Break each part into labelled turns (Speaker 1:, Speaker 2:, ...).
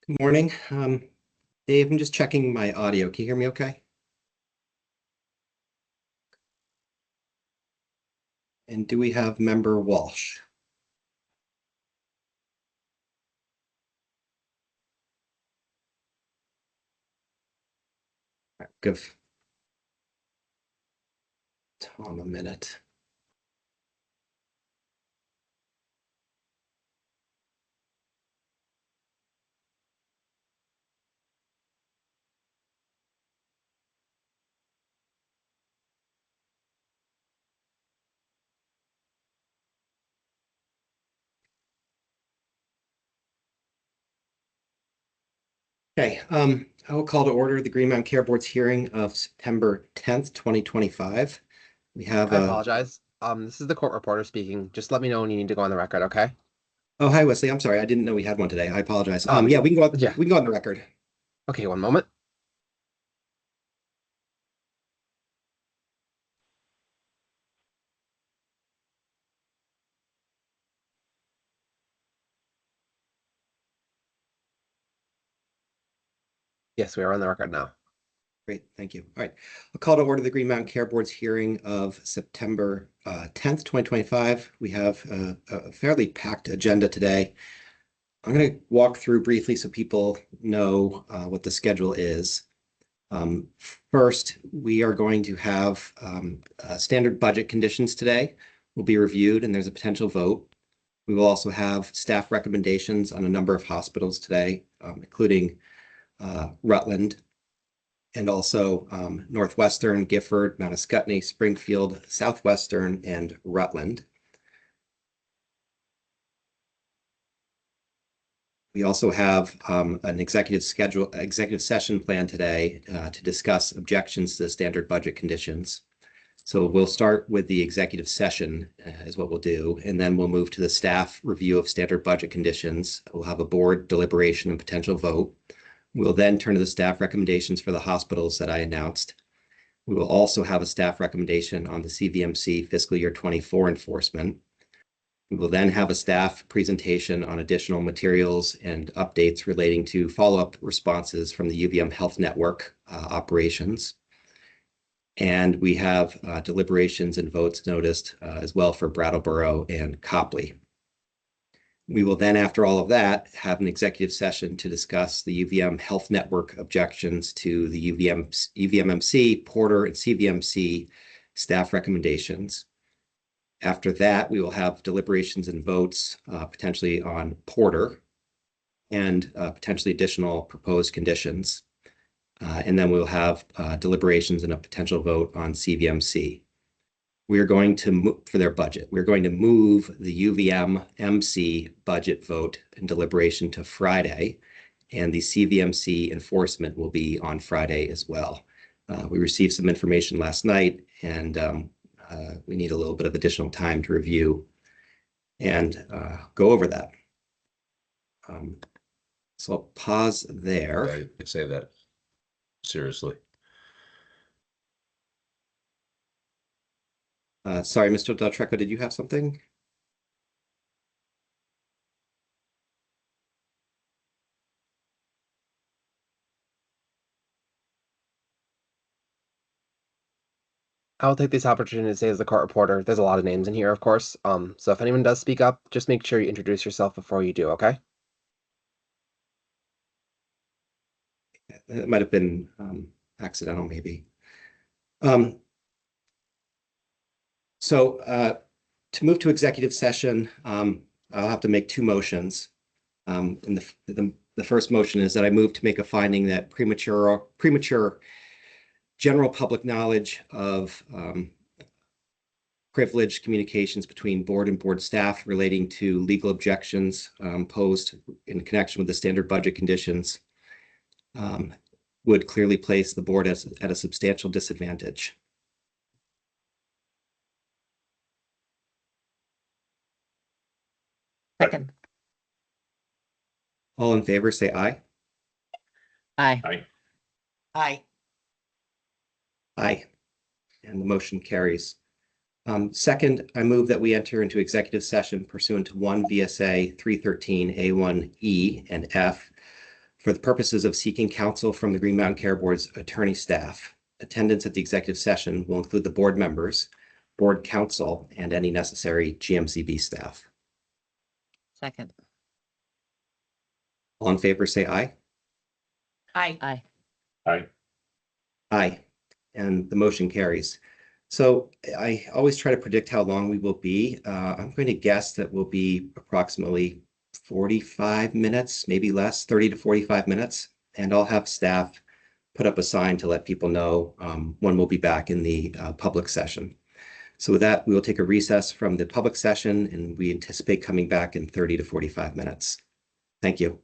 Speaker 1: Good morning. Dave, I'm just checking my audio. Can you hear me okay? And do we have member Walsh? All right, give Tom a minute. Okay, I will call to order the Green Mountain Care Board's hearing of September 10th, 2025. We have
Speaker 2: I apologize. This is the court reporter speaking. Just let me know when you need to go on the record, okay?
Speaker 1: Oh, hi, Wesley. I'm sorry. I didn't know we had one today. I apologize. Yeah, we can go.
Speaker 2: Yeah.
Speaker 1: We can go on the record.
Speaker 2: Okay, one moment. Yes, we are on the record now.
Speaker 1: Great, thank you. All right, I'll call to order the Green Mountain Care Board's hearing of September 10th, 2025. We have a fairly packed agenda today. I'm going to walk through briefly so people know what the schedule is. First, we are going to have standard budget conditions today will be reviewed, and there's a potential vote. We will also have staff recommendations on a number of hospitals today, including Rutland, and also Northwestern, Gifford, Mount Ascutney, Springfield, Southwestern, and Rutland. We also have an executive session planned today to discuss objections to the standard budget conditions. So we'll start with the executive session is what we'll do, and then we'll move to the staff review of standard budget conditions. We'll have a board deliberation and potential vote. We'll then turn to the staff recommendations for the hospitals that I announced. We will also have a staff recommendation on the CVMC fiscal year 24 enforcement. We will then have a staff presentation on additional materials and updates relating to follow-up responses from the UVM Health Network operations. And we have deliberations and votes noticed as well for Brattleboro and Copley. We will then, after all of that, have an executive session to discuss the UVM Health Network objections to the UVMMC, Porter, and CVMC staff recommendations. After that, we will have deliberations and votes potentially on Porter and potentially additional proposed conditions. And then we'll have deliberations and a potential vote on CVMC. We are going to, for their budget, we're going to move the UVM MC budget vote and deliberation to Friday, and the CVMC enforcement will be on Friday as well. We received some information last night, and we need a little bit of additional time to review and go over that. So I'll pause there.
Speaker 3: I say that seriously.
Speaker 1: Sorry, Mr. Del Treco, did you have something?
Speaker 2: I'll take this opportunity to say as the court reporter, there's a lot of names in here, of course. So if anyone does speak up, just make sure you introduce yourself before you do, okay?
Speaker 1: It might have been accidental, maybe. So to move to executive session, I'll have to make two motions. And the first motion is that I move to make a finding that premature general public knowledge of privileged communications between board and board staff relating to legal objections posed in connection with the standard budget conditions would clearly place the board at a substantial disadvantage.
Speaker 4: Second.
Speaker 1: All in favor, say aye.
Speaker 4: Aye.
Speaker 3: Aye.
Speaker 4: Aye.
Speaker 1: Aye. And the motion carries. Second, I move that we enter into executive session pursuant to 1 VSA 313 A1 E and F For the purposes of seeking counsel from the Green Mountain Care Board's attorney staff, attendance at the executive session will include the board members, board counsel, and any necessary GMCB staff.
Speaker 4: Second.
Speaker 1: All in favor, say aye.
Speaker 4: Aye. Aye.
Speaker 3: Aye.
Speaker 1: Aye, and the motion carries. So I always try to predict how long we will be. I'm going to guess that we'll be approximately 45 minutes, maybe less, 30 to 45 minutes. And I'll have staff put up a sign to let people know when we'll be back in the public session. So with that, we will take a recess from the public session, and we anticipate coming back in 30 to 45 minutes. Thank you.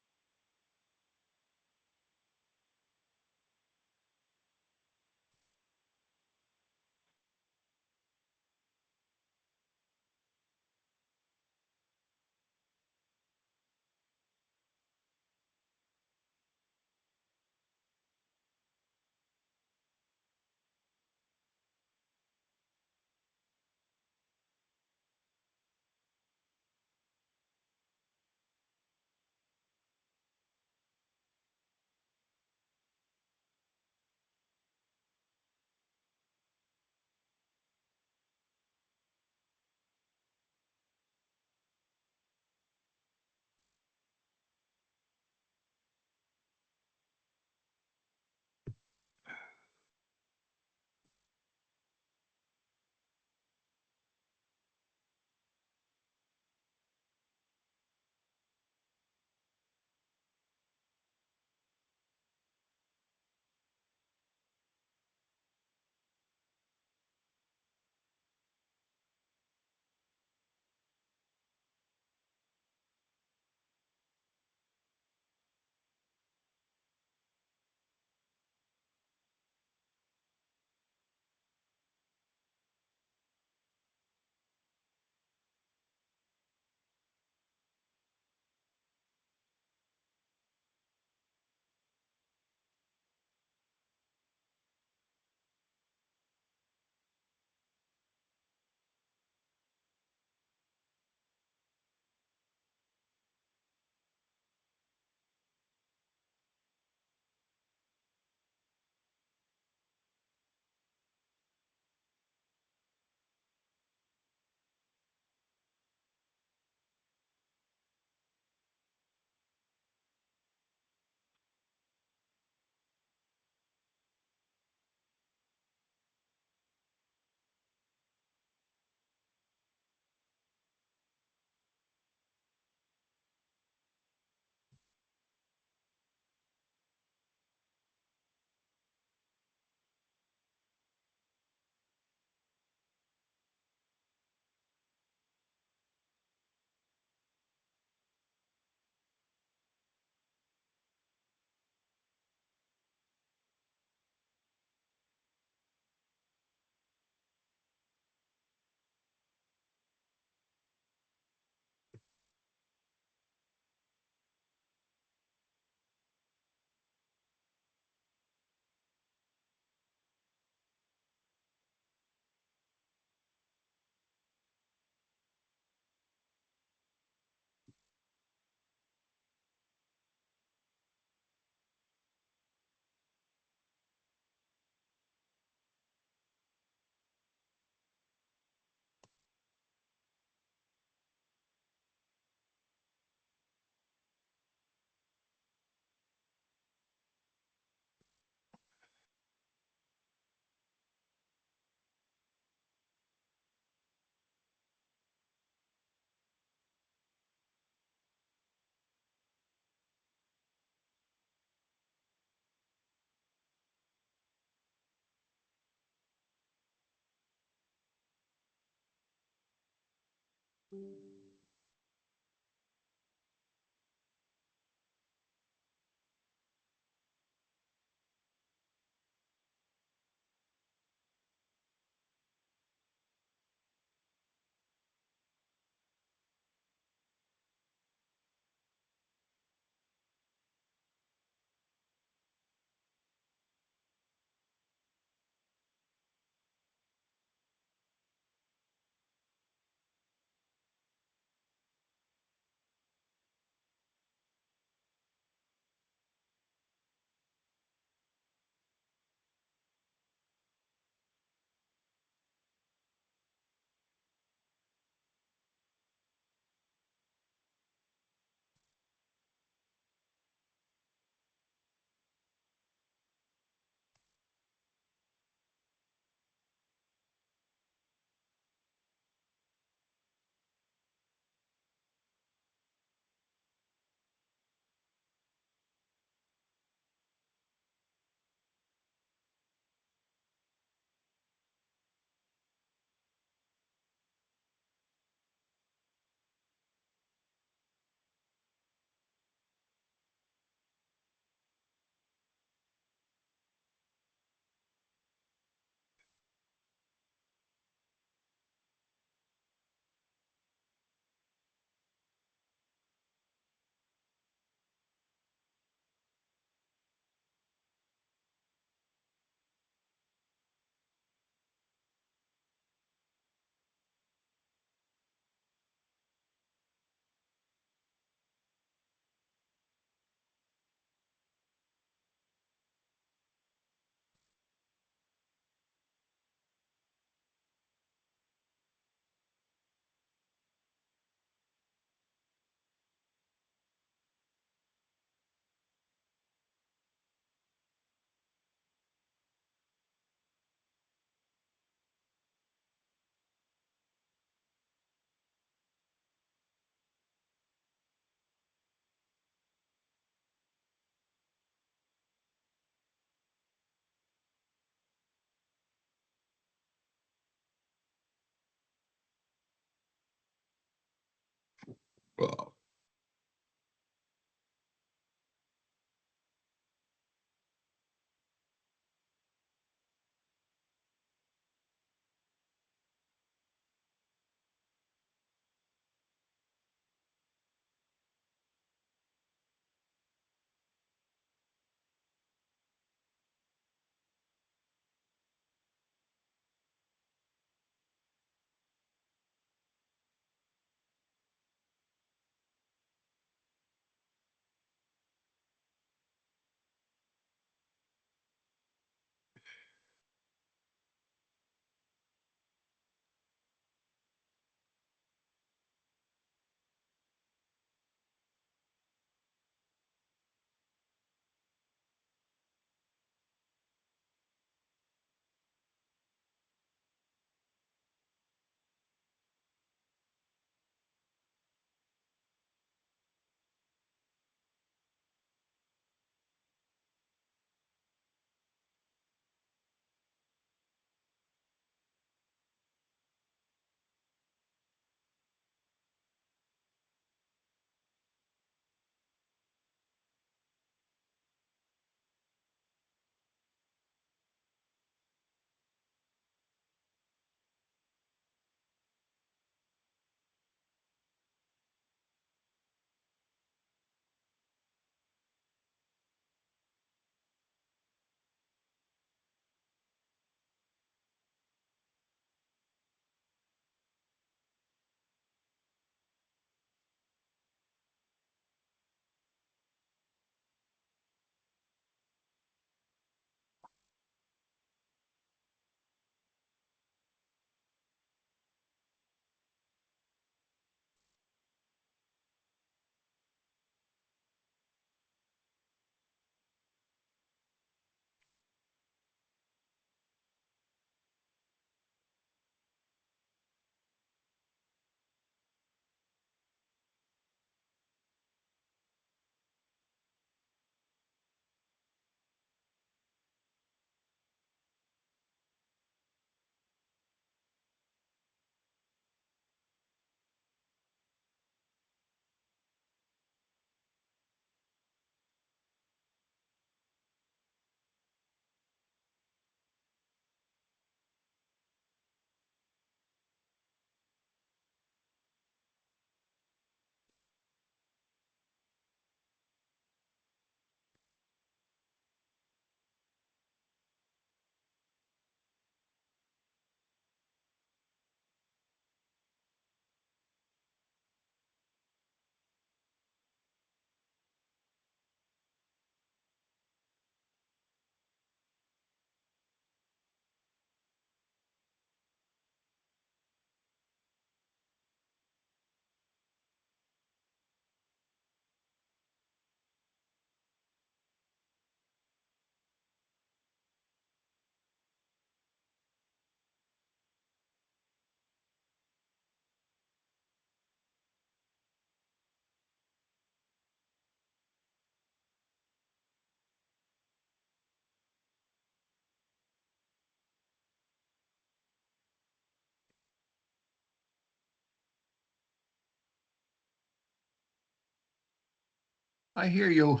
Speaker 5: I hear you.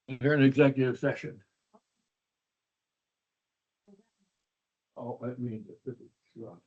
Speaker 5: You're in executive session. Oh, that means that this is wrong.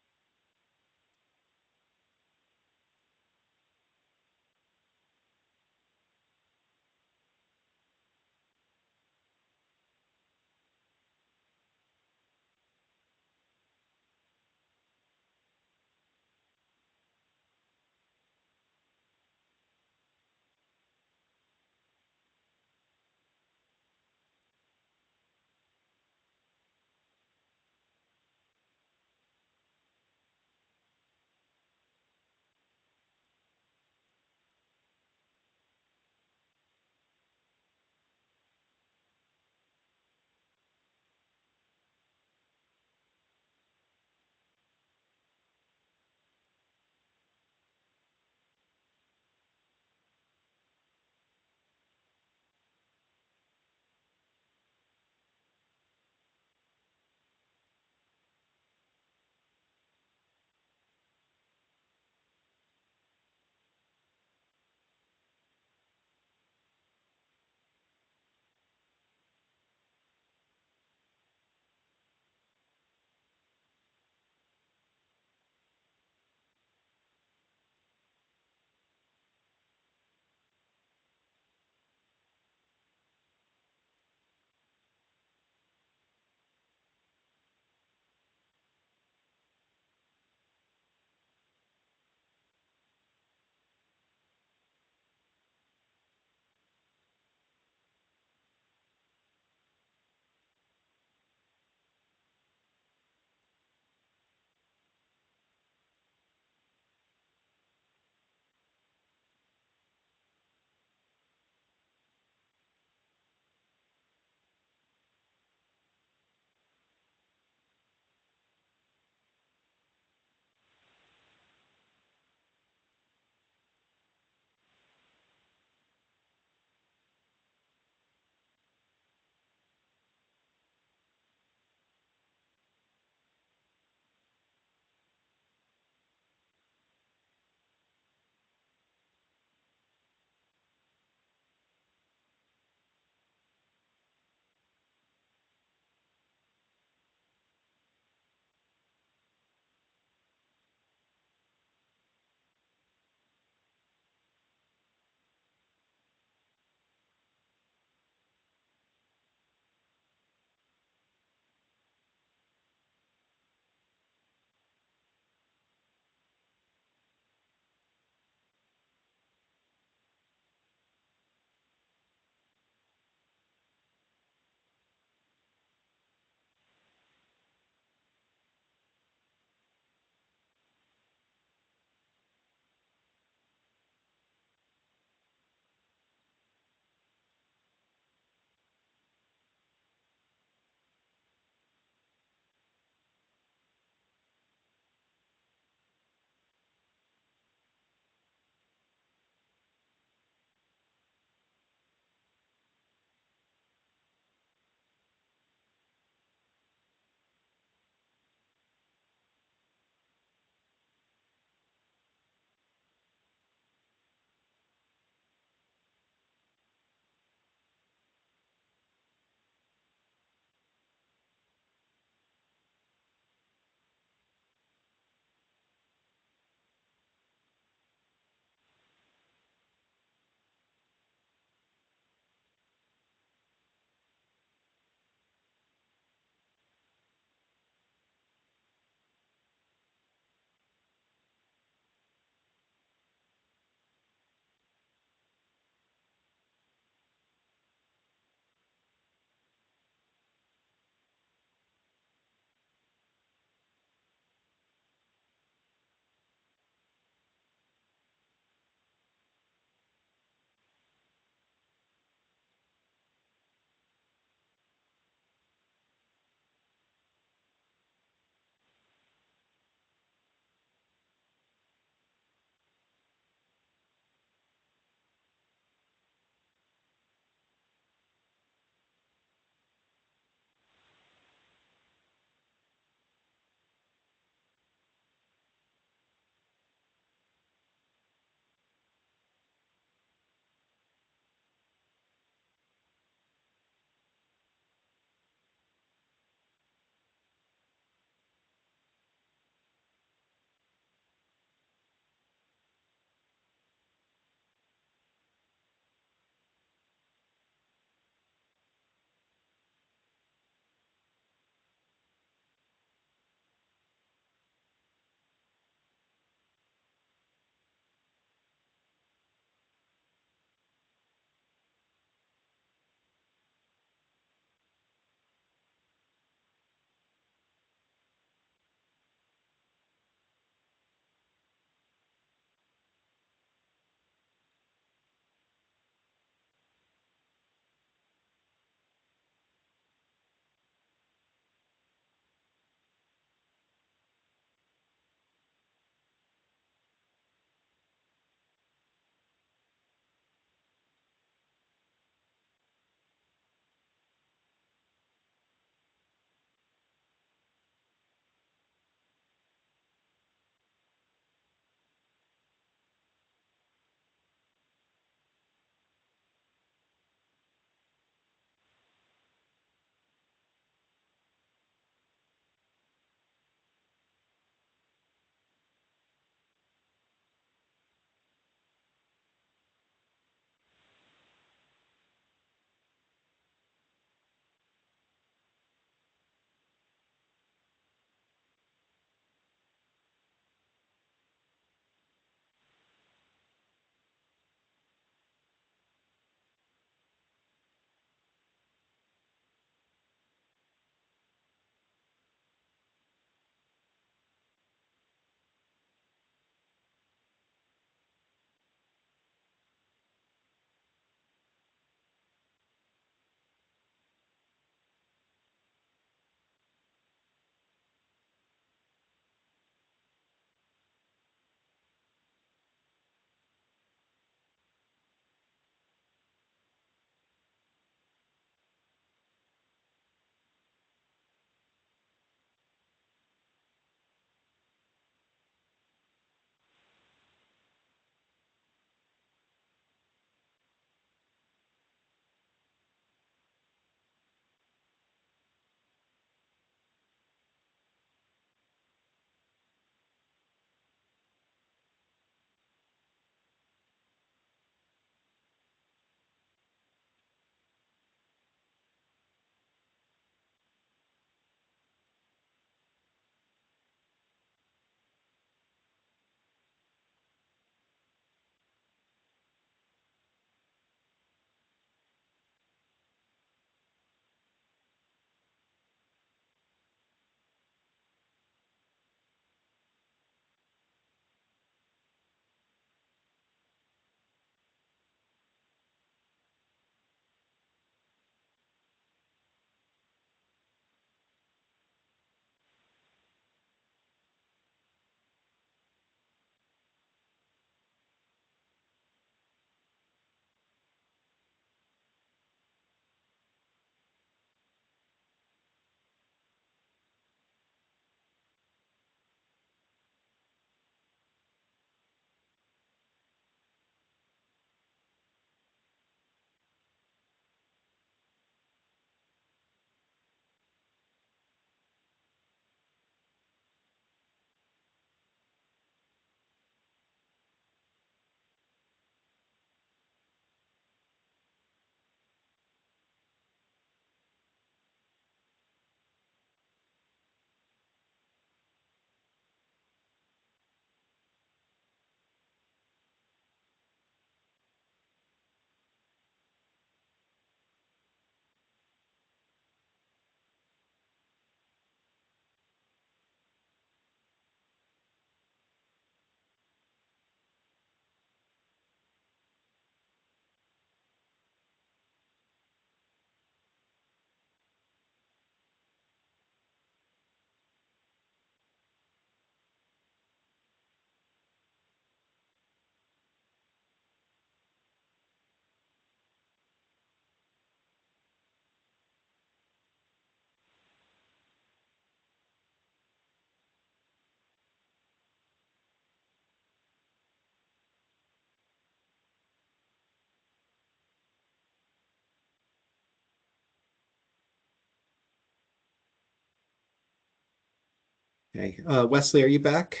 Speaker 1: Okay, Wesley, are you back?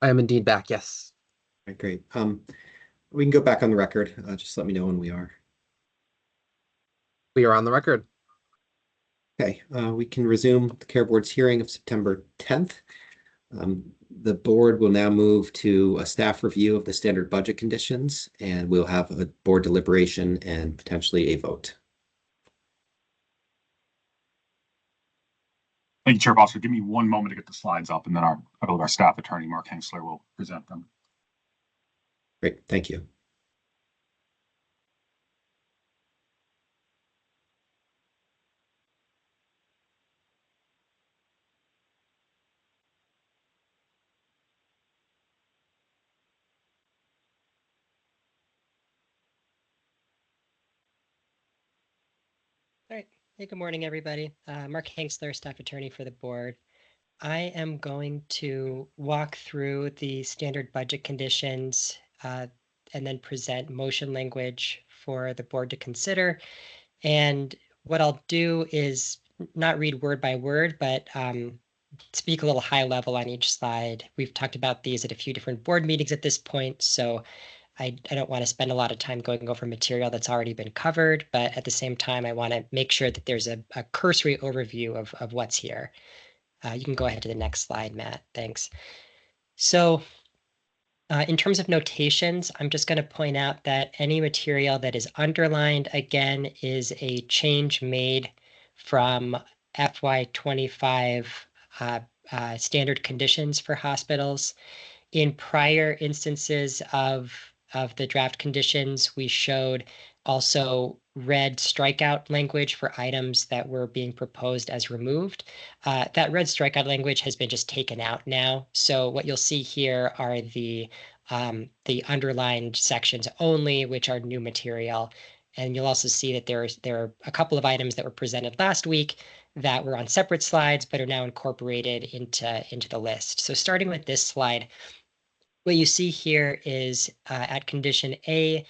Speaker 2: I am indeed back, yes.
Speaker 1: Okay, great. We can go back on the record. Just let me know when we are.
Speaker 2: We are on the record.
Speaker 1: Okay, we can resume the Care Board's hearing of September 10th. The board will now move to a staff review of the standard budget conditions, and we'll have a board deliberation and potentially a vote.
Speaker 6: Thank you, Chair Foster. Give me one moment to get the slides up, and then I believe our staff attorney, Mark Hensler, will present them.
Speaker 1: Great, thank you.
Speaker 7: All right. Hey, good morning, everybody. Mark Hanksler, staff attorney for the board. I am going to walk through the standard budget conditions and then present motion language for the board to consider. And what I'll do is not read word by word, but speak a little high level on each slide. We've talked about these at a few different board meetings at this point, so I don't want to spend a lot of time going over material that's already been covered, but at the same time, I want to make sure that there's a cursory overview of what's here. You can go ahead to the next slide, Matt. Thanks. So in terms of notations, I'm just going to point out that any material that is underlined, again, is a change made from FY25 standard conditions for hospitals. In prior instances of the draft conditions, we showed also red strikeout language for items that were being proposed as removed. That red strikeout language has been just taken out now. So what you'll see here are the underlined sections only, which are new material. And you'll also see that there are a couple of items that were presented last week that were on separate slides, but are now incorporated into the list. So starting with this slide, what you see here is at condition A,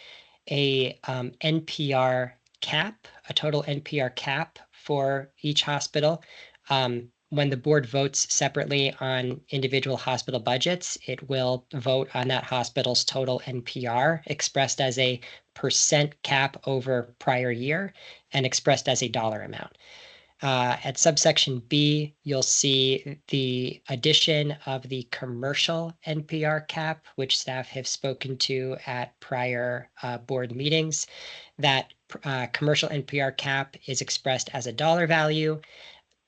Speaker 7: NPR cap, a total NPR cap for each hospital. When the board votes separately on individual hospital budgets, it will vote on that hospital's total NPR expressed as a percent cap over prior year and expressed as a dollar amount. At subsection B, you'll see the addition of the commercial NPR cap, which staff have spoken to at prior board meetings. That commercial NPR cap is expressed as a dollar value.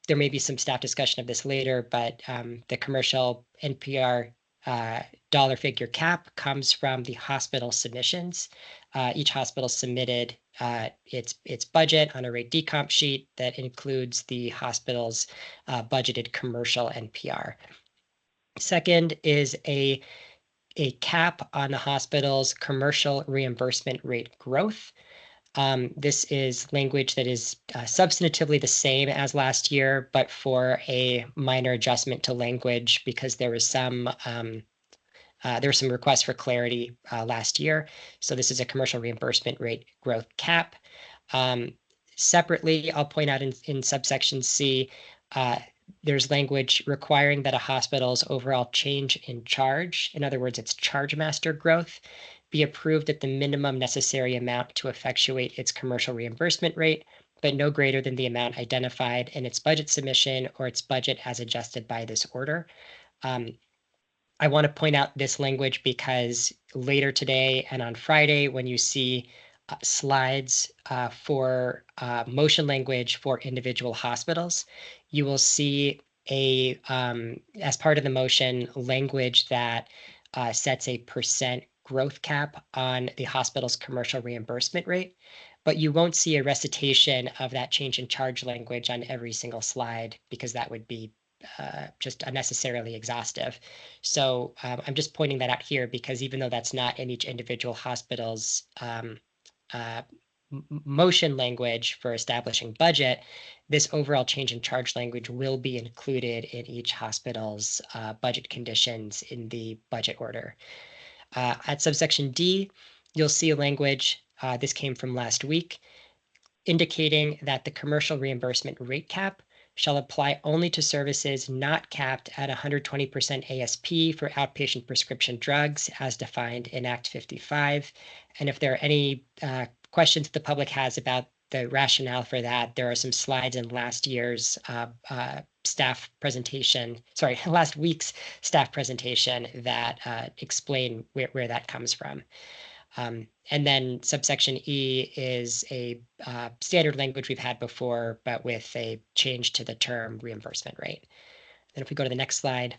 Speaker 7: There may be some staff discussion of this later, but the commercial NPR dollar figure cap comes from the hospital submissions. Each hospital submitted its budget on a rate decomp sheet that includes the hospital's budgeted commercial NPR. Second is a cap on the hospital's commercial reimbursement rate growth. This is language that is substantively the same as last year, but for a minor adjustment to language because there was some requests for clarity last year. So this is a commercial reimbursement rate growth cap. Separately, I'll point out in subsection C, there's language requiring that a hospital's overall change in charge, in other words, its charge master growth, be approved at the minimum necessary amount to effectuate its commercial reimbursement rate, but no greater than the amount identified in its budget submission or its budget as adjusted by this order. I want to point out this language because later today and on Friday, when you see slides for motion language for individual hospitals, you will see as part of the motion, language that sets a percent growth cap on the hospital's commercial reimbursement rate, but you won't see a recitation of that change in charge language on every single slide because that would be just unnecessarily exhaustive. So I'm just pointing that out here because even though that's not in each individual hospital's motion language for establishing budget, this overall change in charge language will be included in each hospital's budget conditions in the budget order. At subsection D, you'll see a language, this came from last week. indicating that the commercial reimbursement rate cap shall apply only to services not capped at 120% ASP for outpatient prescription drugs as defined in Act 55. And if there are any questions the public has about the rationale for that, there are some slides in last year's staff presentation, sorry, last week's staff presentation that explain where that comes from. And then subsection E is a standard language we've had before, but with a change to the term reimbursement rate. Then if we go to the next slide.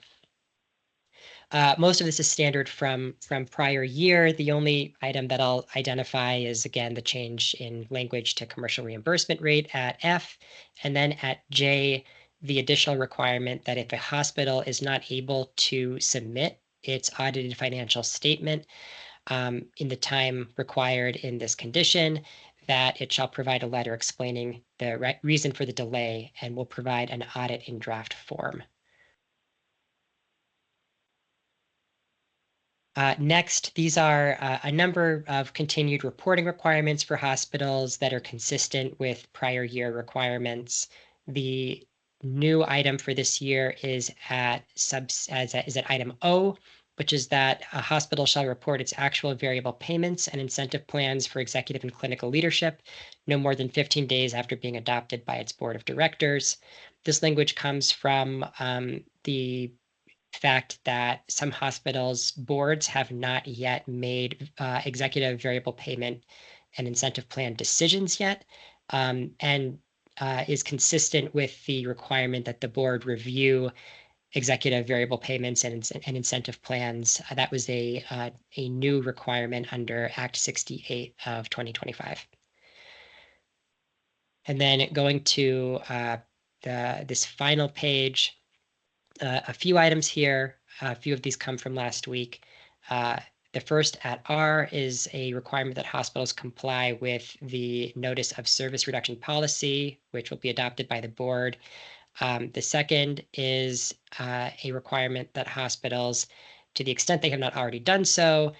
Speaker 7: Most of this is standard from prior year. The only item that I'll identify is, again, the change in language to commercial reimbursement rate at F. And then at J, the additional requirement that if a hospital is not able to submit its audited financial statement in the time required in this condition, that it shall provide a letter explaining the reason for the delay and will provide an audit in draft form. Next, these are a number of continued reporting requirements for hospitals that are consistent with prior year requirements. The new item for this year is at item O, which is that a hospital shall report its actual variable payments and incentive plans for executive and clinical leadership no more than 15 days after being adopted by its board of directors. This language comes from the fact that some hospitals' boards have not yet made executive variable payment and incentive plan decisions yet, and is consistent with the requirement that the board review executive variable payments and incentive plans. That was a new requirement under Act 68 of 2025. And then going to this final page, a few items here. A few of these come from last week. The first at R is a requirement that hospitals comply with the notice of service reduction policy, which will be adopted by the board. The second is a requirement that hospitals, to the extent they have not already done so,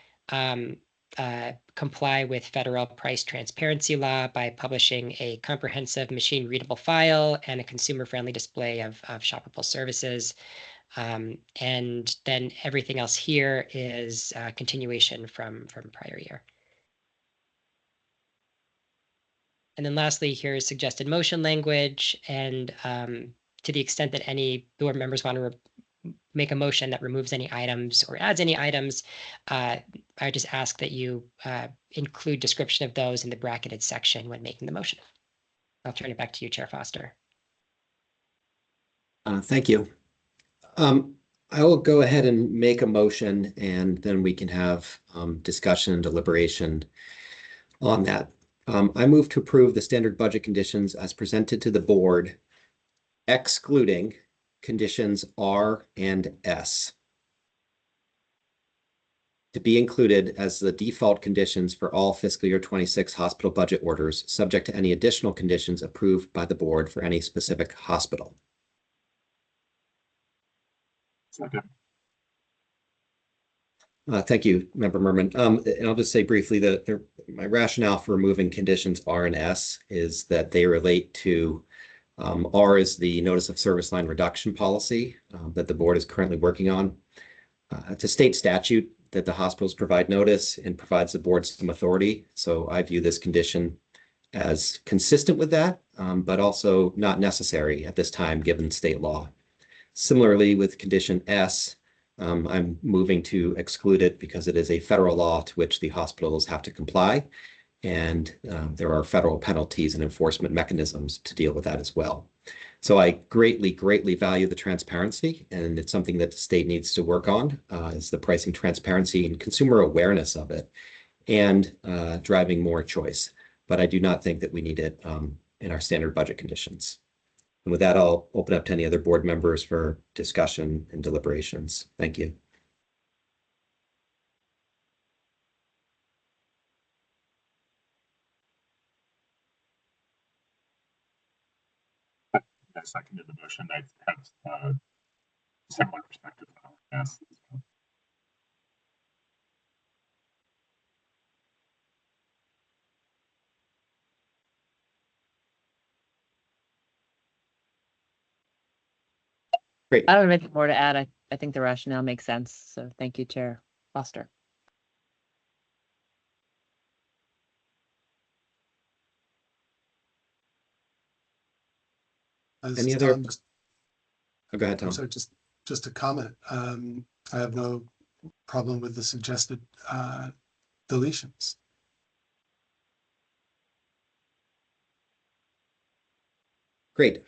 Speaker 7: comply with federal price transparency law by publishing a comprehensive machine readable file and a consumer friendly display of shoppable services. And then everything else here is a continuation from prior year. And then lastly, here is suggested motion language. And to the extent that any board members want to make a motion that removes any items or adds any items, I just ask that you include description of those in the bracketed section when making the motion. I'll turn it back to you, Chair Foster.
Speaker 1: Thank you. I will go ahead and make a motion, and then we can have discussion and deliberation on that. I move to approve the standard budget conditions as presented to the board, excluding conditions R and S, to be included as the default conditions for all fiscal year 26 hospital budget orders, subject to any additional conditions approved by the board for any specific hospital.
Speaker 6: Second.
Speaker 1: Thank you, Member Merman. And I'll just say briefly that my rationale for removing conditions R and S is that they relate to R is the notice of service line reduction policy that the board is currently working on. It's a state statute that the hospitals provide notice and provides the board some authority. So I view this condition as consistent with that, but also not necessary at this time given state law. Similarly, with condition S, I'm moving to exclude it because it is a federal law to which the hospitals have to comply, and there are federal penalties and enforcement mechanisms to deal with that as well. So I greatly value the transparency, and it's something that the state needs to work on, is the pricing transparency and consumer awareness of it, and driving more choice. But I do not think that we need it in our standard budget conditions. And with that, I'll open up to any other board members for discussion and deliberations. Thank you.
Speaker 6: I seconded the motion. I have similar perspective. Yes.
Speaker 1: Great.
Speaker 4: I don't have anything more to add. I think the rationale makes sense. So thank you, Chair Foster.
Speaker 1: Any other?
Speaker 5: Just,
Speaker 1: Oh, go ahead, Tom.
Speaker 5: I'm sorry, just a comment. I have no problem with the suggested deletions.
Speaker 1: Great.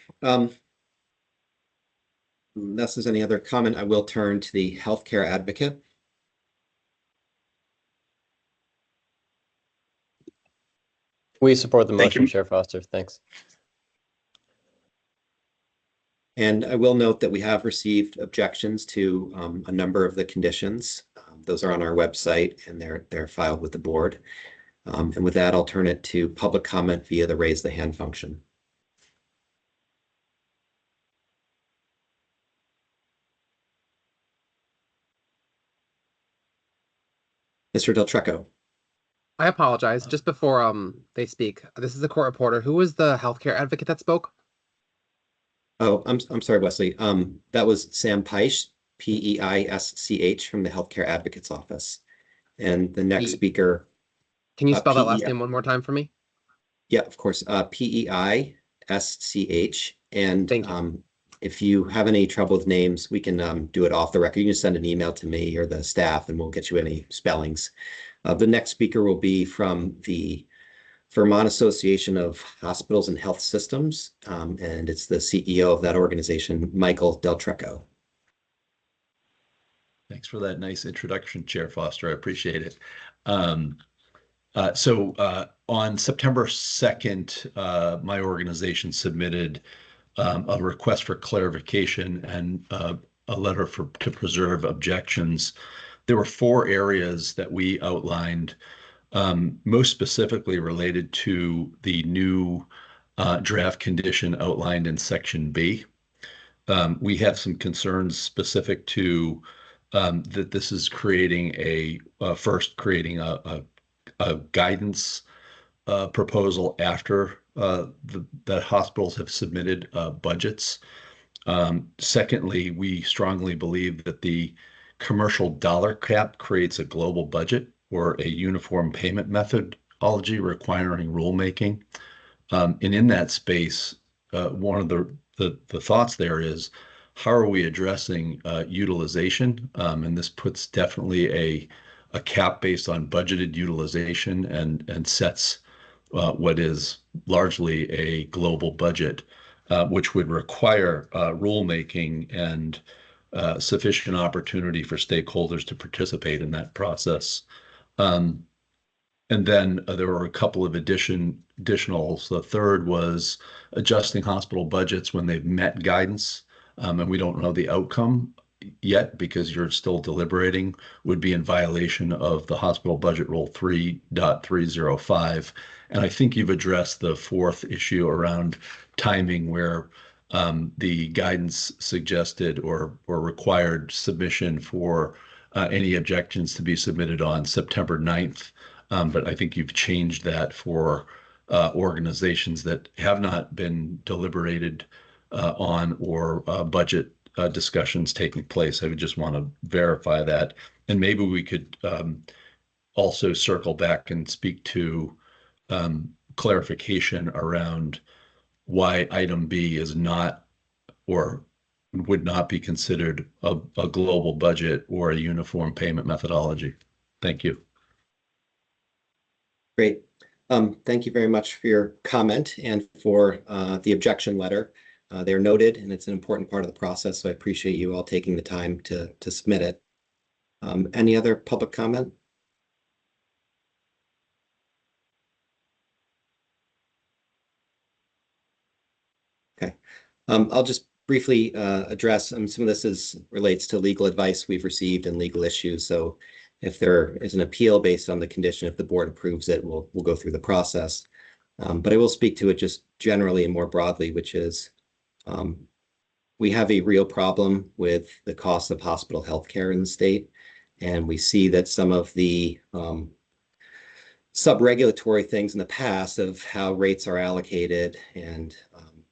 Speaker 1: Unless there's any other comment, I will turn to the healthcare advocate.
Speaker 8: We support the
Speaker 6: Thank
Speaker 8: motion,
Speaker 6: you.
Speaker 8: Chair Foster. Thanks.
Speaker 1: And I will note that we have received objections to a number of the conditions. Those are on our website and they're filed with the board. And with that, I'll turn it to public comment via the raise the hand function. Mr. Del Treco.
Speaker 2: I apologize. Just before they speak, this is the court reporter. Who was the healthcare advocate that spoke?
Speaker 1: Oh, I'm sorry, Wesley. That was Sam Peisch, P-E-I-S-C-H from the Healthcare Advocate's Office. And the next speaker.
Speaker 2: Can you spell that last
Speaker 1: P-E-I
Speaker 2: name one more time for me?
Speaker 1: Yeah, of course. P-E-I-S-C-H. And
Speaker 2: Thank you.
Speaker 1: if you have any trouble with names, we can do it off the record. You can send an email to me or the staff and we'll get you any spellings. The next speaker will be from the Vermont Association of Hospitals and Health Systems, and it's the CEO of that organization, Michael Del Treco.
Speaker 3: Thanks for that nice introduction, Chair Foster. I appreciate it. So on September 2nd, my organization submitted a request for clarification and a letter to preserve objections. There were 4 areas that we outlined, most specifically related to the new draft condition outlined in Section B. We have some concerns specific to that this is creating creating a guidance proposal after that hospitals have submitted budgets. Secondly, we strongly believe that the commercial dollar cap creates a global budget or a uniform payment methodology requiring rulemaking. And in that space, one of the thoughts there is, how are we addressing utilization? And this puts definitely a cap based on budgeted utilization and sets what is largely a global budget, which would require rulemaking and sufficient opportunity for stakeholders to participate in that process. And then there were a couple of additionals. The third was adjusting hospital budgets when they've met guidance, and we don't know the outcome yet because you're still deliberating, would be in violation of the Hospital Budget Rule 3.305. And I think you've addressed the 4th issue around timing, where the guidance suggested or required submission for any objections to be submitted on September 9th. But I think you've changed that for organizations that have not been deliberated on or budget discussions taking place. I would just want to verify that. And maybe we could also circle back and speak to clarification around why item B is not or would not be considered a global budget or a uniform payment methodology. Thank you.
Speaker 1: Great. Thank you very much for your comment and for the objection letter. They're noted and it's an important part of the process, so I appreciate you all taking the time to submit it. Any other public comment? Okay. I'll just briefly address some of this relates to legal advice we've received and legal issues. So if there is an appeal based on the condition, if the board approves it, we'll go through the process. But I will speak to it just generally and more broadly, which is we have a real problem with the cost of hospital healthcare in the state. And we see that some of the sub-regulatory things in the past of how rates are allocated and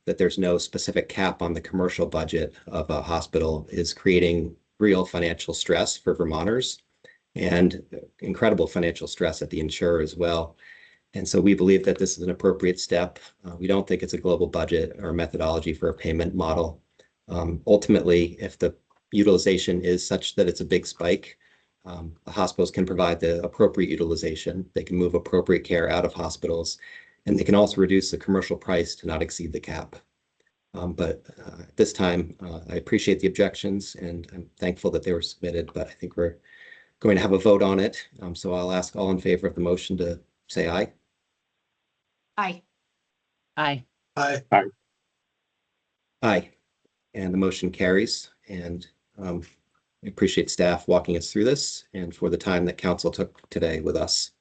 Speaker 1: that there's no specific cap on the commercial budget of a hospital is creating real financial stress for Vermonters and incredible financial stress at the insurer as well. And so we believe that this is an appropriate step. We don't think it's a global budget or methodology for a payment model. Ultimately, if the utilization is such that it's a big spike, the hospitals can provide the appropriate utilization. They can move appropriate care out of hospitals, and they can also reduce the commercial price to not exceed the cap. But at this time, I appreciate the objections, and I'm thankful that they were submitted, but I think we're going to have a vote on it. So I'll ask all in favor of the motion to say aye.
Speaker 9: Aye.
Speaker 4: Aye.
Speaker 5: Aye.
Speaker 1: Aye. And the motion carries. And we appreciate staff walking us through this and for the time that council took today with us.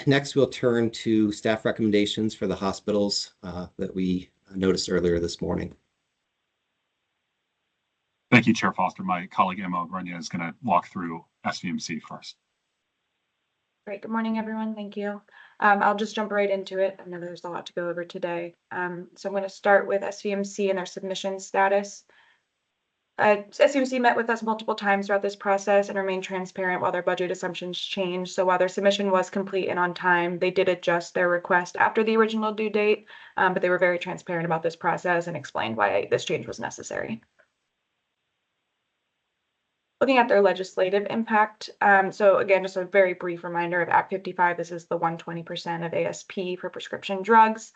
Speaker 1: Next, we'll turn to staff recommendations for the hospitals that we noticed earlier this morning.
Speaker 6: Thank you, Chair Foster. My colleague Emma Grenier is going to walk through SVMC first.
Speaker 9: Great. Good morning, everyone. Thank you. I'll just jump right into it. I know there's a lot to go over today. So I'm going to start with SVMC and their submission status. SVMC met with us multiple times throughout this process and remained transparent while their budget assumptions changed. So while their submission was complete and on time, they did adjust their request after the original due date, but they were very transparent about this process and explained why this change was necessary. Looking at their legislative impact, so again, just a very brief reminder of Act 55. This is the 120% of ASP for prescription drugs.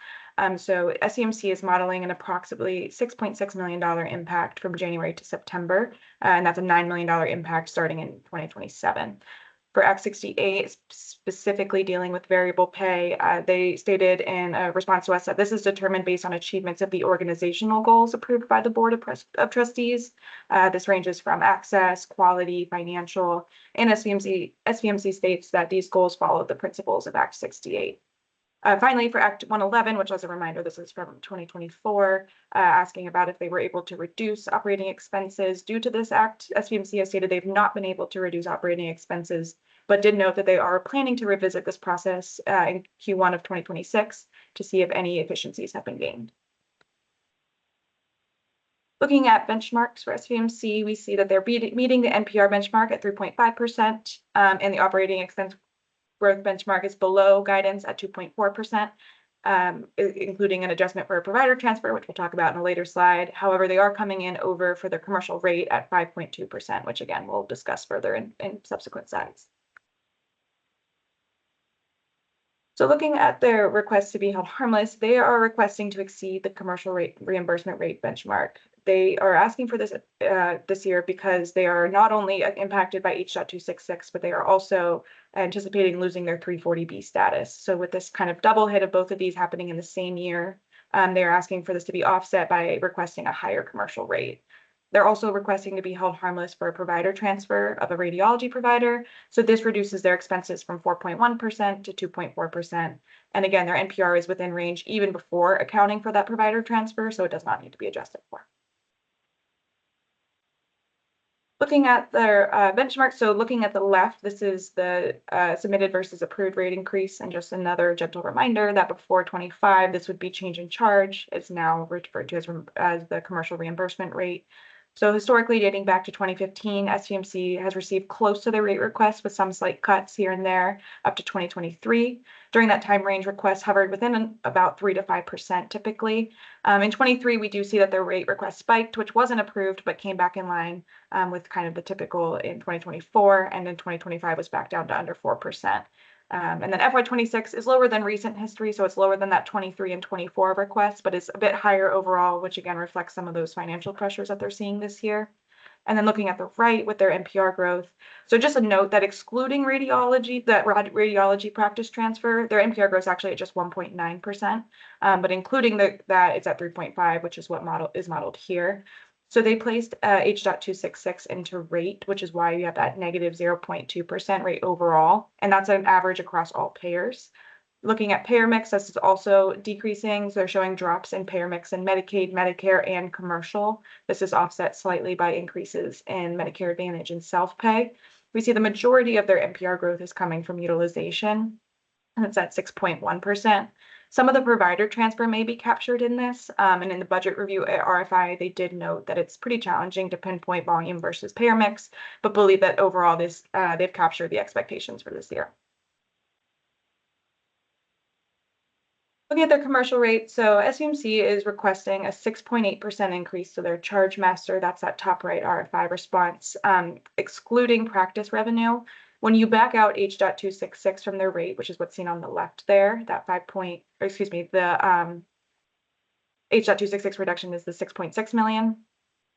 Speaker 9: So SVMC is modeling an approximately $6.6 million impact from January to September, and that's a $9 million impact starting in 2027. For Act 68, specifically dealing with variable pay, they stated in a response to us that this is determined based on achievements of the organizational goals approved by the Board of Trustees. This ranges from access, quality, financial, and SVMC states that these goals follow the principles of Act 68. Finally, for Act 111, which as a reminder, this is from 2024, asking about if they were able to reduce operating expenses due to this act. SVMC has stated they've not been able to reduce operating expenses, but did note that they are planning to revisit this process in Q1 of 2026 to see if any efficiencies have been gained. Looking at benchmarks for SVMC, we see that they're meeting the NPR benchmark at 3.5%, and the operating expense growth benchmark is below guidance at 2.4%, including an adjustment for a provider transfer, which we'll talk about in a later slide. However, they are coming in over for their commercial rate at 5.2%, which again, we'll discuss further in subsequent slides. So looking at their request to be held harmless, they are requesting to exceed the commercial rate reimbursement rate benchmark. They are asking for this this year because they are not only impacted by H.266, but they are also anticipating losing their 340B status. So with this kind of double hit of both of these happening in the same year, they are asking for this to be offset by requesting a higher commercial rate. They're also requesting to be held harmless for a provider transfer of a radiology provider. So this reduces their expenses from 4.1% to 2.4%. And again, their NPR is within range even before accounting for that provider transfer, so it does not need to be adjusted for. Looking at their benchmark, so looking at the left, this is the submitted versus approved rate increase, and just another gentle reminder that before 25, this would be change in charge. It's now referred to as the commercial reimbursement rate. So historically, dating back to 2015, SVMC has received close to the rate request with some slight cuts here and there up to 2023. During that time range, requests hovered within about 3 to 5% typically. In 23, we do see that their rate request spiked, which wasn't approved, but came back in line with kind of the typical in 2024, and in 2025 was back down to under 4%. And then FY26 is lower than recent history, so it's lower than that 23 and 24 requests, but it's a bit higher overall, which again reflects some of those financial pressures that they're seeing this year. And then looking at the right with their NPR growth. So just a note that excluding radiology, that radiology practice transfer, their NPR growth is actually at just 1.9%, but including that, it's at 3.5, which is what is modeled here. So they placed H.266 into rate, which is why you have that negative 0.2% rate overall. And that's an average across all payers. Looking at payer mix, this is also decreasing. So they're showing drops in payer mix in Medicaid, Medicare, and commercial. This is offset slightly by increases in Medicare Advantage and self-pay. We see the majority of their NPR growth is coming from utilization, and it's at 6.1%. Some of the provider transfer may be captured in this, and in the budget review at RFI, they did note that it's pretty challenging to pinpoint volume versus payer mix, but believe that overall they've captured the expectations for this year. Looking at their commercial rate, so SUMC is requesting a 6.8% increase to their charge master. That's that top right RFI response, excluding practice revenue. When you back out H.266 from their rate, which is what's seen on the left there, that the H.266 reduction is the 6.6 million.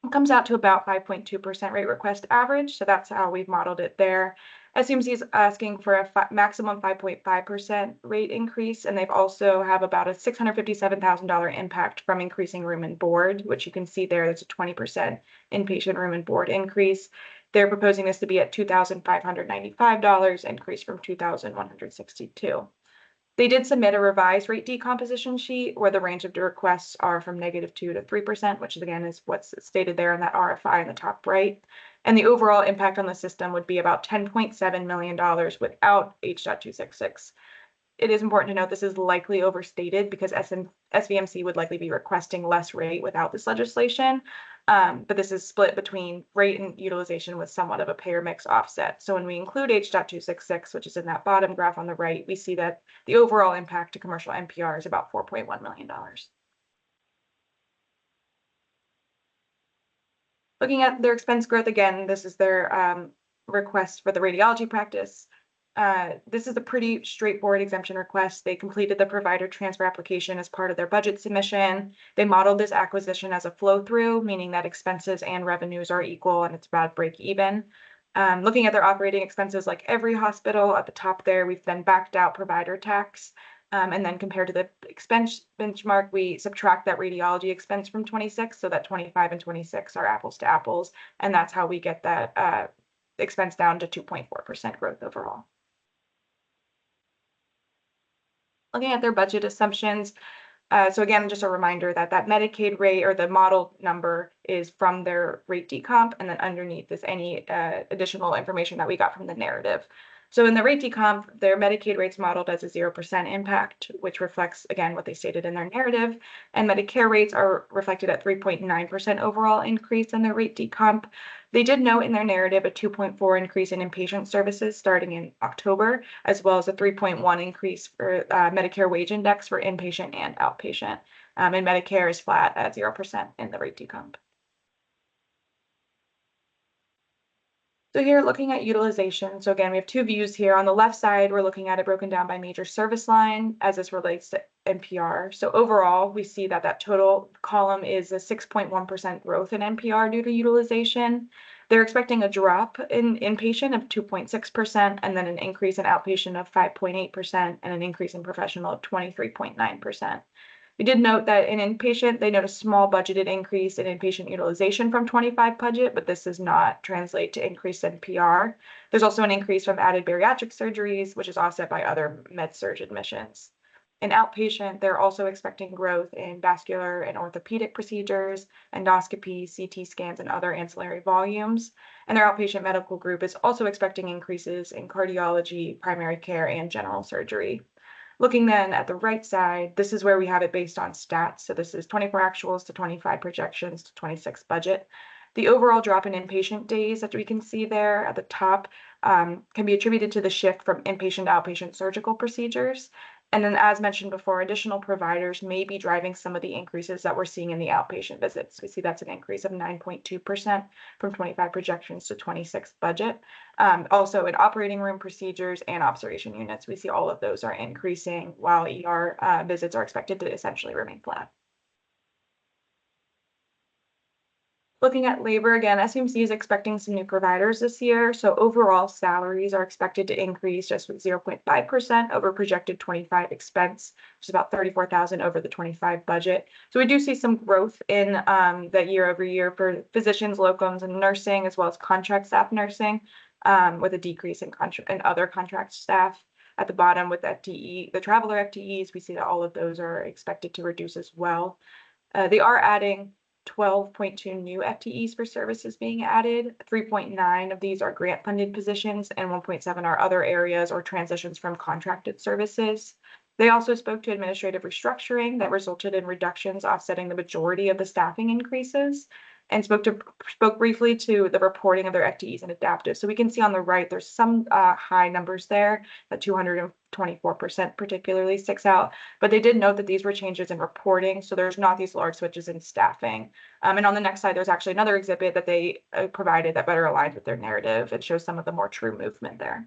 Speaker 9: It comes out to about 5.2% rate request average. So that's how we've modeled it there. SUMC is asking for a maximum 5.5% rate increase, and they've also have about a $657,000 impact from increasing room and board, which you can see there. That's a 20% inpatient room and board increase. They're proposing this to be at $2,595, increase from $2,162. They did submit a revised rate decomposition sheet where the range of the requests are from -2% to 3%, which again is what's stated there in that RFI in the top right. And the overall impact on the system would be about $10.7 million without H.266. It is important to note this is likely overstated because SVMC would likely be requesting less rate without this legislation. But this is split between rate and utilization with somewhat of a payer mix offset. So when we include H.266, which is in that bottom graph on the right, we see that the overall impact to commercial NPR is about $4.1 million. Looking at their expense growth again, this is their request for the radiology practice. This is a pretty straightforward exemption request. They completed the provider transfer application as part of their budget submission. They modeled this acquisition as a flow through, meaning that expenses and revenues are equal and it's about break even. Looking at their operating expenses, like every hospital at the top there, we've then backed out provider tax. And then compared to the expense benchmark, we subtract that radiology expense from 26, so that 25 and 26 are apples to apples. And that's how we get that expense down to 2.4% growth overall. Looking at their budget assumptions, so again, just a reminder that that Medicaid rate or the model number is from their rate decomp, and then underneath is any additional information that we got from the narrative. So in the rate decomp, their Medicaid rates modeled as a 0% impact, which reflects, again, what they stated in their narrative. And Medicare rates are reflected at 3.9% overall increase in their rate decomp. They did note in their narrative a 2.4 increase in inpatient services starting in October, as well as a 3.1 increase for Medicare wage index for inpatient and outpatient. And Medicare is flat at 0% in the rate decomp. So here, looking at utilization. So again, we have two views here. On the left side, we're looking at it broken down by major service line as this relates to NPR. So overall, we see that that total column is a 6.1% growth in NPR due to utilization. They're expecting a drop in inpatient of 2.6%, and then an increase in outpatient of 5.8%, and an increase in professional of 23.9%. We did note that in inpatient, they note a small budgeted increase in inpatient utilization from 25 budget, but this does not translate to increase in PR. There's also an increase from added bariatric surgeries, which is offset by other med-surg admissions. In outpatient, they're also expecting growth in vascular and orthopedic procedures, endoscopy, CT scans, and other ancillary volumes. And their outpatient medical group is also expecting increases in cardiology, primary care, and general surgery. Looking then at the right side, this is where we have it based on stats. So this is 24 actuals to 25 projections to 26 budget. The overall drop in inpatient days that we can see there at the top can be attributed to the shift from inpatient to outpatient surgical procedures. And then, as mentioned before, additional providers may be driving some of the increases that we're seeing in the outpatient visits. We see that's an increase of 9.2% from 25 projections to 26 budget. Also in operating room procedures and observation units, we see all of those are increasing while ER visits are expected to essentially remain flat. Looking at labor again, SUMC is expecting some new providers this year. So overall salaries are expected to increase just with 0.5% over projected 25 expense, which is about $34,000 over the 25 budget. So we do see some growth in that year over year for physicians, locums, and nursing, as well as contract staff nursing, with a decrease in other contract staff. At the bottom with FTE, the traveler FTEs, we see that all of those are expected to reduce as well. They are adding 12.2 new FTEs for services being added. 3.9 of these are grant funded positions, and 1.7 are other areas or transitions from contracted services. They also spoke to administrative restructuring that resulted in reductions offsetting the majority of the staffing increases, and spoke briefly to the reporting of their FTEs and adaptive. So we can see on the right, there's some high numbers there, that 224% particularly sticks out, but they did note that these were changes in reporting, so there's not these large switches in staffing. And on the next slide, there's actually another exhibit that they provided that better aligns with their narrative. It shows some of the more true movement there.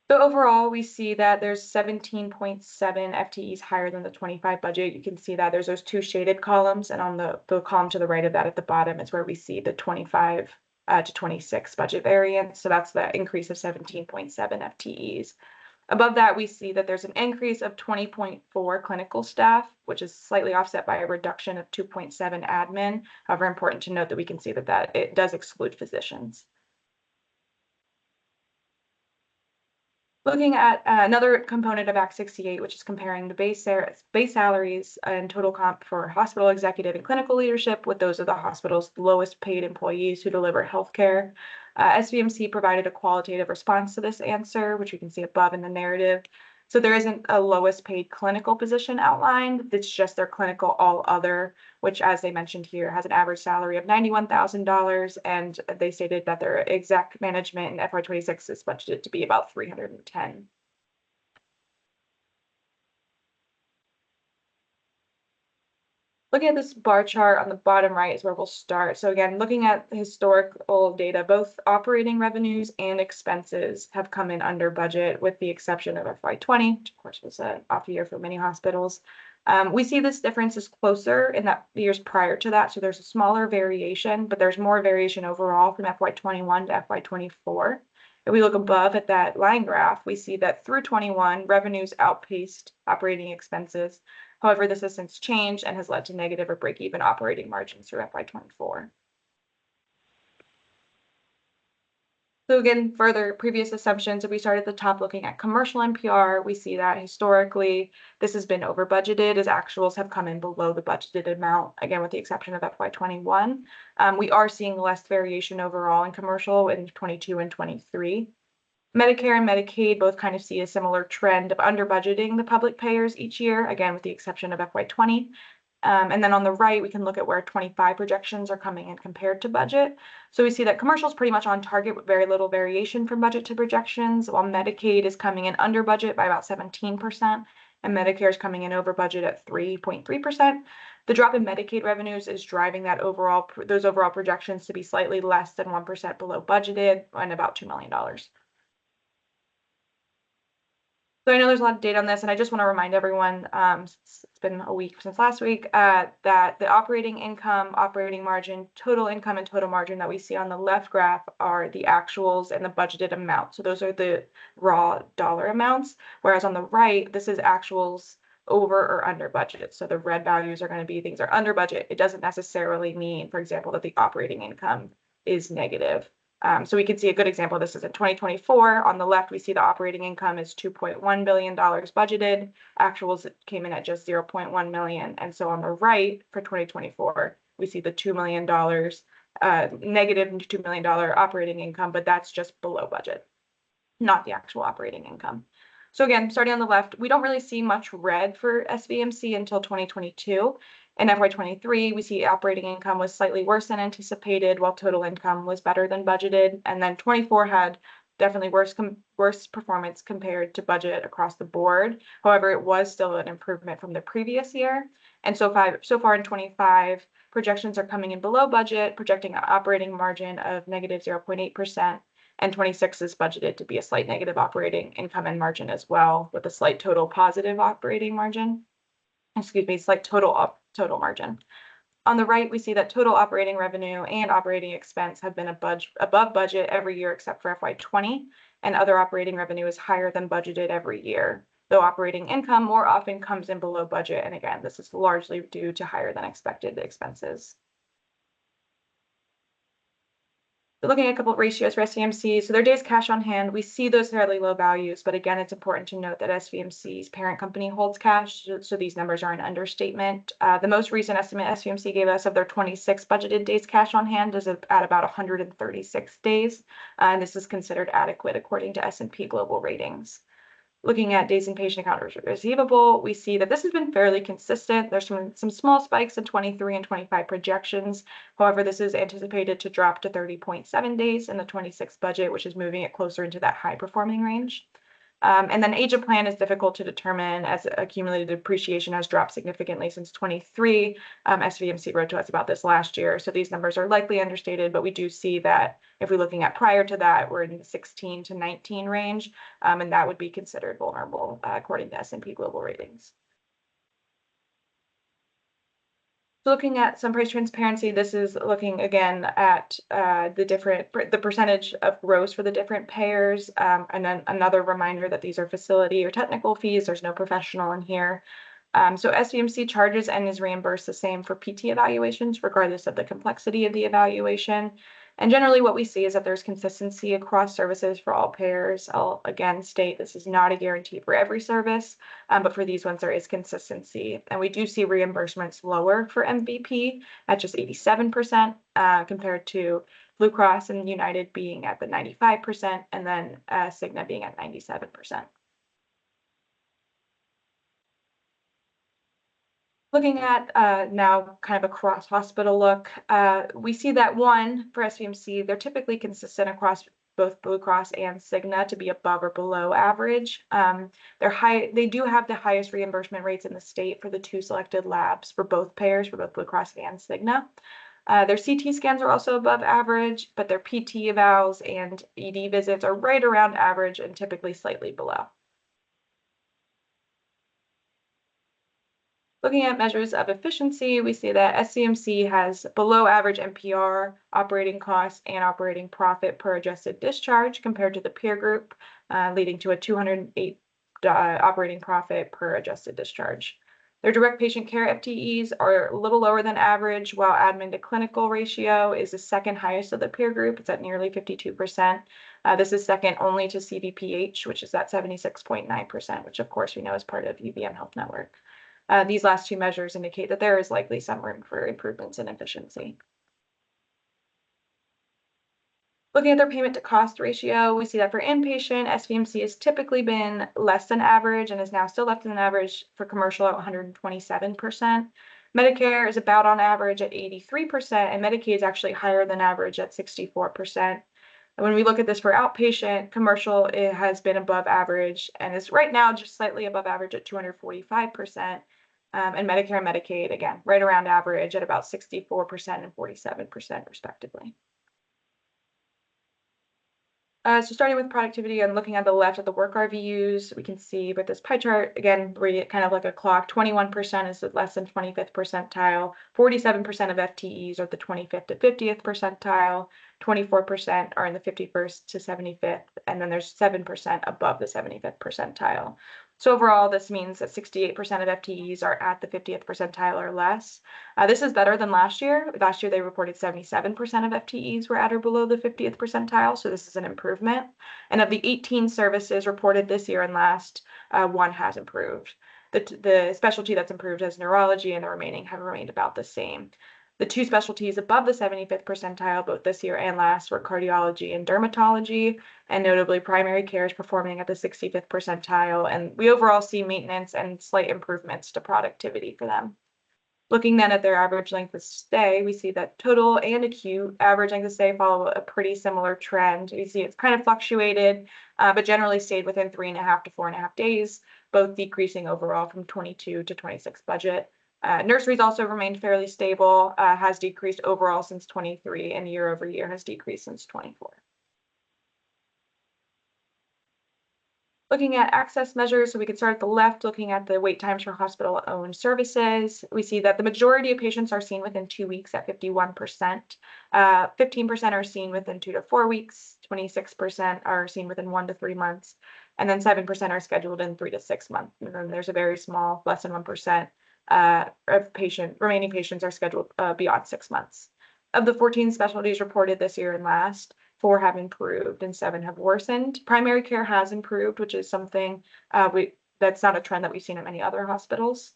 Speaker 9: So overall, we see that there's 17.7 FTEs higher than the 25 budget. You can see that there's those two shaded columns, and on the column to the right of that at the bottom is where we see the 25 to 26 budget variance. So that's the increase of 17.7 FTEs. Above that, we see that there's an increase of 20.4 clinical staff, which is slightly offset by a reduction of 2.7 admin. However, important to note that we can see that it does exclude physicians. Looking at another component of Act 68, which is comparing the base salaries and total comp for hospital executive and clinical leadership with those of the hospital's lowest paid employees who deliver healthcare. SVMC provided a qualitative response to this answer, which you can see above in the narrative. So there isn't a lowest paid clinical position outlined. It's just their clinical all other, which, as they mentioned here, has an average salary of $91,000. And they stated that their exec management in FY26 is budgeted to be about $310,000. Looking at this bar chart on the bottom right is where we'll start. So again, looking at historical data, both operating revenues and expenses have come in under budget, with the exception of FY20, which of course was an off year for many hospitals. We see this difference is closer in that years prior to that. So there's a smaller variation, but there's more variation overall from FY21 to FY24. If we look above at that line graph, we see that through 21, revenues outpaced operating expenses. However, this has since changed and has led to negative or break-even operating margins through FY24. So again, further previous assumptions, if we start at the top looking at commercial NPR, we see that historically this has been over budgeted as actuals have come in below the budgeted amount, again, with the exception of FY21. We are seeing less variation overall in commercial in 22 and 23. Medicare and Medicaid both kind of see a similar trend of under budgeting the public payers each year, again, with the exception of FY20. And then on the right, we can look at where 25 projections are coming in compared to budget. So we see that commercial is pretty much on target with very little variation from budget to projections, while Medicaid is coming in under budget by about 17%, and Medicare is coming in over budget at 3.3%. The drop in Medicaid revenues is driving those overall projections to be slightly less than 1% below budgeted and about $2 million. So I know there's a lot of data on this, and I just want to remind everyone, it's been a week since last week, that the operating income, operating margin, total income, and total margin that we see on the left graph are the actuals and the budgeted amount. So those are the raw dollar amounts, whereas on the right, this is actuals over or under budget. So the red values are going to be things are under budget. It doesn't necessarily mean, for example, that the operating income is negative. So we can see a good example of this is in 2024. On the left, we see the operating income is $2.1 billion budgeted. Actuals came in at just $0.1 million. And so on the right for 2024, we see the $2 million, negative $2 million operating income, but that's just below budget, not the actual operating income. So again, starting on the left, we don't really see much red for SVMC until 2022. In FY23, we see operating income was slightly worse than anticipated, while total income was better than budgeted. And then 24 had definitely worse performance compared to budget across the board. However, it was still an improvement from the previous year. And so far in 25, projections are coming in below budget, projecting an operating margin of negative 0.8%. And 26 is budgeted to be a slight negative operating income and margin as well, with a slight total positive operating margin. Slight total margin. On the right, we see that total operating revenue and operating expense have been above budget every year except for FY20, and other operating revenue is higher than budgeted every year, though operating income more often comes in below budget. And again, this is largely due to higher than expected expenses. Looking at a couple of ratios for SVMC, so their days cash on hand, we see those fairly low values, but again, it's important to note that SVMC's parent company holds cash, so these numbers are an understatement. The most recent estimate SVMC gave us of their 26 budgeted days cash on hand is at about 136 days, and this is considered adequate according to S&P Global Ratings. Looking at days in patient account receivable, we see that this has been fairly consistent. There's some small spikes in 23 and 25 projections. However, this is anticipated to drop to 30.7 days in the 26 budget, which is moving it closer into that high performing range. And then age of plan is difficult to determine as accumulated depreciation has dropped significantly since 23. SVMC wrote to us about this last year. So these numbers are likely understated, but we do see that if we're looking at prior to that, we're in the 16 to 19 range, and that would be considered vulnerable according to S&P Global Ratings. Looking at some price transparency, this is looking again at the percentage of gross for the different payers. And then another reminder that these are facility or technical fees. There's no professional in here. So SVMC charges and is reimbursed the same for PT evaluations, regardless of the complexity of the evaluation. And generally what we see is that there's consistency across services for all payers. I'll again state this is not a guarantee for every service, but for these ones there is consistency. And we do see reimbursements lower for MVP at just 87% compared to Blue Cross and United being at the 95% and then Cigna being at 97%. Looking at now kind of a cross hospital look, we see that one for SVMC, they're typically consistent across both Blue Cross and Cigna to be above or below average. They do have the highest reimbursement rates in the state for the two selected labs for both payers, for both Blue Cross and Cigna. Their CT scans are also above average, but their PT evals and ED visits are right around average and typically slightly below. Looking at measures of efficiency, we see that SCMC has below average NPR, operating costs, and operating profit per adjusted discharge compared to the peer group, leading to a 208 operating profit per adjusted discharge. Their direct patient care FTEs are a little lower than average, while admin to clinical ratio is the second highest of the peer group. It's at nearly 52%. This is second only to CVPH, which is at 76.9%, which of course we know is part of UVM Health Network. These last two measures indicate that there is likely some room for improvements in efficiency. Looking at their payment to cost ratio, we see that for inpatient, SVMC has typically been less than average and is now still less than average for commercial at 127%. Medicare is about on average at 83%, and Medicaid is actually higher than average at 64%. And when we look at this for outpatient, commercial, it has been above average and is right now just slightly above average at 245%. And Medicare and Medicaid, again, right around average at about 64% and 47% respectively. So starting with productivity and looking at the left at the work RVUs, we can see with this pie chart, again, read it kind of like a clock, 21% is less than 25th percentile, 47% of FTEs are the 25th to 50th percentile, 24% are in the 51st to 75th, and then there's 7% above the 75th percentile. So overall, this means that 68% of FTEs are at the 50th percentile or less. This is better than last year. Last year, they reported 77% of FTEs were at or below the 50th percentile, so this is an improvement. And of the 18 services reported this year and last, one has improved. The specialty that's improved is neurology, and the remaining have remained about the same. The two specialties above the 75th percentile, both this year and last, were cardiology and dermatology, and notably primary care is performing at the 65th percentile, and we overall see maintenance and slight improvements to productivity for them. Looking then at their average length of stay, we see that total and acute average length of stay follow a pretty similar trend. You see it's kind of fluctuated, but generally stayed within 3.5 to 4.5 days, both decreasing overall from 22 to 26 budget. Nurseries also remained fairly stable, has decreased overall since 23, and year over year has decreased since 24. Looking at access measures, so we could start at the left, looking at the wait times for hospital-owned services. We see that the majority of patients are seen within 2 weeks at 51%. 15% are seen within 2 to 4 weeks. 26% are seen within 1 to 3 months. And then 7% are scheduled in 3 to 6 months. And then there's a very small, less than 1%, of remaining patients are scheduled beyond 6 months. Of the 14 specialties reported this year and last, 4 have improved and 7 have worsened. Primary care has improved, which is something that's not a trend that we've seen at many other hospitals.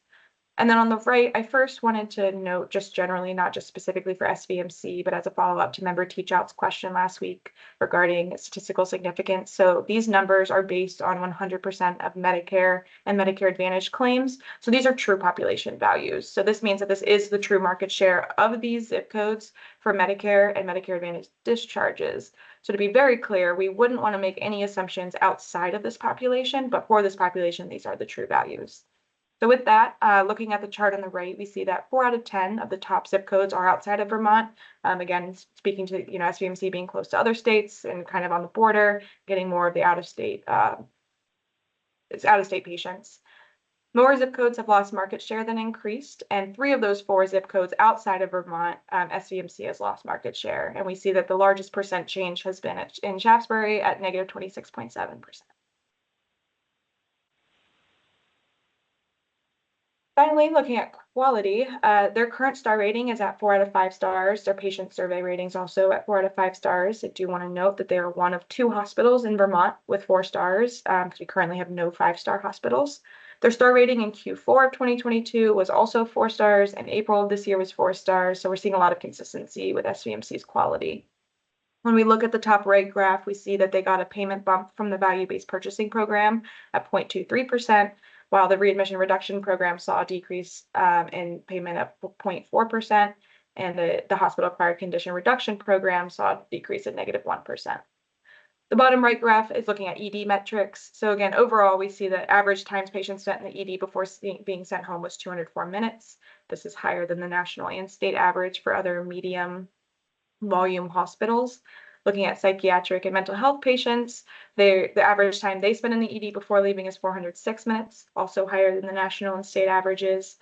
Speaker 9: And then on the right, I first wanted to note just generally, not just specifically for SVMC, but as a follow-up to member Teach Out's question last week regarding statistical significance. So these numbers are based on 100% of Medicare and Medicare Advantage claims. So these are true population values. So this means that this is the true market share of these zip codes for Medicare and Medicare Advantage discharges. So to be very clear, we wouldn't want to make any assumptions outside of this population, but for this population, these are the true values. So with that, looking at the chart on the right, we see that 4 out of 10 of the top zip codes are outside of Vermont. Again, speaking to SVMC being close to other states and kind of on the border, getting more of the out-of-state patients. More zip codes have lost market share than increased, and 3 of those 4 zip codes outside of Vermont, SVMC has lost market share. And we see that the largest percent change has been in Shaftesbury at negative 26.7%. Finally, looking at quality, their current star rating is at 4 out of 5 stars. Their patient survey ratings also at 4 out of 5 stars. I do want to note that they are one of 2 hospitals in Vermont with 4 stars, because we currently have no 5-star hospitals. Their star rating in Q4 of 2022 was also 4 stars, and April of this year was 4 stars. So we're seeing a lot of consistency with SVMC's quality. When we look at the top right graph, we see that they got a payment bump from the value-based purchasing program at 0.23%. While the readmission reduction program saw a decrease in payment of 0.4%, and the hospital acquired condition reduction program saw a decrease of negative 1%. The bottom right graph is looking at ED metrics. So again, overall, we see that average times patients spent in the ED before being sent home was 204 minutes. This is higher than the national and state average for other medium volume hospitals. Looking at psychiatric and mental health patients, the average time they spend in the ED before leaving is 406 minutes, also higher than the national and state averages.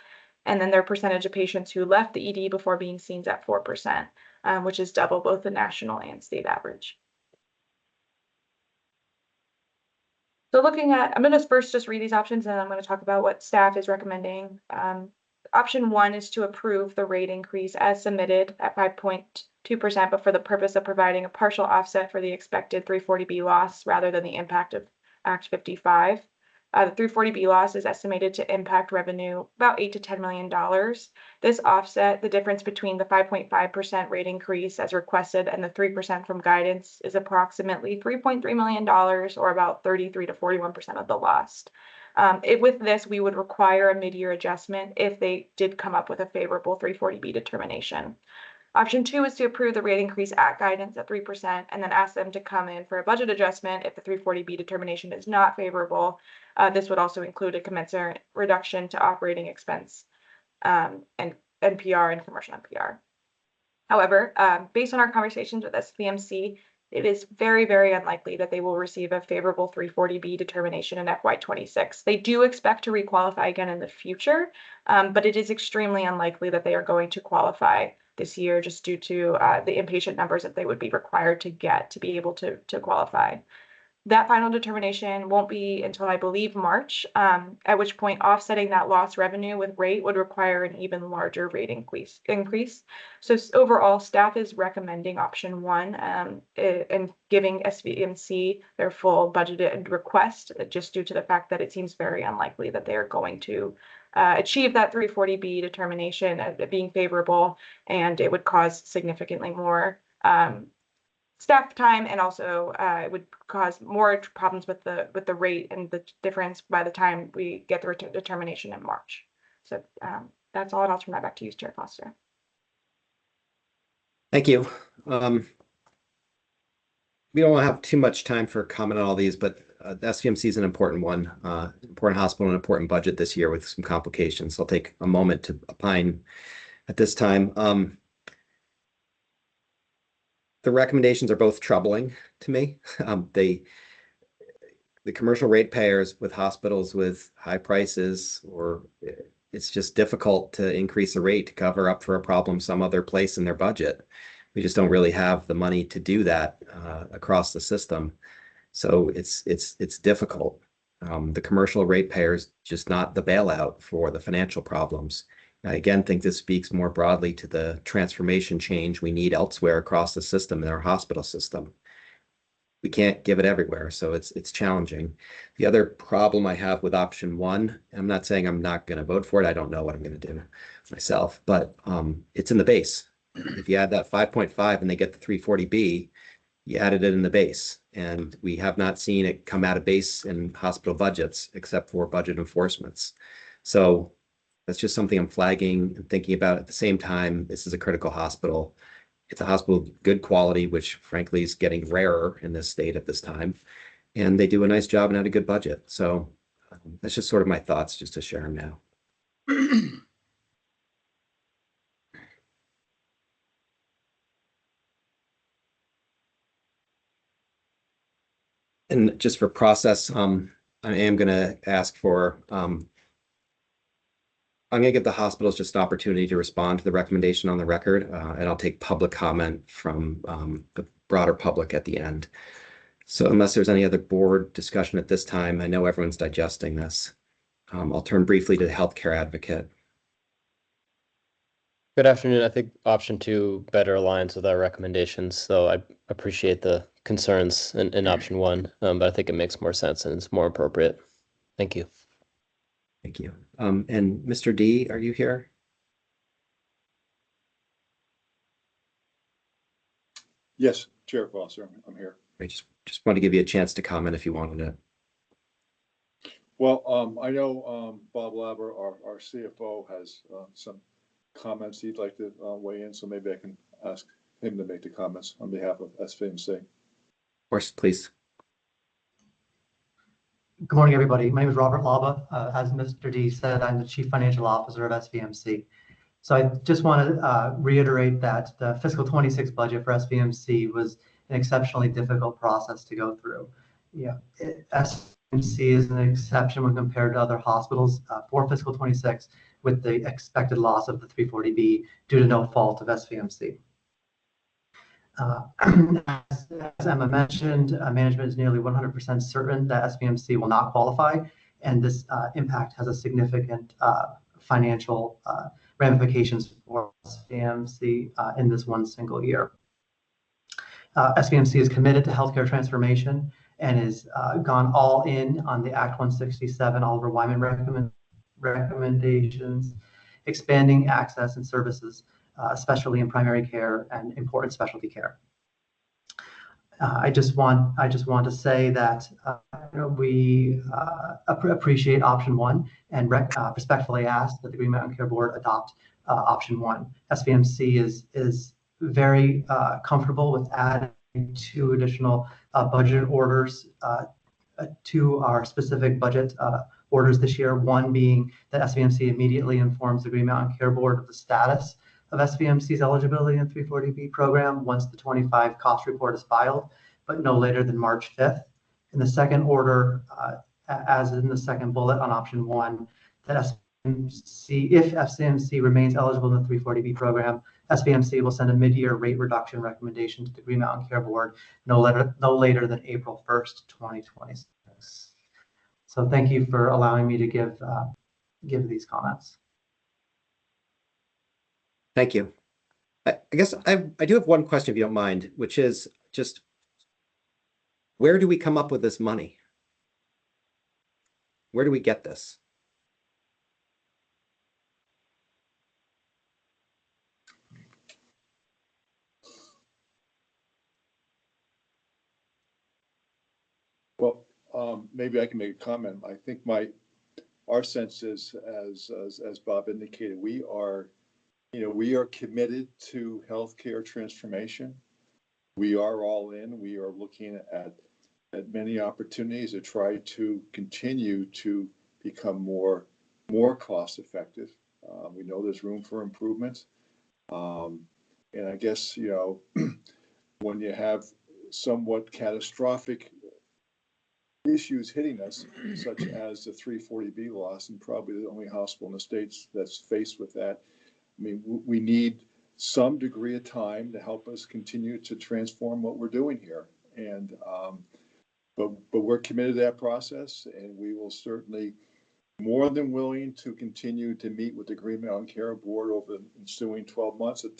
Speaker 9: And then their percentage of patients who left the ED before being seen is at 4%, which is double both the national and state average. So looking at, I'm going to first just read these options, and then I'm going to talk about what staff is recommending. Option 1 is to approve the rate increase as submitted at 5.2%, but for the purpose of providing a partial offset for the expected 340B loss rather than the impact of Act 55. The 340B loss is estimated to impact revenue about $8 to $10 million. This offset, the difference between the 5.5% rate increase as requested and the 3% from guidance, is approximately $3.3 million, or about 33 to 41% of the loss. With this, we would require a mid-year adjustment if they did come up with a favorable 340B determination. Option 2 is to approve the rate increase at guidance at 3% and then ask them to come in for a budget adjustment if the 340B determination is not favorable. This would also include a commensurate reduction to operating expense and NPR and commercial NPR. However, based on our conversations with SVMC, it is very, very unlikely that they will receive a favorable 340B determination in FY26. They do expect to requalify again in the future, but it is extremely unlikely that they are going to qualify this year just due to the inpatient numbers that they would be required to get to be able to qualify. That final determination won't be until, I believe, March, at which point offsetting that lost revenue with rate would require an even larger rate increase. So overall, staff is recommending option 1 and giving SVMC their full budgeted request, just due to the fact that it seems very unlikely that they are going to achieve that 340B determination being favorable, and it would cause significantly more staff time, and also it would cause more problems with the rate and the difference by the time we get the determination in March. So that's all, and I'll turn that back to you, Chair Foster.
Speaker 1: Thank you. We don't have too much time for comment on all these, but the SVMC is an important one, important hospital, and important budget this year with some complications. So I'll take a moment to opine at this time. The recommendations are both troubling to me. The commercial rate payers with hospitals with high prices, or it's just difficult to increase the rate to cover up for a problem some other place in their budget. We just don't really have the money to do that across the system. So it's difficult. The commercial rate payers just not the bailout for the financial problems. I again think this speaks more broadly to the transformation change we need elsewhere across the system in our hospital system. We can't give it everywhere, so it's challenging. The other problem I have with option one, I'm not saying I'm not going to vote for it. I don't know what I'm going to do myself, but it's in the base. If you add that 5.5 and they get the 340B, you added it in the base, and we have not seen it come out of base in hospital budgets except for budget enforcements. So that's just something I'm flagging and thinking about. At the same time, this is a critical hospital. It's a hospital of good quality, which frankly is getting rarer in this state at this time. And they do a nice job and had a good budget. So that's just sort of my thoughts, just to share them now. And just for process, I am going to ask for, I'm going to give the hospitals just an opportunity to respond to the recommendation on the record, and I'll take public comment from the broader public at the end. So unless there's any other board discussion at this time, I know everyone's digesting this. I'll turn briefly to the healthcare advocate.
Speaker 8: Good afternoon. I think option 2 better aligns with our recommendations, so I appreciate the concerns in option 1, but I think it makes more sense and it's more appropriate. Thank you.
Speaker 1: Thank you. And Mr. D, are you here?
Speaker 10: Yes, Chair Foster, I'm here.
Speaker 1: I just want to give you a chance to comment if you wanted to.
Speaker 10: Well, I know Bob Labber, our CFO, has some comments he'd like to weigh in, so maybe I can ask him to make the comments on behalf of SVMC.
Speaker 1: Of course, please.
Speaker 11: Good morning, everybody. My name is Robert Laba. As Mr. D said, I'm the Chief Financial Officer of SVMC. So I just want to reiterate that the fiscal 26 budget for SVMC was an exceptionally difficult process to go through. SVMC is an exception when compared to other hospitals for fiscal 26, with the expected loss of the 340B due to no fault of SVMC. As Emma mentioned, management is nearly 100% certain that SVMC will not qualify, and this impact has a significant financial ramifications for SVMC in this one single year. SVMC is committed to healthcare transformation and has gone all in on the Act 167 Oliver Wyman recommendations, expanding access and services, especially in primary care and important specialty care. I just want to say that we appreciate option 1 and respectfully ask that the Green Mountain Care Board adopt option 1. SVMC is very comfortable with adding 2 additional budget orders to our specific budget orders this year. One being that SVMC immediately informs the Green Mountain Care Board of the status of SVMC's eligibility in the 340B program once the 25 cost report is filed, but no later than March 5th. In the second order, as in the second bullet on option 1, that SVMC, if SVMC remains eligible in the 340B program, SVMC will send a mid-year rate reduction recommendation to the Green Mountain Care Board no later than April 1st, 2026. So thank you for allowing me to give these comments.
Speaker 1: Thank you. I guess I do have one question, if you don't mind, which is just, where do we come up with this money? Where do we get this?
Speaker 10: Well, maybe I can make a comment. I think our sense is, as Bob indicated, we are committed to healthcare transformation. We are all in. We are looking at many opportunities to try to continue to become more cost effective. We know there's room for improvement. And I guess, when you have somewhat catastrophic issues hitting us, such as the 340B loss, and probably the only hospital in the States that's faced with that, I mean, we need some degree of time to help us continue to transform what we're doing here. And but we're committed to that process, and we will certainly more than willing to continue to meet with the Green Mountain Care Board over the ensuing 12 months to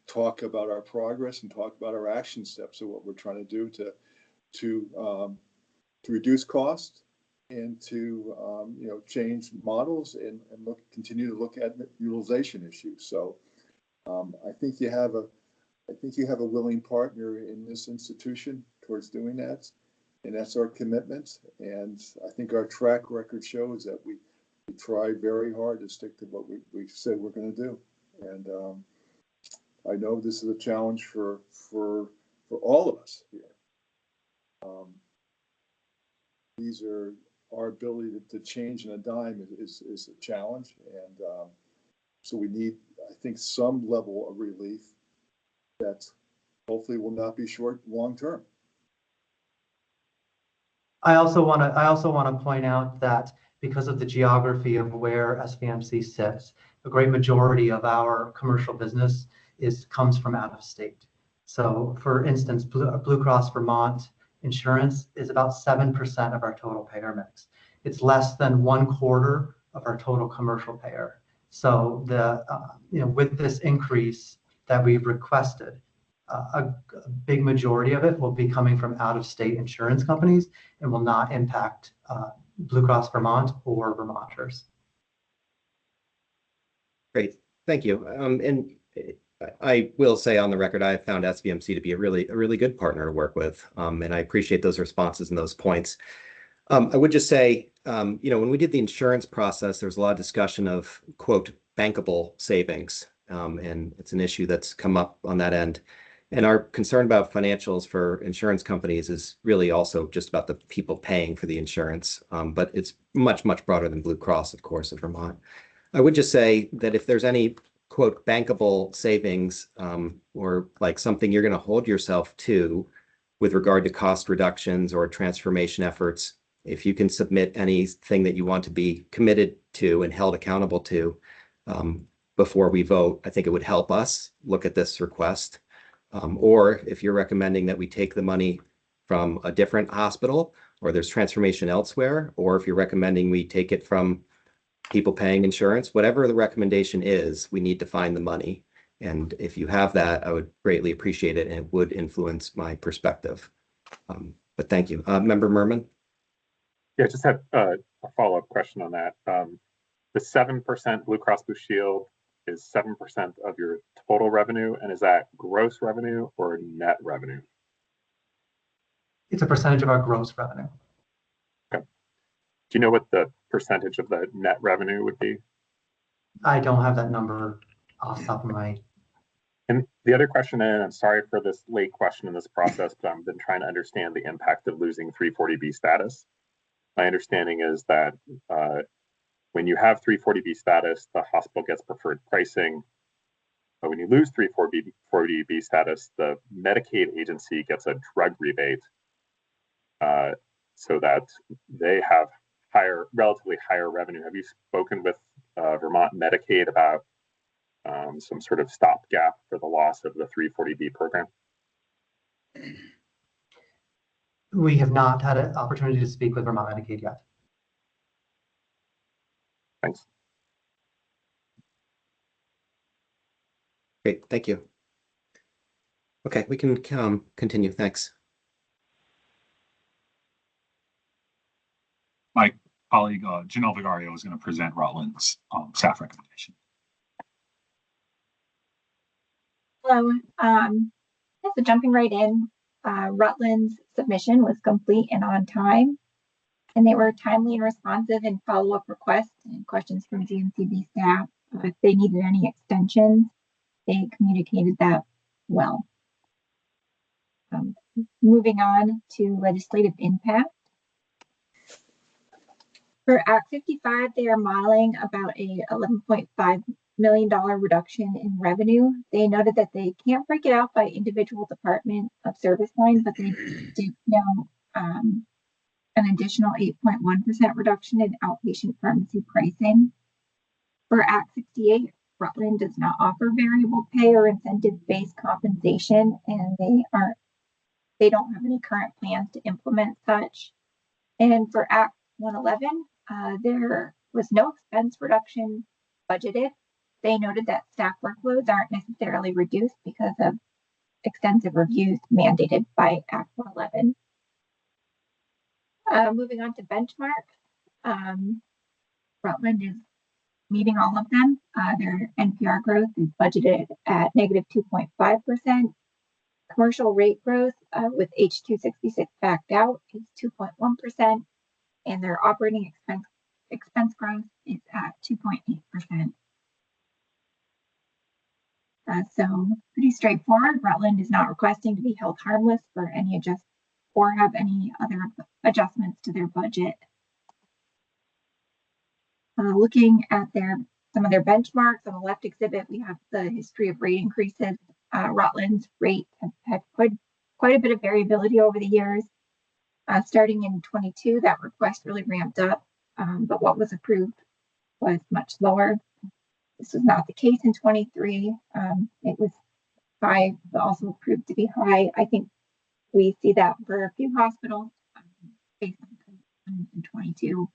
Speaker 10: talk about our progress and talk about our action steps of what we're trying to do to reduce costs and to change models and continue to look at utilization issues. So I think you have a willing partner in this institution towards doing that. And that's our commitment. And I think our track record shows that we try very hard to stick to what we said we're going to do. And I know this is a challenge for all of us here. These are our ability to change in a dime is a challenge. And so we need, I think, some level of relief that hopefully will not be long term.
Speaker 11: I also want to point out that because of the geography of where SVMC sits, a great majority of our commercial business comes from out of state. So, for instance, Blue Cross Vermont insurance is about 7% of our total payer mix. It's less than 1/4 of our total commercial payer. So, with this increase that we've requested, a big majority of it will be coming from out-of-state insurance companies and will not impact Blue Cross Vermont or Vermonters.
Speaker 1: Great, thank you. And I will say on the record, I have found SVMC to be a really good partner to work with, and I appreciate those responses and those points. I would just say, when we did the insurance process, there was a lot of discussion of, quote, bankable savings, and it's an issue that's come up on that end. And our concern about financials for insurance companies is really also just about the people paying for the insurance, but it's much, much broader than Blue Cross, of course, of Vermont. I would just say that if there's any, quote, bankable savings or like something you're going to hold yourself to with regard to cost reductions or transformation efforts, if you can submit anything that you want to be committed to and held accountable to before we vote, I think it would help us look at this request. Or if you're recommending that we take the money from a different hospital or there's transformation elsewhere, or if you're recommending we take it from people paying insurance, whatever the recommendation is, we need to find the money. And if you have that, I would greatly appreciate it, and it would influence my perspective. But thank you. Member Merman?
Speaker 12: Yeah, just had a follow-up question on that. The 7% Blue Cross Blue Shield is 7% of your total revenue, and is that gross revenue or net revenue?
Speaker 11: It's a percentage of our gross revenue.
Speaker 12: Okay. Do you know what the percentage of the net revenue would be?
Speaker 11: I don't have that number off the top of my head.
Speaker 12: And the other question, and I'm sorry for this late question in this process, but I've been trying to understand the impact of losing 340B status. My understanding is that when you have 340B status, the hospital gets preferred pricing. But when you lose 340B status, the Medicaid agency gets a drug rebate so that they have relatively higher revenue. Have you spoken with Vermont Medicaid about some sort of stopgap for the loss of the 340B program?
Speaker 11: We have not had an opportunity to speak with Vermont Medicaid yet.
Speaker 12: Thanks.
Speaker 1: Great, thank you. Okay, we can continue. Thanks.
Speaker 6: My colleague, Janelle Vigario, is going to present Rutland's staff recommendation.
Speaker 13: Hello. So jumping right in, Rutland's submission was complete and on time, and they were timely and responsive in follow-up requests and questions from DMCB staff. If they needed any extensions, they communicated that well. Moving on to legislative impact. For Act 55, they are modeling about a $11.5 million reduction in revenue. They noted that they can't break it out by individual department of service line, but they did know an additional 8.1% reduction in outpatient pharmacy pricing. For Act 68, Rutland does not offer variable pay or incentive-based compensation, and they don't have any current plans to implement such. And for Act 111, they're was no expense reduction budgeted. They noted that staff workloads aren't necessarily reduced because of extensive reviews mandated by Act 411. Moving on to benchmarks, Rutland is meeting all of them. Their NPR growth is budgeted at negative 2.5%. Commercial rate growth with H266 backed out is 2.1%, and their operating expense growth is at 2.8%. So pretty straightforward. Rutland is not requesting to be held harmless for any or have any other adjustments to their budget. Looking at some of their benchmarks on the left exhibit, we have the history of rate increases. Rutland's rates have had quite a bit of variability over the years. Starting in 22, that request really ramped up, but what was approved was much lower. This was not the case in 23. It was high, but also proved to be high. I think we see that for a few hospitals based on in 22.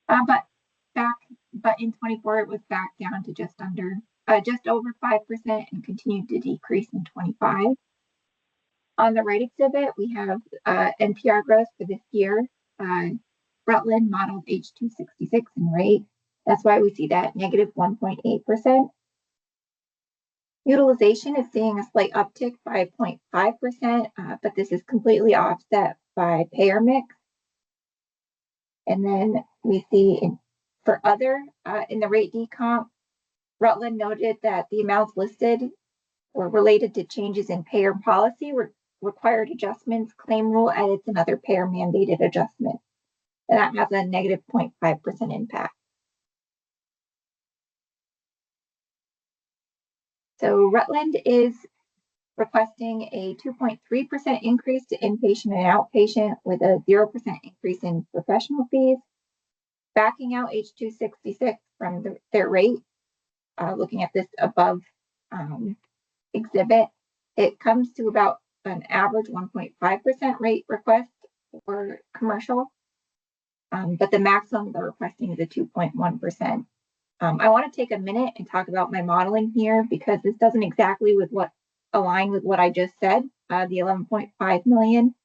Speaker 13: But in 24, it was back down to just over 5% and continued to decrease in 25. On the right exhibit, we have NPR growth for this year. Rutland modeled H266 in rate. That's why we see that negative 1.8%. Utilization is seeing a slight uptick by 0.5%, but this is completely offset by payer mix. And then we see for other, in the rate decomp, Rutland noted that the amounts listed were related to changes in payer policy, required adjustments, claim rule edits, and other payer mandated adjustments. And that has a negative 0.5% impact. So Rutland is requesting a 2.3% increase to inpatient and outpatient with a 0% increase in professional fees. Backing out H266 from their rate, looking at this above exhibit, it comes to about an average 1.5% rate request for commercial, but the maximum they're requesting is a 2.1%. I want to take a minute and talk about my modeling here because this doesn't exactly align with what I just said, the 11.5 million.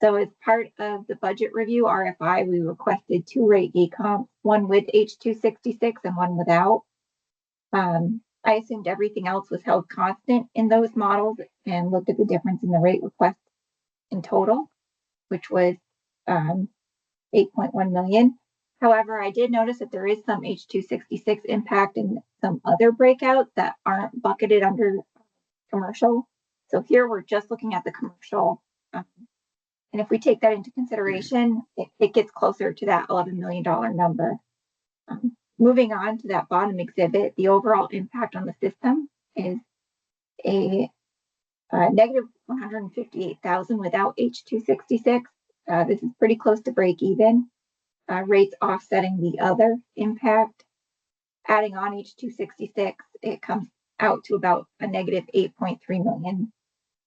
Speaker 13: So as part of the budget review RFI, we requested 2 rate decomps, one with H266 and one without. I assumed everything else was held constant in those models and looked at the difference in the rate request in total, which was 8.1 million. However, I did notice that there is some H266 impact in some other breakouts that aren't bucketed under commercial. So here we're just looking at the commercial. And if we take that into consideration, it gets closer to that $11 million number. Moving on to that bottom exhibit, the overall impact on the system is a negative 158,000 without H266. This is pretty close to break even. Rates offsetting the other impact. Adding on H266, it comes out to about a negative $8.3 million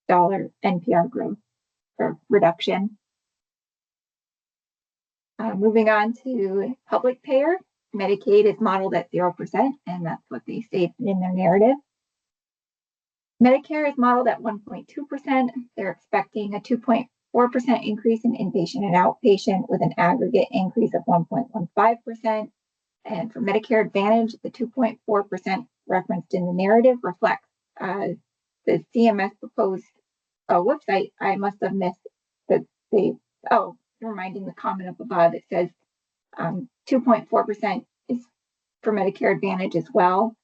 Speaker 13: NPR growth or reduction. Moving on to public payer, Medicaid is modeled at 0%, and that's what they stated in their narrative. Medicare is modeled at 1.2%. They're expecting a 2.4% increase in inpatient and outpatient with an aggregate increase of 1.15%. And for Medicare Advantage, the 2.4% referenced in the narrative reflects the CMS proposed website. I must have missed that reminding the comment up above, it says 2.4% is for Medicare Advantage as well.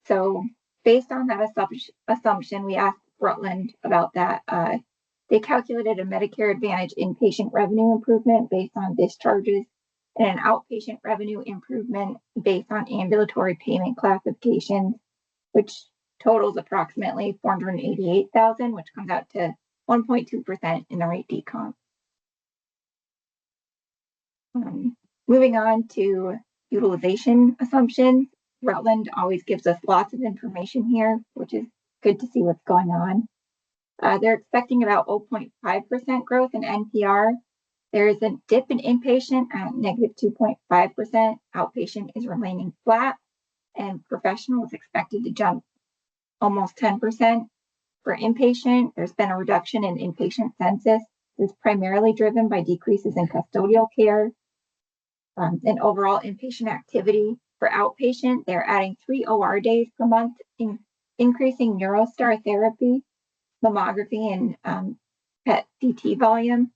Speaker 13: So based on that assumption, we asked Rutland about that. They calculated a Medicare Advantage inpatient revenue improvement based on discharges and an outpatient revenue improvement based on ambulatory payment classifications, which totals approximately 488,000, which comes out to 1.2% in the rate decomp. Moving on to utilization assumptions. Rutland always gives us lots of information here, which is good to see what's going on. They're expecting about 0.5% growth in NPR There is a dip in inpatient at negative 2.5%. Outpatient is remaining flat, and professional is expected to jump almost 10%. For inpatient, there's been a reduction in inpatient census. It's primarily driven by decreases in custodial care and overall inpatient activity. For outpatient, they're adding 3 OR days per month, increasing NeuroStar therapy, mammography, and PET CT volume.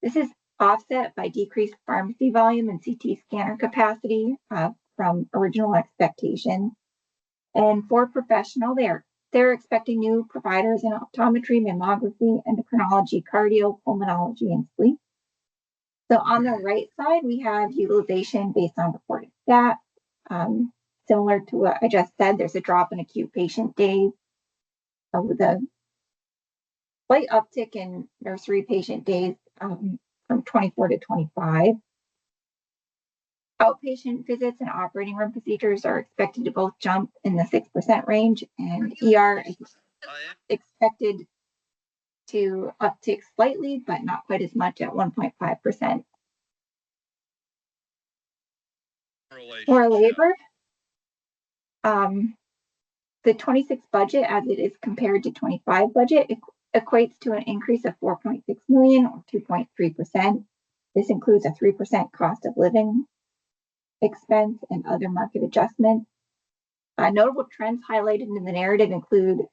Speaker 13: This is offset by decreased pharmacy volume and CT scanner capacity from original expectation. And for professional, they're expecting new providers in optometry, mammography, endocrinology, cardio, pulmonology, and sleep. So on the right side, we have utilization based on reported stats. Similar to what I just said, there's a drop in acute patient days with a slight uptick in nursery patient days from 24 to 25. Outpatient visits and operating room procedures are expected to both jump in the 6% range, and ER is expected to uptick slightly, but not quite as much at 1.5%. For labor, the 26 budget, as it is compared to 25 budget, equates to an increase of 4.6 million or 2.3%. This includes a 3% cost of living expense and other market adjustments. Notable trends highlighted in the narrative include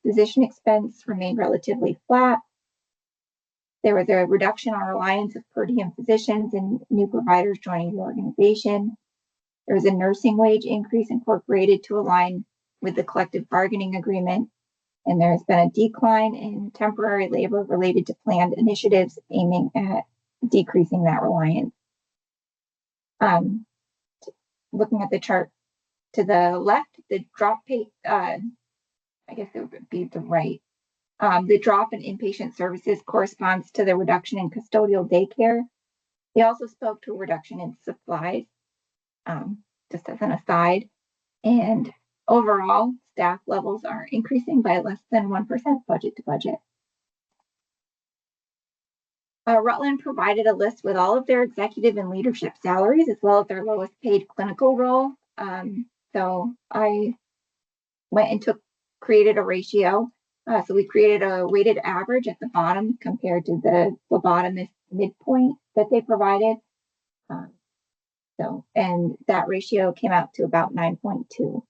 Speaker 13: physician expense remained relatively flat. There was a reduction on reliance of per diem physicians and new providers joining the organization. There was a nursing wage increase incorporated to align with the collective bargaining agreement. And there's been a decline in temporary labor related to planned initiatives aiming at decreasing that reliance. Looking at the chart to the left, the drop I guess it would be the right. The drop in inpatient services corresponds to the reduction in custodial daycare. They also spoke to a reduction in supplies, just as an aside. And overall, staff levels are increasing by less than 1% budget to budget. Rutland provided a list with all of their executive and leadership salaries, as well as their lowest paid clinical role. So I went and created a ratio. So we created a weighted average at the bottom compared to the phlebotomist midpoint that they provided. And that ratio came out to about 9.2.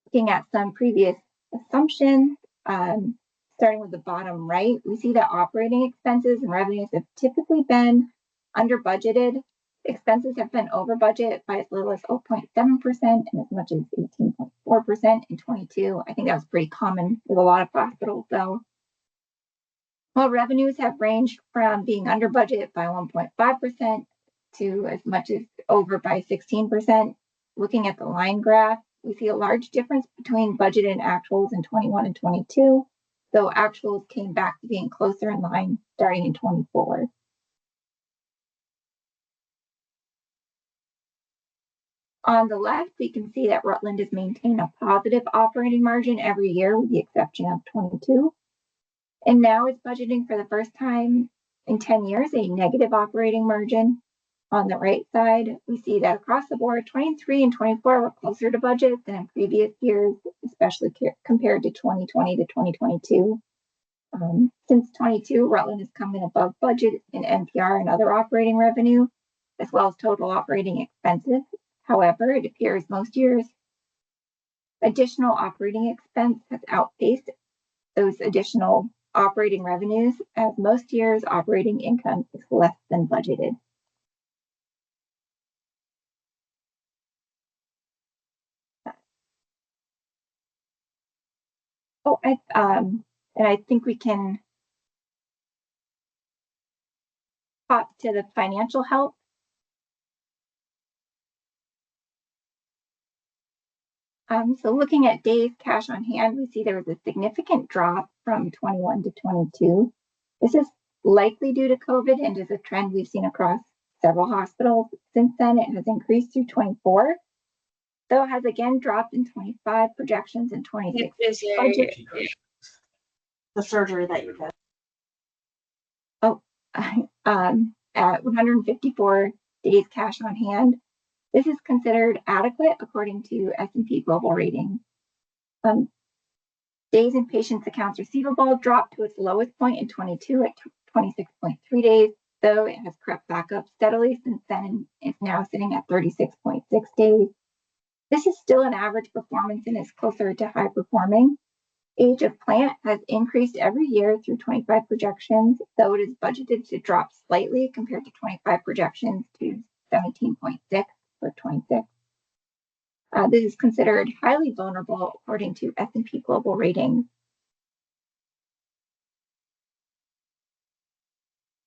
Speaker 13: Looking at some previous assumptions, starting with the bottom right, we see that operating expenses and revenues have typically been under budgeted. Expenses have been over budget by as little as 0.7% and as much as 18.4% in 22. I think that was pretty common with a lot of hospitals, though. While revenues have ranged from being under budget by 1.5% to as much as over by 16%, looking at the line graph, we see a large difference between budget and actuals in 21 and 22, though actuals came back to being closer in line starting in 24. On the left, we can see that Rutland has maintained a positive operating margin every year with the exception of 22. And now it's budgeting for the first time in 10 years a negative operating margin. On the right side, we see that across the board, 23 and 24 were closer to budget than in previous years, especially compared to 2020 to 2022. Since 22, Rutland has come in above budget in NPR and other operating revenue, as well as total operating expenses. However, it appears most years additional operating expense has outpaced those additional operating revenues, as most years operating income is less than budgeted. And I think we can hop to the financial health. So looking at days cash on hand, we see there was a significant drop from 21 to 22. This is likely due to COVID and is a trend we've seen across several hospitals. Since then, it has increased through 24, though it has again dropped in 25 projections and 26 budget.
Speaker 14: The surgery that you did.
Speaker 13: at 154 days cash on hand. This is considered adequate according to S&P Global Rating. Days in patients' accounts receivable dropped to its lowest point in 22 at 26.3 days, though it has crept back up steadily since then and is now sitting at 36.6 days. This is still an average performance and is closer to high performing. Age of plant has increased every year through 25 projections, though it is budgeted to drop slightly compared to 25 projections to 17.6 for 26. This is considered highly vulnerable according to S&P Global Ratings.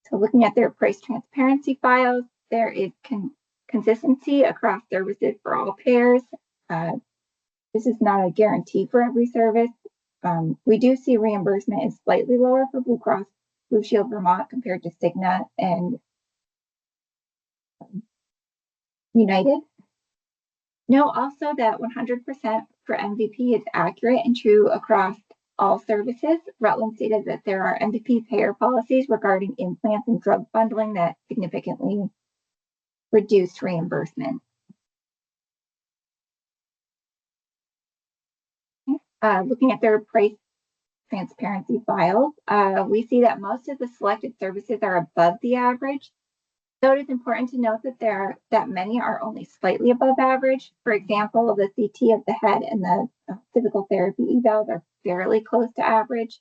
Speaker 13: So looking at their price transparency files, there is consistency across services for all payers. This is not a guarantee for every service. We do see reimbursement is slightly lower for Blue Cross Blue Shield Vermont compared to Cigna and United. Note also that 100% for MVP is accurate and true across all services. Rutland stated that there are MVP payer policies regarding implants and drug bundling that significantly reduce reimbursement. Looking at their price transparency files, we see that most of the selected services are above the average. Though it is important to note that many are only slightly above average. For example, the CT of the head and the physical therapy evals are fairly close to average.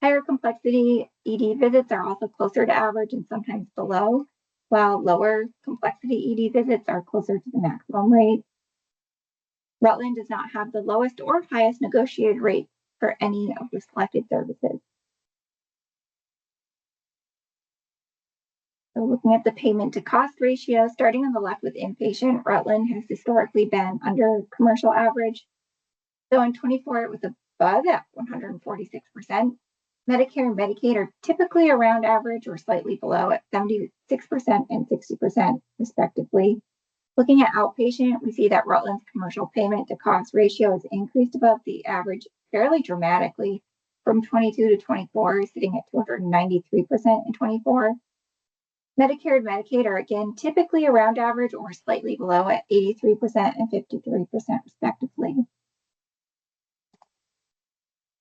Speaker 13: Higher complexity ED visits are also closer to average and sometimes below, while lower complexity ED visits are closer to the maximum rate. Rutland does not have the lowest or highest negotiated rate for any of the selected services. So looking at the payment to cost ratio, starting on the left with inpatient, Rutland has historically been under commercial average. So in 24, it was above at 146%. Medicare and Medicaid are typically around average or slightly below at 76% and 60% respectively. Looking at outpatient, we see that Rutland's commercial payment to cost ratio has increased above the average fairly dramatically from 22 to 24, sitting at 293% in 24. Medicare and Medicaid are again typically around average or slightly below at 83% and 53% respectively.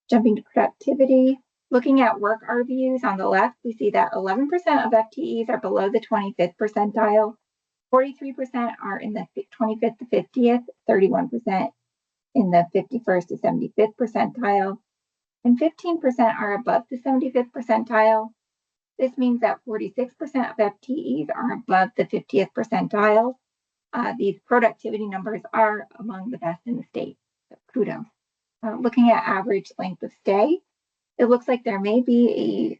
Speaker 13: Jumping to productivity, looking at work RVUs on the left, we see that 11% of FTEs are below the 25th percentile, 43% are in the 25th to 50th, 31% in the 51st to 75th percentile, and 15% are above the 75th percentile. This means that 46% of FTEs are above the 50th percentile. These productivity numbers are among the best in the state. So kudos. Looking at average length of stay, it looks like there may be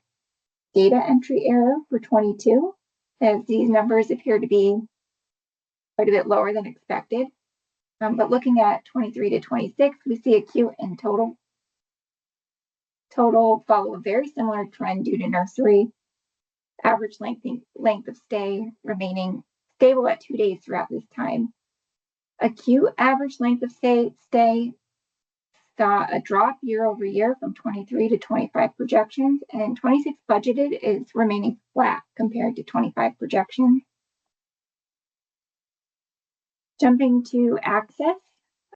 Speaker 13: a data entry error for 22, as these numbers appear to be quite a bit lower than expected. But looking at 23 to 26, we see acute and total follow a very similar trend due to nursery. Average length of stay remaining stable at 2 days throughout this time. Acute average length of stay saw a drop year over year from 23 to 25 projections, and 26 budgeted is remaining flat compared to 25 projections. Jumping to access,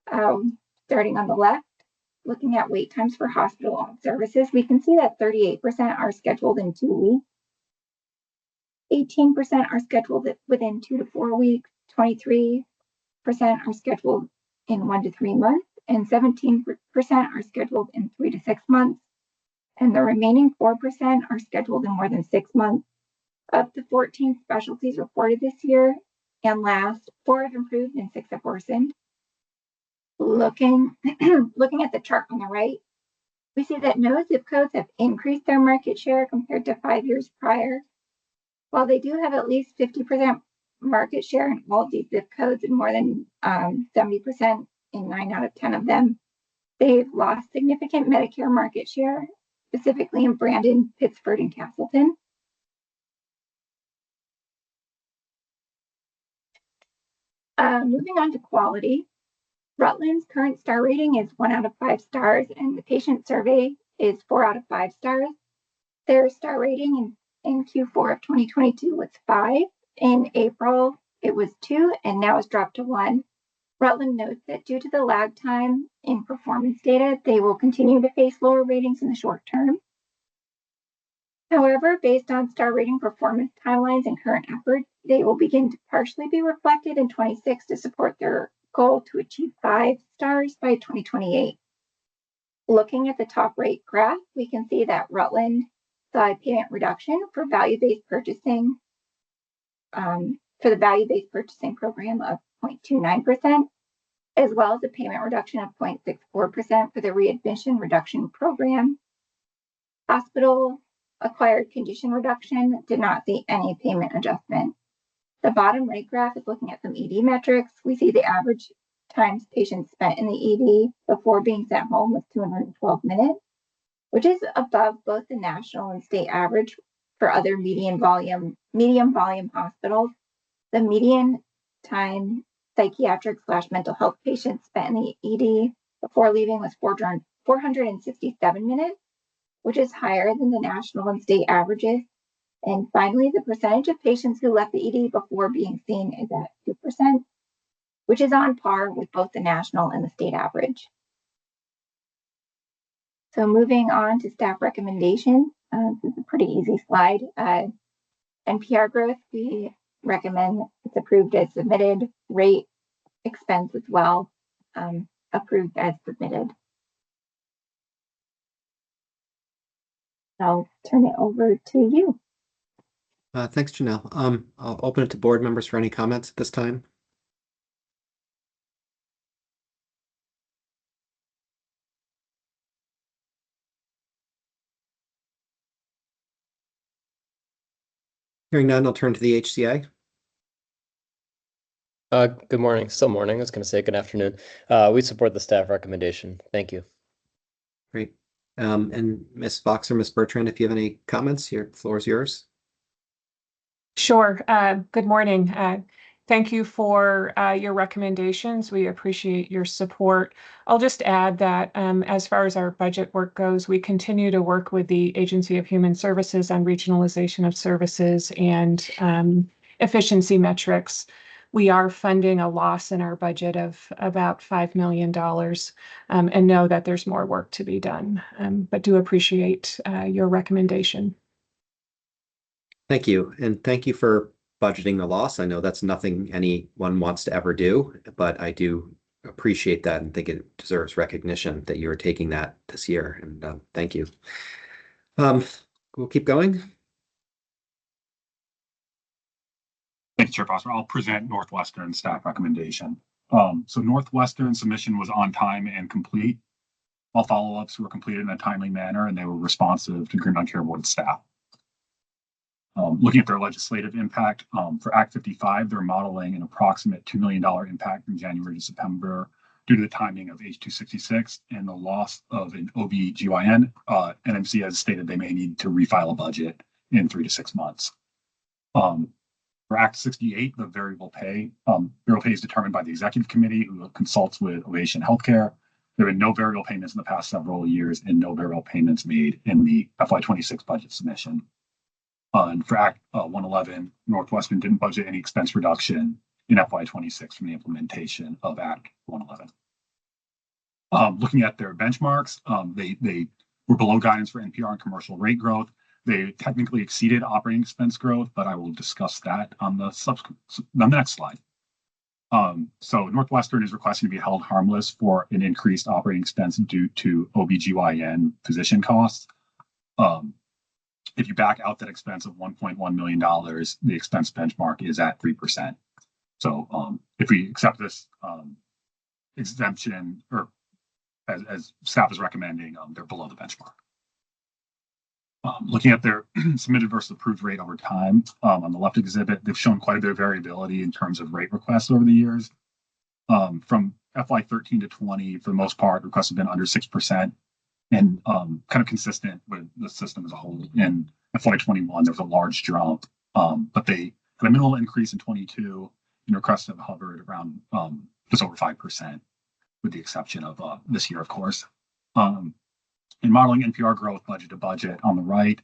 Speaker 13: starting on the left, looking at wait times for hospital services, we can see that 38% are scheduled in 2 weeks. 18% are scheduled within 2 to 4 weeks, 23% are scheduled in 1 to 3 months, and 17% are scheduled in 3 to 6 months. And the remaining 4% are scheduled in more than 6 months. Up to 14 specialties reported this year, and last, 4 have improved and 6 have worsened. Looking at the chart on the right, we see that no zip codes have increased their market share compared to 5 years prior. While they do have at least 50% market share in all of these zip codes and more than 70% in 9 out of 10 of them, they've lost significant Medicare market share, specifically in Brandon, Pittsford, and Castleton. Moving on to quality, Rutland's current star rating is 1 out of 5 stars, and the patient survey is 4 out of 5 stars. Their star rating in Q4 of 2022 was 5. In April, it was 2, and now it's dropped to 1. Rutland notes that due to the lag time in performance data, they will continue to face lower ratings in the short term. However, based on star rating performance timelines and current efforts, they will begin to partially be reflected in 26 to support their goal to achieve 5 stars by 2028. Looking at the top right graph, we can see that Rutland saw a payment reduction for value-based purchasing for the value-based purchasing program of 0.29%, as well as a payment reduction of 0.64% for the readmission reduction program. Hospital acquired condition reduction did not see any payment adjustment. The bottom right graph is looking at some ED metrics. We see the average times patients spent in the ED before being sent home was 212 minutes, which is above both the national and state average for other medium volume hospitals. The median time psychiatric/mental health patients spent in the ED before leaving was 467 minutes, which is higher than the national and state averages. And finally, the percentage of patients who left the ED before being seen is at 2%, which is on par with both the national and the state average. So moving on to staff recommendations, this is a pretty easy slide. NPR growth, we recommend it's approved as submitted. Rate expense as well, approved as submitted. I'll turn it over to you.
Speaker 1: Thanks, Janelle. I'll open it to board members for any comments at this time. Hearing none, I'll turn to the HCA.
Speaker 8: Good morning. Still morning. I was going to say good afternoon. We support the staff recommendation. Thank you.
Speaker 1: Great. And Ms. Fox or Ms. Bertrand, if you have any comments, your floor is yours.
Speaker 14: Sure. Good morning. Thank you for your recommendations. We appreciate your support. I'll just add that as far as our budget work goes, we continue to work with the Agency of Human Services on regionalization of services and efficiency metrics. We are funding a loss in our budget of about $5 million and know that there's more work to be done, but do appreciate your recommendation.
Speaker 1: Thank you. And thank you for budgeting the loss. I know that's nothing anyone wants to ever do, but I do appreciate that and think it deserves recognition that you are taking that this year. And thank you. We'll keep going.
Speaker 6: Thank you, Chair Foster. I'll present Northwestern staff recommendation. So Northwestern submission was on time and complete. All follow-ups were completed in a timely manner, and they were responsive to Green Mountain Care Board staff. Looking at their legislative impact, for Act 55, they're modeling an approximate $2 million impact from January to September due to the timing of H266 and the loss of an OB/GYN. NMC has stated they may need to refile a budget in 3 to 6 months. For Act 68, the variable pay is determined by the executive committee who consults with Ovation Healthcare. There have been no variable payments in the past several years and no variable payments made in the FY26 budget submission. And for Act 111, Northwestern didn't budget any expense reduction in FY26 from the implementation of Act 111. Looking at their benchmarks, they were below guidance for NPR and commercial rate growth. They technically exceeded operating expense growth, but I will discuss that on the next slide. So Northwestern is requesting to be held harmless for an increased operating expense due to OB/GYN physician costs. If you back out that expense of $1.1 million, the expense benchmark is at 3%. So if we accept this exemption, or as staff is recommending, they're below the benchmark. Looking at their submitted versus approved rate over time, on the left exhibit, they've shown quite a bit of variability in terms of rate requests over the years. From FY13 to 20, for the most part, requests have been under 6%. And kind of consistent with the system as a whole. In FY21, there was a large jump, but they had a minimal increase in 22, and requests have hovered around just over 5%, with the exception of this year, of course. In modeling NPR growth budget to budget on the right,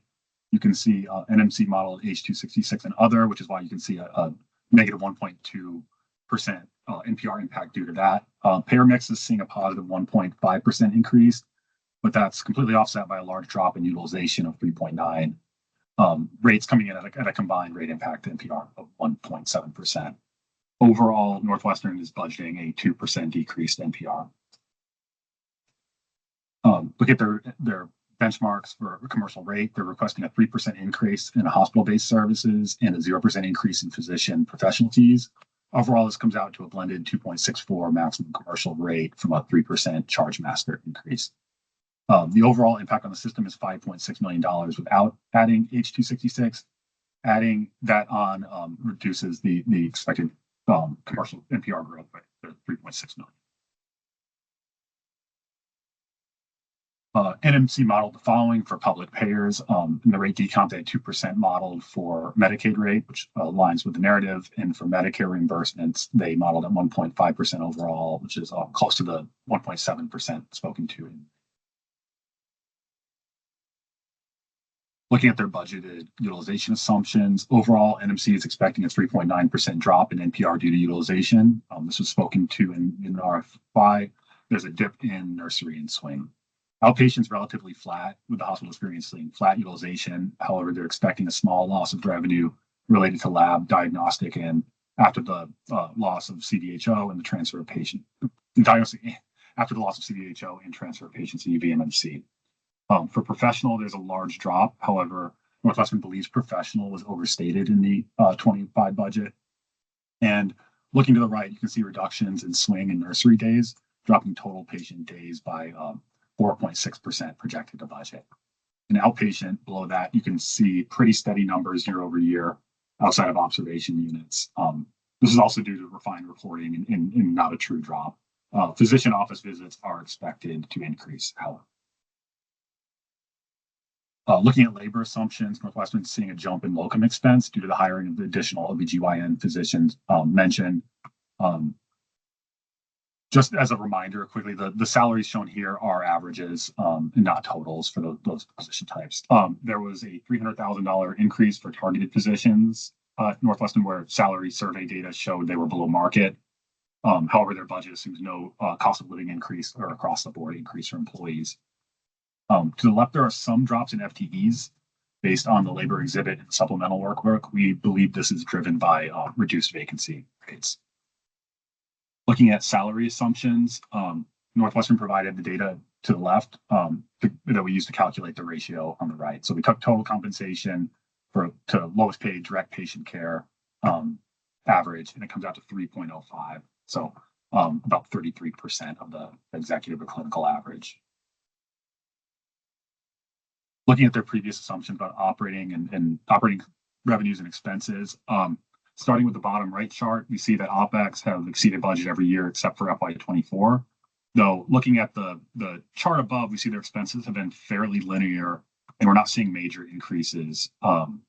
Speaker 6: You can see NMC model H266 and other, which is why you can see a negative 1.2% NPR impact due to that. Payer mix is seeing a positive 1.5% increase, but that's completely offset by a large drop in utilization of 3.9. Rates coming in at a combined rate impact NPR of 1.7%. Overall, Northwestern is budgeting a 2% decreased NPR. Look at their benchmarks for commercial rate. They're requesting a 3% increase in hospital-based services and a 0% increase in physician professional fees. Overall, this comes out to a blended 2.64 maximum commercial rate from a 3% charge master increase. The overall impact on the system is $5.6 million without adding H266. Adding that on reduces the expected commercial NPR growth by 3.6 million. NMC modeled the following for public payers. In the rate decount at 2% modeled for Medicaid rate, which aligns with the narrative, and for Medicare reimbursements, they modeled at 1.5% overall, which is close to the 1.7% spoken to. Looking at their budgeted utilization assumptions, overall, NMC is expecting a 3.9% drop in NPR due to utilization. This was spoken to in RFI. There's a dip in nursery and swing. Outpatients relatively flat, with the hospital experiencing flat utilization. However, they're expecting a small loss of revenue related to lab, diagnostic, and after the loss of CDHO and the transfer of patient after the loss of CDHO and transfer of patients to UVMMC. For professional, there's a large drop. However, Northwestern believes professional was overstated in the 25 budget. And looking to the right, you can see reductions in swing and nursery days, dropping total patient days by 4.6% projected to budget. In outpatient, below that, you can see pretty steady numbers year over year outside of observation units. This is also due to refined reporting and not a true drop. Physician office visits are expected to increase, however. Looking at labor assumptions, Northwestern is seeing a jump in locum expense due to the hiring of the additional OBGYN physicians mentioned. Just as a reminder, quickly, the salaries shown here are averages and not totals for those position types. There was a $300,000 increase for targeted positions at Northwestern, where salary survey data showed they were below market. However, their budget assumes no cost of living increase or across the board increase for employees. To the left, there are some drops in FTEs based on the labor exhibit and supplemental work. We believe this is driven by reduced vacancy rates. Looking at salary assumptions, Northwestern provided the data to the left that we used to calculate the ratio on the right. So we took total compensation to lowest paid direct patient care average, and it comes out to 3.05. So about 33% of the executive or clinical average. Looking at their previous assumptions about operating and operating revenues and expenses, starting with the bottom right chart, we see that OpEx have exceeded budget every year except for FY24. Though looking at the chart above, we see their expenses have been fairly linear, and we're not seeing major increases in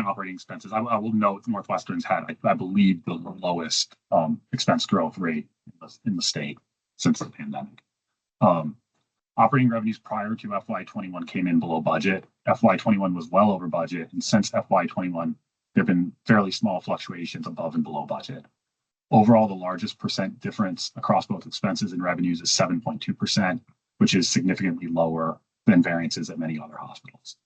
Speaker 6: operating expenses. I will note Northwestern's had, I believe, the lowest expense growth rate in the state since the pandemic. Operating revenues prior to FY21 came in below budget. FY21 was well over budget, and since FY21, there have been fairly small fluctuations above and below budget. Overall, the largest percent difference across both expenses and revenues is 7.2%, which is significantly lower than variances at many other hospitals.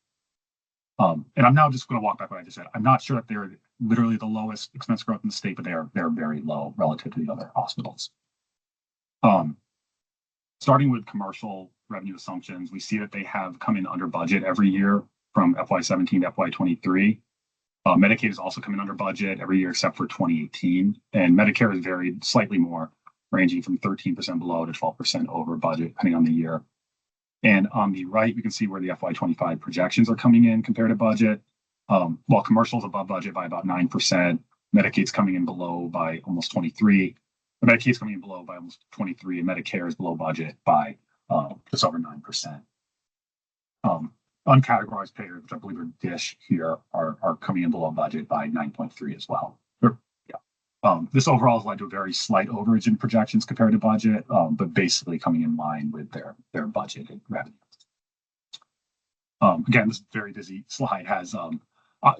Speaker 6: And I'm now just going to walk back what I just said. I'm not sure that they're literally the lowest expense growth in the state, but they're very low relative to the other hospitals. Starting with commercial revenue assumptions, we see that they have come in under budget every year from FY17 to FY23. Medicaid has also come in under budget every year except for 2018, and Medicare has varied slightly more, ranging from 13% below to 12% over budget, depending on the year. And on the right, we can see where the FY25 projections are coming in compared to budget. While commercial is above budget by about 9%, Medicaid's coming in below by almost 23%. Medicaid's coming in below by almost 23%, and Medicare is below budget by just over 9%. Uncategorized payers, which I believe are DISH here, are coming in below budget by 9.3% as well. This overall has led to a very slight overage in projections compared to budget, but basically coming in line with their budgeted revenue. Again, this very busy slide has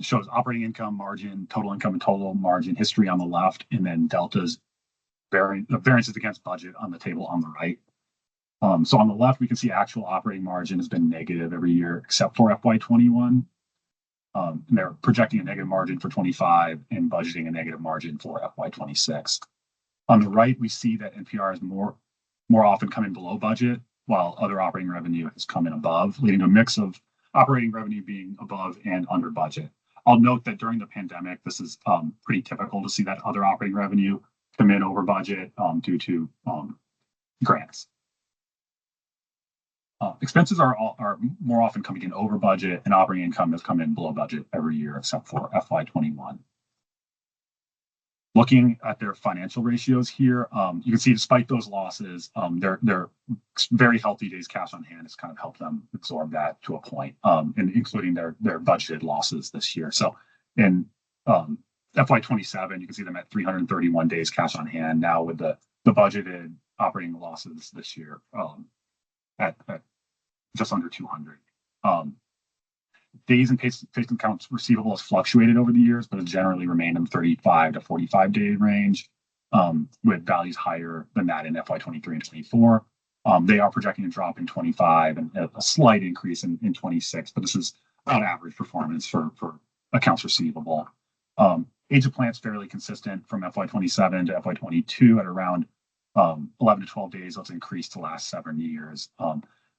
Speaker 6: shows operating income, margin, total income, and total margin history on the left, and then deltas, variances against budget on the table on the right. So on the left, we can see actual operating margin has been negative every year except for FY21. And they're projecting a negative margin for 25 and budgeting a negative margin for FY26. On the right, we see that NPR is more often come in below budget, while other operating revenue has come in above, leading to a mix of operating revenue being above and under budget. I'll note that during the pandemic, this is pretty typical to see that other operating revenue come in over budget due to grants. Expenses are more often coming in over budget, and operating income has come in below budget every year except for FY21. Looking at their financial ratios here, you can see despite those losses, their very healthy days cash on hand has kind of helped them absorb that to a point, and including their budgeted losses this year. So in FY27, you can see them at 331 days cash on hand now with the budgeted operating losses this year at just under 200. Days and patient accounts receivable has fluctuated over the years, but has generally remained in the 35 to 45 day range, with values higher than that in FY23 and 24. They are projecting a drop in 25 and a slight increase in 26, but this is about average performance for accounts receivable. Age of plant's fairly consistent from FY27 to FY22 at around 11 to 12 days. That's increased to last 7 years.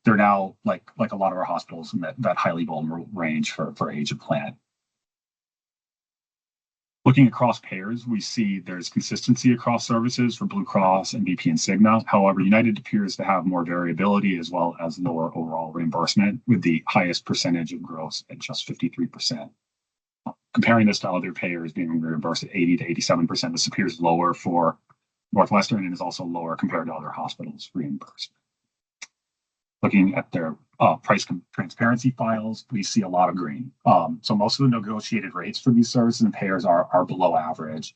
Speaker 6: They're now like a lot of our hospitals in that highly vulnerable range for age of plant. Looking across payers, we see there's consistency across services for Blue Cross and BP and Cigna. However, United appears to have more variability as well as lower overall reimbursement, with the highest percentage of gross at just 53%. Comparing this to other payers being reimbursed at 80 to 87%, this appears lower for Northwestern and is also lower compared to other hospitals reimbursed. Looking at their price transparency files, we see a lot of green. So most of the negotiated rates for these services and payers are below average.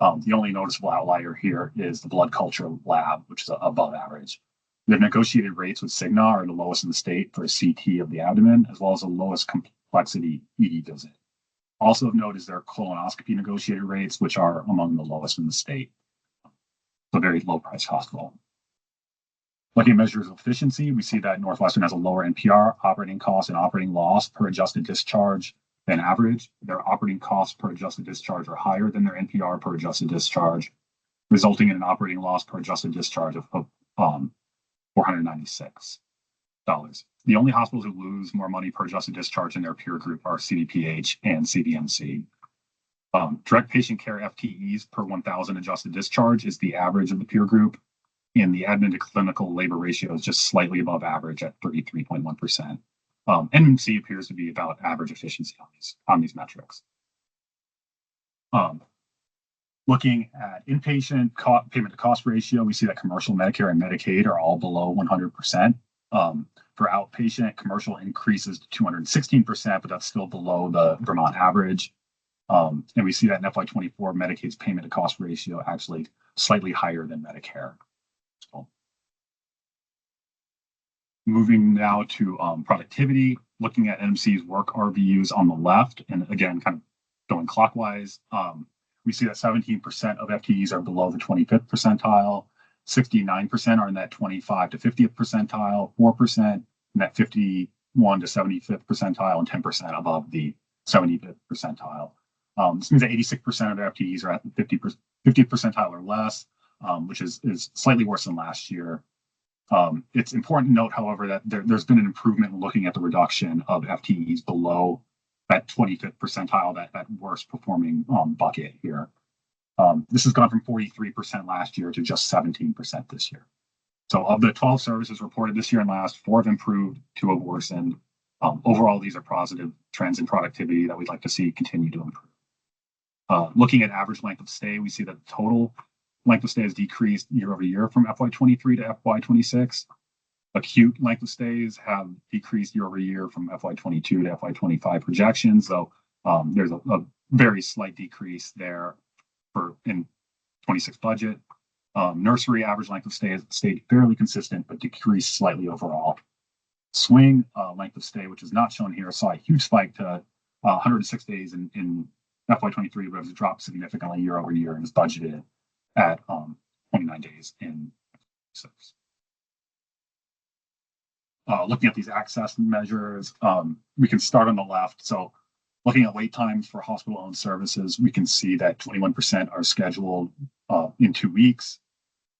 Speaker 6: The only noticeable outlier here is the blood culture lab, which is above average. The negotiated rates with Cigna are the lowest in the state for a CT of the abdomen, as well as the lowest complexity ED visit. Also of note is their colonoscopy negotiated rates, which are among the lowest in the state. So very low price hospital. Looking at measures of efficiency, we see that Northwestern has a lower NPR, operating cost, and operating loss per adjusted discharge than average. Their operating costs per adjusted discharge are higher than their NPR per adjusted discharge, resulting in an operating loss per adjusted discharge of $496. The only hospitals who lose more money per adjusted discharge in their peer group are CDPH and CDMC. Direct patient care FTEs per 1,000 adjusted discharge is the average of the peer group, and the admin to clinical labor ratio is just slightly above average at 33.1%. NMC appears to be about average efficiency on these metrics. Looking at inpatient payment to cost ratio, we see that commercial, Medicare, and Medicaid are all below 100%. For outpatient, commercial increases to 216%, but that's still below the Vermont average. And we see that in FY24, Medicaid's payment to cost ratio actually slightly higher than Medicare. So, moving now to productivity, looking at NMC's work RVUs on the left, and again, kind of going clockwise, we see that 17% of FTEs are below the 25th percentile, 69% are in that 25 to 50th percentile, 4% in that 51 to 75th percentile, and 10% above the 75th percentile. This means that 86% of their FTEs are at the 50th percentile or less, which is slightly worse than last year. It's important to note, however, that there's been an improvement in looking at the reduction of FTEs below that 25th percentile, that worst performing bucket here. This has gone from 43% last year to just 17% this year. So of the 12 services reported this year and last, 4 have improved, 2 have worsened. Overall, these are positive trends in productivity that we'd like to see continue to improve. Looking at average length of stay, we see that the total length of stay has decreased year over year from FY23 to FY26. Acute length of stays have decreased year over year from FY22 to FY25 projections, though there's a very slight decrease there in 26 budget. Nursery average length of stay has stayed fairly consistent, but decreased slightly overall. swing. Length of stay, which is not shown here, saw a huge spike to 106 days in FY23, but it dropped significantly year over year and is budgeted at 29 days in 6. Looking at these access measures, we can start on the left. So looking at wait times for hospital-owned services, we can see that 21% are scheduled in 2 weeks,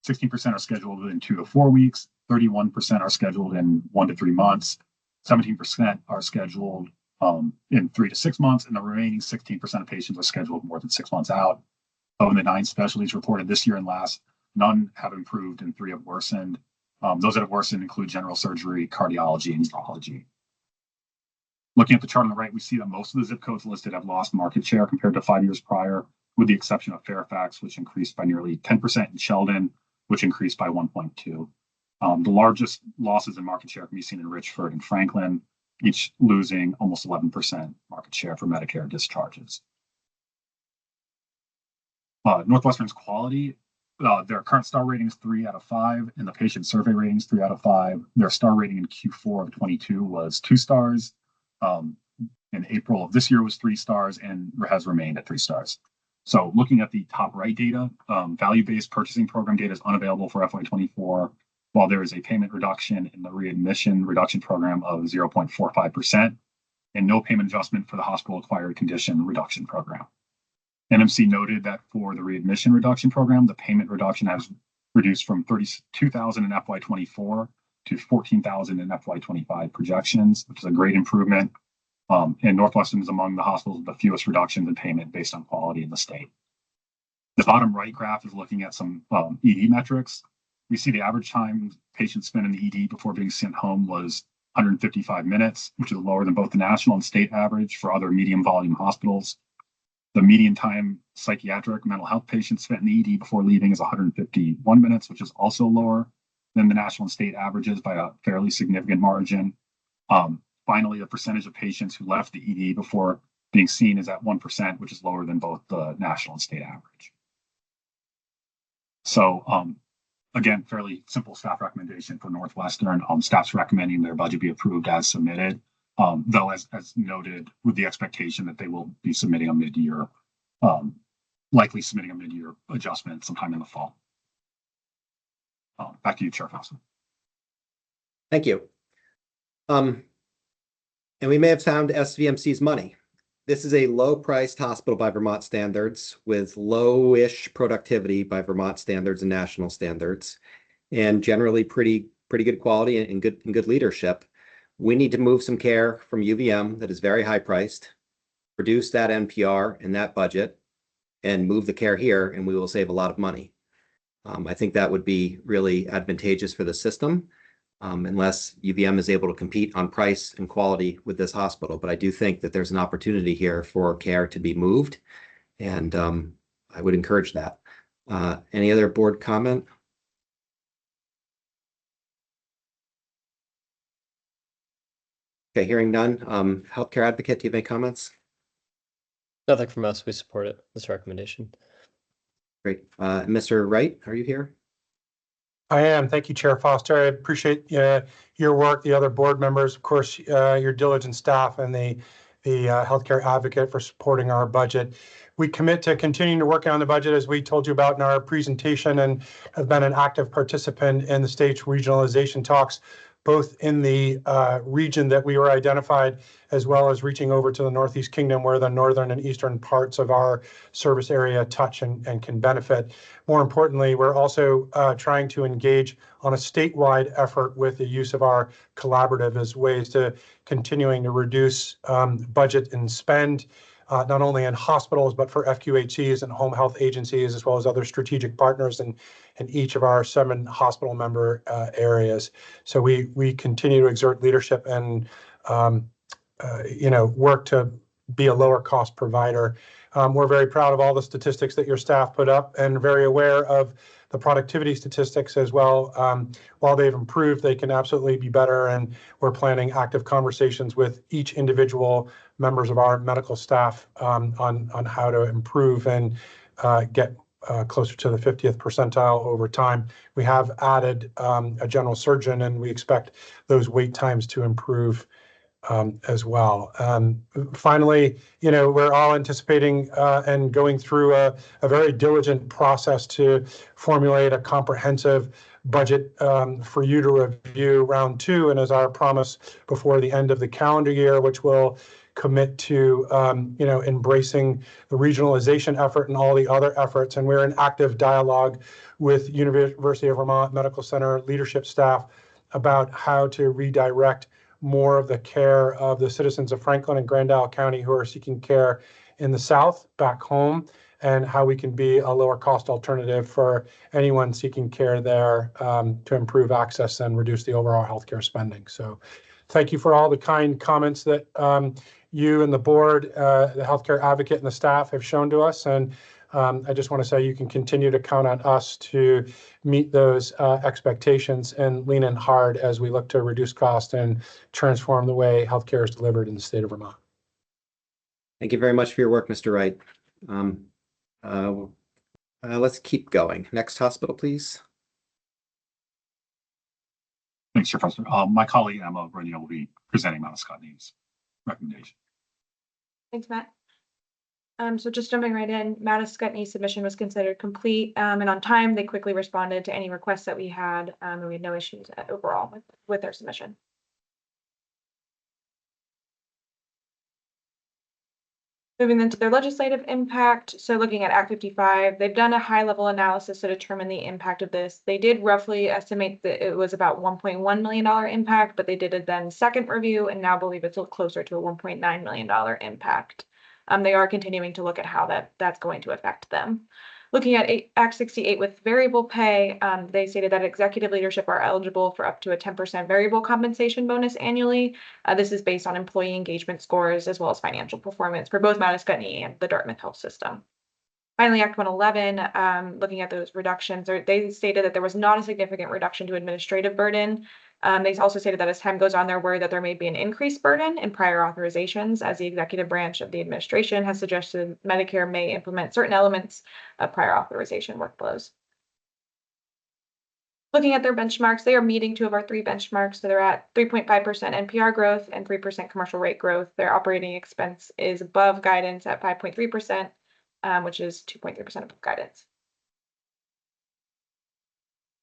Speaker 6: 16% are scheduled in 2 to 4 weeks, 31% are scheduled in 1 to 3 months, 17% are scheduled in 3 to 6 months, and the remaining 16% of patients are scheduled more than 6 months out. Of the 9 specialties reported this year and last, none have improved and 3 have worsened. Those that have worsened include general surgery, cardiology, and neurology. Looking at the chart on the right, we see that most of the zip codes listed have lost market share compared to 5 years prior, with the exception of Fairfax, which increased by nearly 10%, and Sheldon, which increased by 1.2. The largest losses in market share can be seen in Richford and Franklin, each losing almost 11% market share for Medicare discharges. Northwestern's quality, their current star rating is 3 out of 5, and the patient survey rating is 3 out of 5. Their star rating in Q4 of 22 was 2 stars. In April of this year was 3 stars and has remained at 3 stars. So looking at the top right data, value-based purchasing program data is unavailable for FY24, while there is a payment reduction in the readmission reduction program of 0.45% and no payment adjustment for the hospital-acquired condition reduction program. NMC noted that for the readmission reduction program, the payment reduction has reduced from $32,000 in FY24 to $14,000 in FY25 projections, which is a great improvement. And Northwestern is among the hospitals with the fewest reductions in payment based on quality in the state. The bottom right graph is looking at some ED metrics. We see the average time patients spent in the ED before being sent home was 155 minutes, which is lower than both the national and state average for other medium volume hospitals. The median time psychiatric mental health patients spent in the ED before leaving is 151 minutes, which is also lower than the national and state averages by a fairly significant margin. Finally, the percentage of patients who left the ED before being seen is at 1%, which is lower than both the national and state average. So again, fairly simple staff recommendation for Northwestern. Staff's recommending their budget be approved as submitted, though as noted with the expectation that they will be submitting a mid-year, likely submitting a mid-year adjustment sometime in the fall. Back to you, Chair Fausto.
Speaker 1: Thank you. And we may have found SVMC's money. This is a low-priced hospital by Vermont standards with low-ish productivity by Vermont standards and national standards, and generally pretty good quality and good leadership. We need to move some care from UVM that is very high-priced, reduce that NPR and that budget, and move the care here, and we will save a lot of money. I think that would be really advantageous for the system, unless UVM is able to compete on price and quality with this hospital. But I do think that there's an opportunity here for care to be moved, and I would encourage that. Any other board comment? Okay, hearing none. Healthcare advocate, do you have any comments?
Speaker 8: Nothing from us. We support it, this recommendation.
Speaker 1: Great. Mr. Wright, are you here?
Speaker 15: I am. Thank you, Chair Foster. I appreciate your work, the other board members, of course, your diligent staff, and the healthcare advocate for supporting our budget. We commit to continuing to work on the budget as we told you about in our presentation, and have been an active participant in the state's regionalization talks, both in the region that we were identified, as well as reaching over to the Northeast Kingdom, where the northern and eastern parts of our service area touch and can benefit. More importantly, we're also trying to engage on a statewide effort with the use of our collaborative as ways to continuing to reduce budget and spend, not only in hospitals, but for FQHCs and home health agencies, as well as other strategic partners in each of our 7 hospital member areas. So we continue to exert leadership and work to be a lower cost provider. We're very proud of all the statistics that your staff put up, and very aware of the productivity statistics as well. While they've improved, they can absolutely be better, and we're planning active conversations with each individual members of our medical staff on how to improve and get closer to the 50th percentile over time. We have added a general surgeon, and we expect those wait times to improve as well. Finally, we're all anticipating and going through a very diligent process to formulate a comprehensive budget for you to review round 2, and as our promise before the end of the calendar year, which will commit to embracing the regionalization effort and all the other efforts. And we're in active dialogue with University of Vermont Medical Center leadership staff about how to redirect more of the care of the citizens of Franklin and Grand Isle County who are seeking care in the south back home, and how we can be a lower cost alternative for anyone seeking care there to improve access and reduce the overall healthcare spending. So thank you for all the kind comments that you and the board, the healthcare advocate and the staff have shown to us. And I just want to say you can continue to count on us to meet those expectations and lean in hard as we look to reduce cost and transform the way healthcare is delivered in the state of Vermont.
Speaker 1: Thank you very much for your work, Mr. Wright. Let's keep going. Next hospital, please.
Speaker 6: Thanks, Chair Foster. My colleague Emma Renier will be presenting Mount Scottney's recommendation.
Speaker 9: Thanks, Matt. So just jumping right in, Scottney's submission was considered complete and on time. They quickly responded to any requests that we had, and we had no issues overall with their submission. Moving into their legislative impact. So looking at Act 55, they've done a high level analysis to determine the impact of this. They did roughly estimate that it was about $1.1 million impact, but they did a then second review and now believe it's closer to a $1.9 million impact. They are continuing to look at how that's going to affect them. Looking at Act 68 with variable pay, they stated that executive leadership are eligible for up to a 10% variable compensation bonus annually. This is based on employee engagement scores as well as financial performance for both Mount Scottney and the Dartmouth Health System. Finally, Act 111, looking at those reductions, they stated that there was not a significant reduction to administrative burden. They also stated that as time goes on, they're worried that there may be an increased burden in prior authorizations, as the executive branch of the administration has suggested Medicare may implement certain elements of prior authorization workflows. Looking at their benchmarks, they are meeting 2 of our 3 benchmarks. So they're at 3.5% NPR growth and 3% commercial rate growth. Their operating expense is above guidance at 5.3%, which is 2.3% above guidance.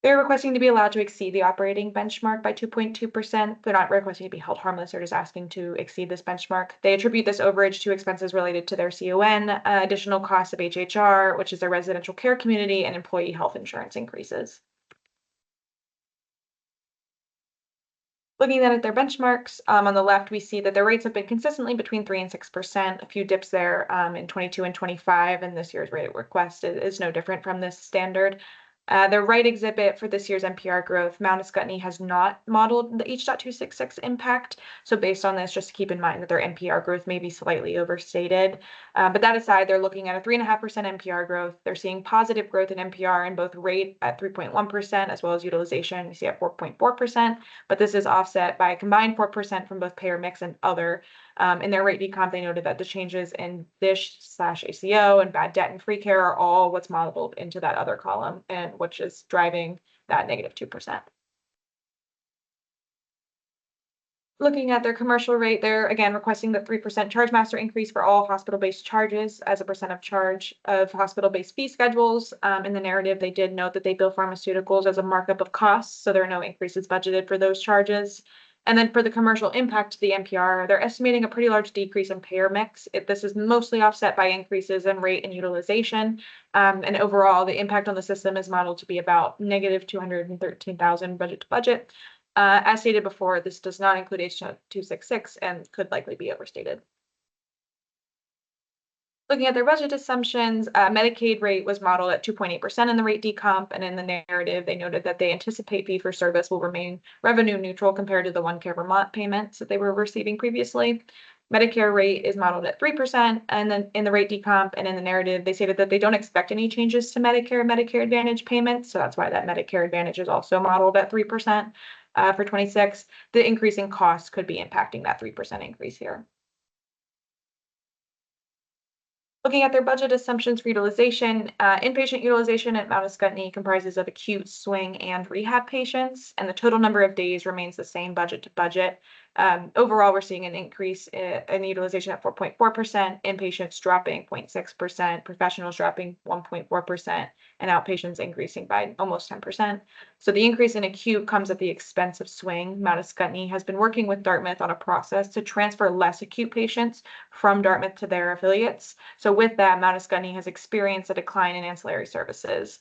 Speaker 9: They're requesting to be allowed to exceed the operating benchmark by 2.2%. They're not requesting to be held harmless. They're just asking to exceed this benchmark. They attribute this overage to expenses related to their CON, additional costs of HHR, which is their residential care community, and employee health insurance increases. Looking then at their benchmarks, on the left, we see that their rates have been consistently between 3 and 6%, a few dips there in 22 and 25, and this year's rate at request is no different from this standard. The right exhibit for this year's NPR growth, Mount Scottney has not modeled the H.266 impact. So based on this, just to keep in mind that their NPR growth may be slightly overstated. But that aside, they're looking at a 3.5% NPR growth. They're seeing positive growth in NPR in both rate at 3.1% as well as utilization, we see at 4.4%. But this is offset by a combined 4% from both payer mix and other. In their rate decomp, they noted that the changes in DSH/ACO and bad debt and free care are all what's modeled into that other column, and which is driving that negative 2%. Looking at their commercial rate, they're again requesting the 3% charge master increase for all hospital-based charges as a percent of charge of hospital-based fee schedules. In the narrative, they did note that they bill pharmaceuticals as a markup of costs, so there are no increases budgeted for those charges. And then for the commercial impact to the NPR, they're estimating a pretty large decrease in payer mix. This is mostly offset by increases in rate and utilization. And overall, the impact on the system is modeled to be about negative 213,000 budget to budget. As stated before, this does not include H.266 and could likely be overstated. Looking at their budget assumptions, Medicaid rate was modeled at 2.8% in the rate decomp, and in the narrative, they noted that they anticipate fee-for-service will remain revenue neutral compared to the OneCare Vermont payments that they were receiving previously. Medicare rate is modeled at 3%, and then in the rate decomp and in the narrative, they stated that they don't expect any changes to Medicare and Medicare Advantage payments, so that's why that Medicare Advantage is also modeled at 3% for 26. The increase in costs could be impacting that 3% increase here. Looking at their budget assumptions for utilization, inpatient utilization at Mount Ascutney comprises of acute, swing, and rehab patients, and the total number of days remains the same budget to budget. Overall, we're seeing an increase in utilization at 4.4%, inpatients dropping 0.6%, professionals dropping 1.4%, and outpatients increasing by almost 10%. So the increase in acute comes at the expense of swing. Mount Ascutney has been working with Dartmouth on a process to transfer less acute patients from Dartmouth to their affiliates. So with that, Mount Ascutney has experienced a decline in ancillary services.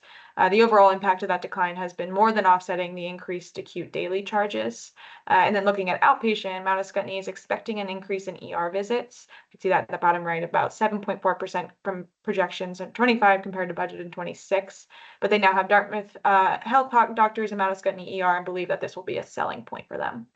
Speaker 9: The overall impact of that decline has been more than offsetting the increased acute daily charges. And then looking at outpatient, Mount Ascutney is expecting an increase in ER visits. You can see that at the bottom right, about 7.4% from projections in 25 compared to budget in 26. But they now have Dartmouth health doctors in Mount Ascutney ER and believe that this will be a selling point for them.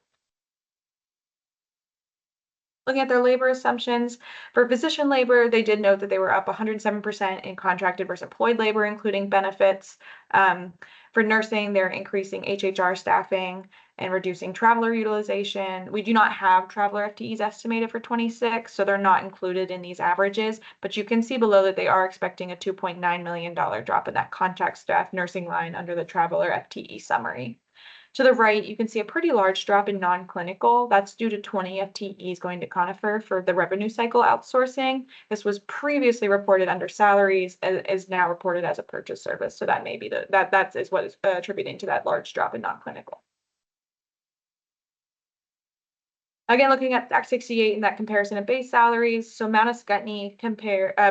Speaker 9: Looking at their labor assumptions, for physician labor, they did note that they were up 107% in contracted versus employed labor, including benefits. For nursing, they're increasing HHR staffing and reducing traveler utilization. We do not have traveler FTEs estimated for 26, so they're not included in these averages, but you can see below that they are expecting a $2.9 million drop in that contract staff nursing line under the traveler FTE summary. To the right, you can see a pretty large drop in non-clinical. That's due to 20 FTEs going to Conifer for the revenue cycle outsourcing. This was previously reported under salaries and is now reported as a purchase service. So that may be that is what is attributing to that large drop in non-clinical. Again, looking at Act 68 and that comparison of base salaries. So Mount Ascutney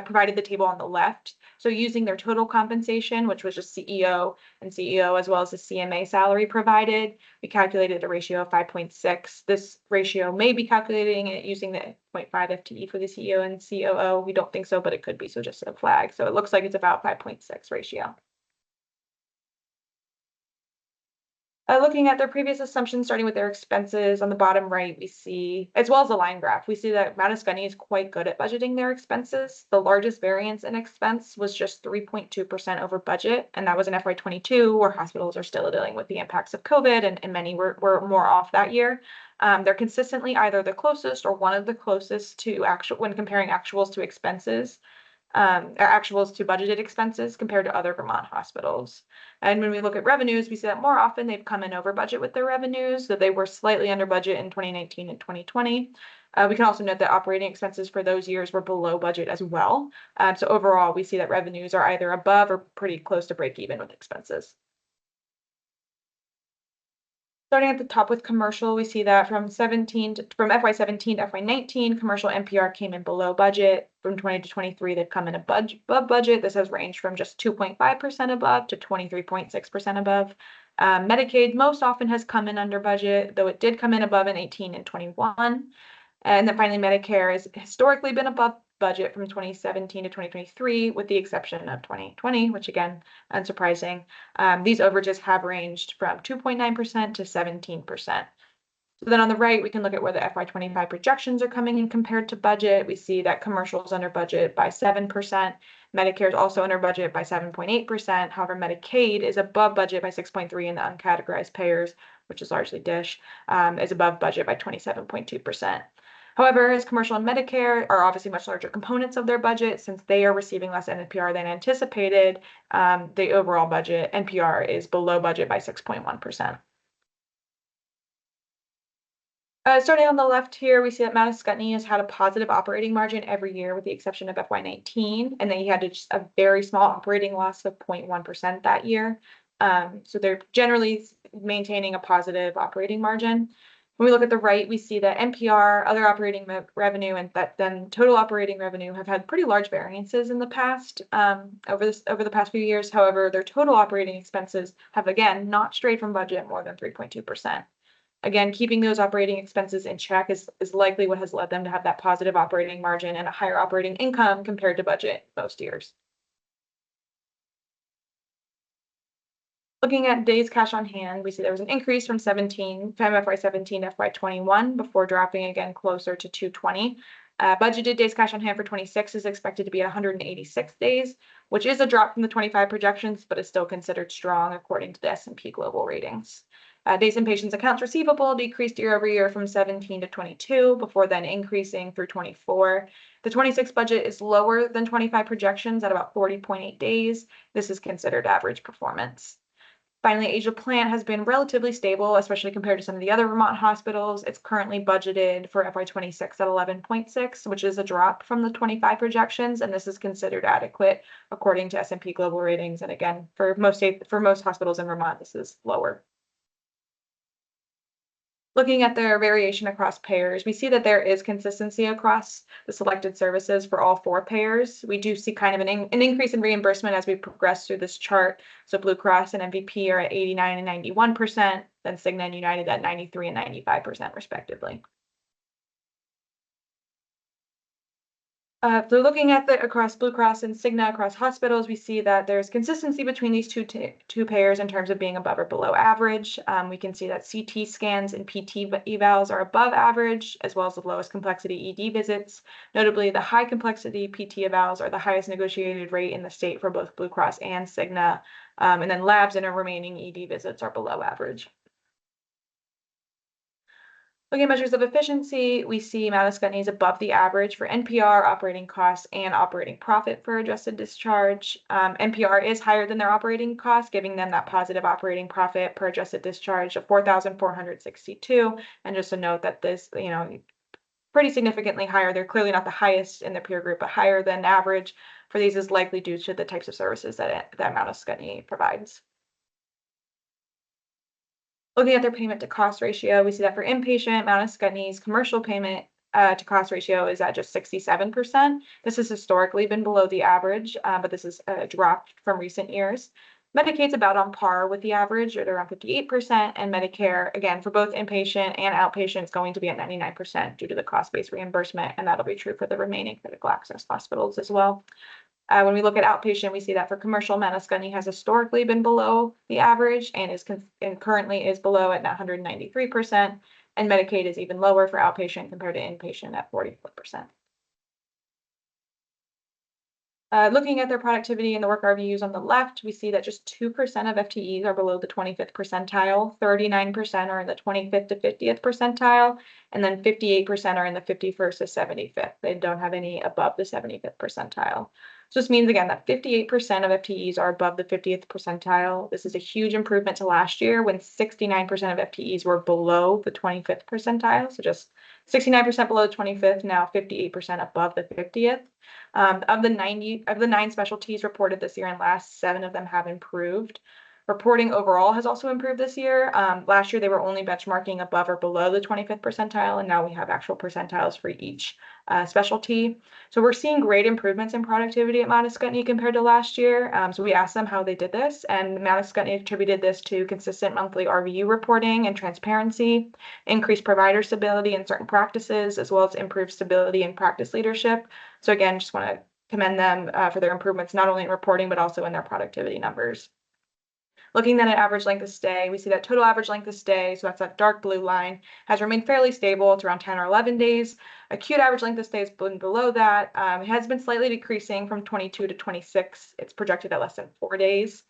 Speaker 9: provided the table on the left. So using their total compensation, which was just CEO and CEO, as well as the CMA salary provided, we calculated a ratio of 5.6. This ratio may be calculating it using the 0.5 FTE for the CEO and COO. We don't think so, but it could be, so just a flag. So it looks like it's about 5.6 ratio. Looking at their previous assumptions, starting with their expenses on the bottom right, we see, as well as the line graph, we see that Mount Ascutney is quite good at budgeting their expenses. The largest variance in expense was just 3.2% over budget, and that was in FY22, where hospitals are still dealing with the impacts of COVID, and many were more off that year. They're consistently either the closest or one of the closest to actual when comparing actuals to expenses. Actuals to budgeted expenses compared to other Vermont hospitals. And when we look at revenues, we see that more often they've come in over budget with their revenues, so they were slightly under budget in 2019 and 2020. We can also note that operating expenses for those years were below budget as well. So overall, we see that revenues are either above or pretty close to break even with expenses. Starting at the top with commercial, we see that from FY17 to FY19, commercial NPR came in below budget. From 20 to 23, they've come in above budget. This has ranged from just 2.5% above to 23.6% above. Medicaid most often has come in under budget, though it did come in above in 18 and 21. And then finally, Medicare has historically been above budget from 2017 to 2023, with the exception of 2020, which again, unsurprising. These overages have ranged from 2.9% to 17%. So then on the right, we can look at where the FY25 projections are coming in compared to budget. We see that commercial is under budget by 7%. Medicare is also under budget by 7.8%. However, Medicaid is above budget by 6.3%, and the uncategorized payers, which is largely DISH, is above budget by 27.2%. However, as commercial and Medicare are obviously much larger components of their budget, since they are receiving less NPR than anticipated, the overall budget NPR is below budget by 6.1%. Starting on the left here, we see that Mount Ascutney has had a positive operating margin every year with the exception of FY19, and then he had just a very small operating loss of 0.1% that year. So they're generally maintaining a positive operating margin. When we look at the right, we see that NPR, other operating revenue, and then total operating revenue have had pretty large variances in the past, over the past few years. However, their total operating expenses have again not strayed from budget more than 3.2%. Again, keeping those operating expenses in check is likely what has led them to have that positive operating margin and a higher operating income compared to budget most years. Looking at days cash on hand, we see there was an increase from FY17 to FY21 before dropping again closer to 220. Budgeted days cash on hand for 26 is expected to be 186 days, which is a drop from the 25 projections, but is still considered strong according to the S&P Global Ratings. Days in patients accounts receivable decreased year over year from 17 to 22 before then increasing through 24. The 26 budget is lower than 25 projections at about 40.8 days. This is considered average performance. Finally, age of plant has been relatively stable, especially compared to some of the other Vermont hospitals. It's currently budgeted for FY26 at 11.6, which is a drop from the 25 projections, and this is considered adequate according to S&P Global Ratings. And again, for most hospitals in Vermont, this is lower. Looking at their variation across payers, we see that there is consistency across the selected services for all 4 payers. We do see kind of an increase in reimbursement as we progress through this chart. So Blue Cross and MVP are at 89 and 91%, then Cigna and United at 93 and 95% respectively. So looking at across Blue Cross and Cigna across hospitals, we see that there's consistency between these two payers in terms of being above or below average. We can see that CT scans and PT evals are above average, as well as the lowest complexity ED visits. Notably, the high complexity PT evals are the highest negotiated rate in the state for both Blue Cross and Cigna. And then labs and our remaining ED visits are below average. Looking at measures of efficiency, we see Mount Scottney is above the average for NPR, operating costs, and operating profit for adjusted discharge. NPR is higher than their operating costs, giving them that positive operating profit per adjusted discharge of $4,462. And just a note that this, pretty significantly higher. They're clearly not the highest in the peer group, but higher than average for these is likely due to the types of services that Mount Scottney provides. Looking at their payment to cost ratio, we see that for inpatient, Mount Scottney's commercial payment to cost ratio is at just 67%. This has historically been below the average, but this is dropped from recent years. Medicaid's about on par with the average at around 58%, and Medicare, again, for both inpatient and outpatient, is going to be at 99% due to the cost-based reimbursement, and that'll be true for the remaining critical access hospitals as well. When we look at outpatient, we see that for commercial, Mount Scottney has historically been below the average and currently is below at 193%, and Medicaid is even lower for outpatient compared to inpatient at 44%. Looking at their productivity in the work RVUs on the left, we see that just 2% of FTEs are below the 25th percentile, 39% are in the 25th to 50th percentile, and then 58% are in the 51st to 75th. They don't have any above the 75th percentile. So this means, again, that 58% of FTEs are above the 50th percentile. This is a huge improvement to last year when 69% of FTEs were below the 25th percentile. So just 69% below the 25th, now 58% above the 50th. Of the 9 specialties reported this year and last, 7 of them have improved. Reporting overall has also improved this year. Last year, they were only benchmarking above or below the 25th percentile, and now we have actual percentiles for each specialty. So we're seeing great improvements in productivity at Mount Scottney compared to last year. So we asked them how they did this, and Mount Scottney attributed this to consistent monthly RVU reporting and transparency, increased provider stability in certain practices, as well as improved stability in practice leadership. So again, just want to commend them for their improvements, not only in reporting, but also in their productivity numbers. Looking then at average length of stay, we see that total average length of stay, so that's that dark blue line, has remained fairly stable. It's around 10 or 11 days. Acute average length of stay has been below that. It has been slightly decreasing from 22 to 26. It's projected at less than 4 days.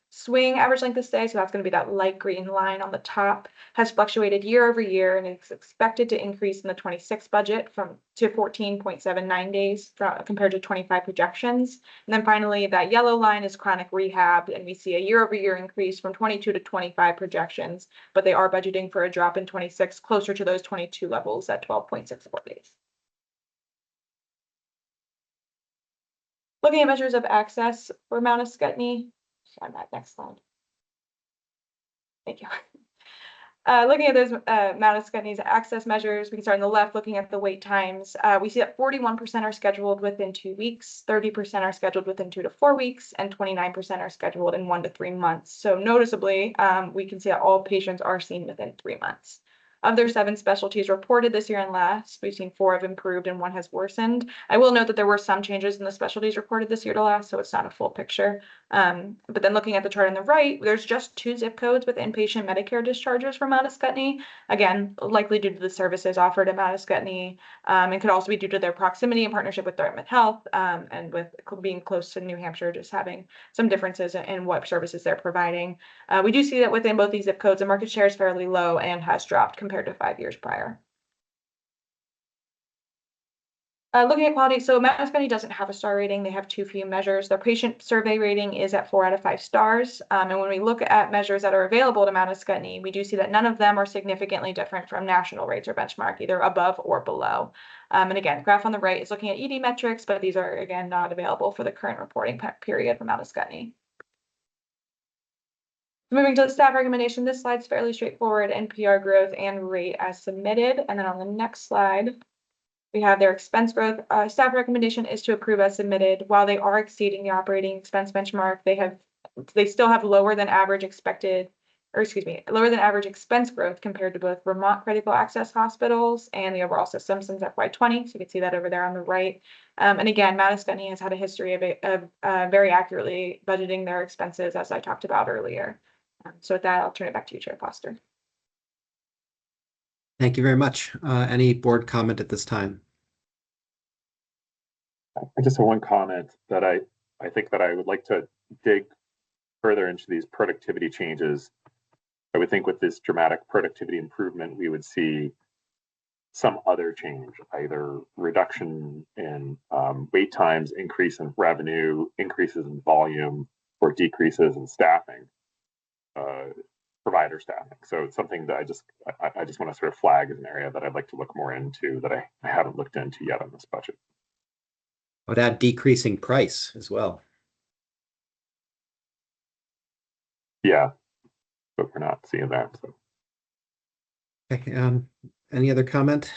Speaker 9: Swing average length of stay, so that's going to be that light green line on the top, has fluctuated year over year, and it's expected to increase in the 26 budget to 14.79 days compared to 25 projections. And then finally, that yellow line is chronic rehab, and we see a year over year increase from 22 to 25 projections, but they are budgeting for a drop in 26 closer to those 22 levels at 12.64 days. Looking at measures of access for Mount Scottney. On that next slide. Thank you. Looking at those Mount Scottney's access measures, we can start on the left looking at the wait times. We see that 41% are scheduled within 2 weeks, 30% are scheduled within 2 to 4 weeks, and 29% are scheduled in 1 to 3 months. So noticeably, we can see that all patients are seen within 3 months. Of their 7 specialties reported this year and last, we've seen 4 have improved and 1 has worsened. I will note that there were some changes in the specialties reported this year to last, so it's not a full picture. But then looking at the chart on the right, there's just 2 zip codes with inpatient Medicare discharges from Mount Ascutney. Again, likely due to the services offered at Mount Ascutney, and could also be due to their proximity and partnership with Dartmouth Health, and with being close to New Hampshire, just having some differences in what services they're providing. We do see that within both these zip codes, the market share is fairly low and has dropped compared to 5 years prior. Looking at quality, so Mount Ascutney doesn't have a star rating. They have too few measures. Their patient survey rating is at 4 out of 5 stars. And when we look at measures that are available to Mount Ascutney, we do see that none of them are significantly different from national rates or benchmark, either above or below. And again, graph on the right is looking at ED metrics, but these are, again, not available for the current reporting period for Mount Ascutney. Moving to the staff recommendation, this slide's fairly straightforward, NPR growth and rate as submitted. And then on the next slide, we have their expense growth. Staff recommendation is to approve as submitted. While they are exceeding the operating expense benchmark, they still have lower than average expense growth compared to both Vermont critical access hospitals and the overall system since FY20. So you can see that over there on the right. And again, Mount Ascutney has had a history of very accurately budgeting their expenses, as I talked about earlier. So with that, I'll turn it back to you, Chair Foster.
Speaker 1: Thank you very much. Any board comment at this time?
Speaker 12: I just have one comment that I think that I would like to dig further into these productivity changes. I would think with this dramatic productivity improvement, we would see some other change, either reduction in wait times, increase in revenue, increases in volume, or decreases in staffing. Provider staffing. So it's something that I just want to sort of flag as an area that I'd like to look more into that I haven't looked into yet on this budget.
Speaker 1: I would add decreasing price as well.
Speaker 12: Yeah, but we're not seeing that. So.
Speaker 1: Okay. Any other comment?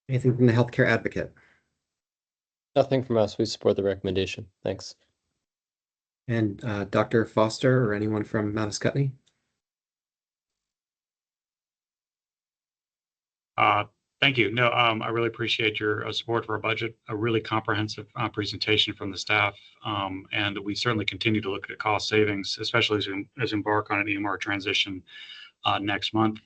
Speaker 1: Anything from the healthcare advocate?
Speaker 8: Nothing from us. We support the recommendation. Thanks.
Speaker 1: And Dr. Foster or anyone from Mount Ascutney?
Speaker 16: Thank you. No, I really appreciate your support for our budget, a really comprehensive presentation from the staff. And we certainly continue to look at cost savings, especially as we embark on an EMR transition next month.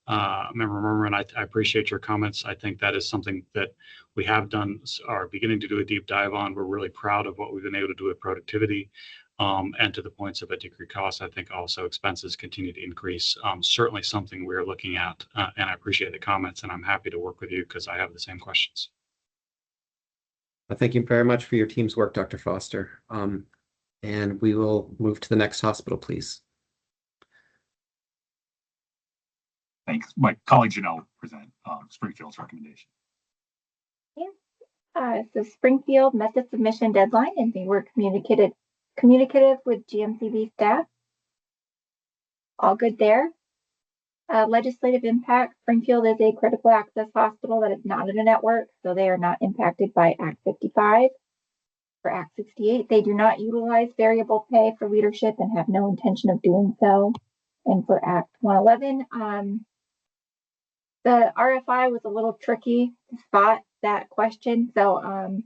Speaker 16: Member Merman, I appreciate your comments. I think that is something that we have done, are beginning to do a deep dive on. We're really proud of what we've been able to do with productivity. And to the points of a decreased cost, I think also expenses continue to increase. Certainly something we're looking at, and I appreciate the comments, and I'm happy to work with you because I have the same questions.
Speaker 1: Well, thank you very much for your team's work, Dr. Foster. And we will move to the next hospital, please.
Speaker 6: Thanks. My colleague Janelle will present Springfield's recommendation.
Speaker 13: So Springfield met the submission deadline and they were communicative with GMCB staff. All good there. Legislative impact. Springfield is a critical access hospital that is not in a network, so they are not impacted by Act 55. For Act 68, they do not utilize variable pay for leadership and have no intention of doing so. And for Act 111, the RFI was a little tricky to spot that question. So,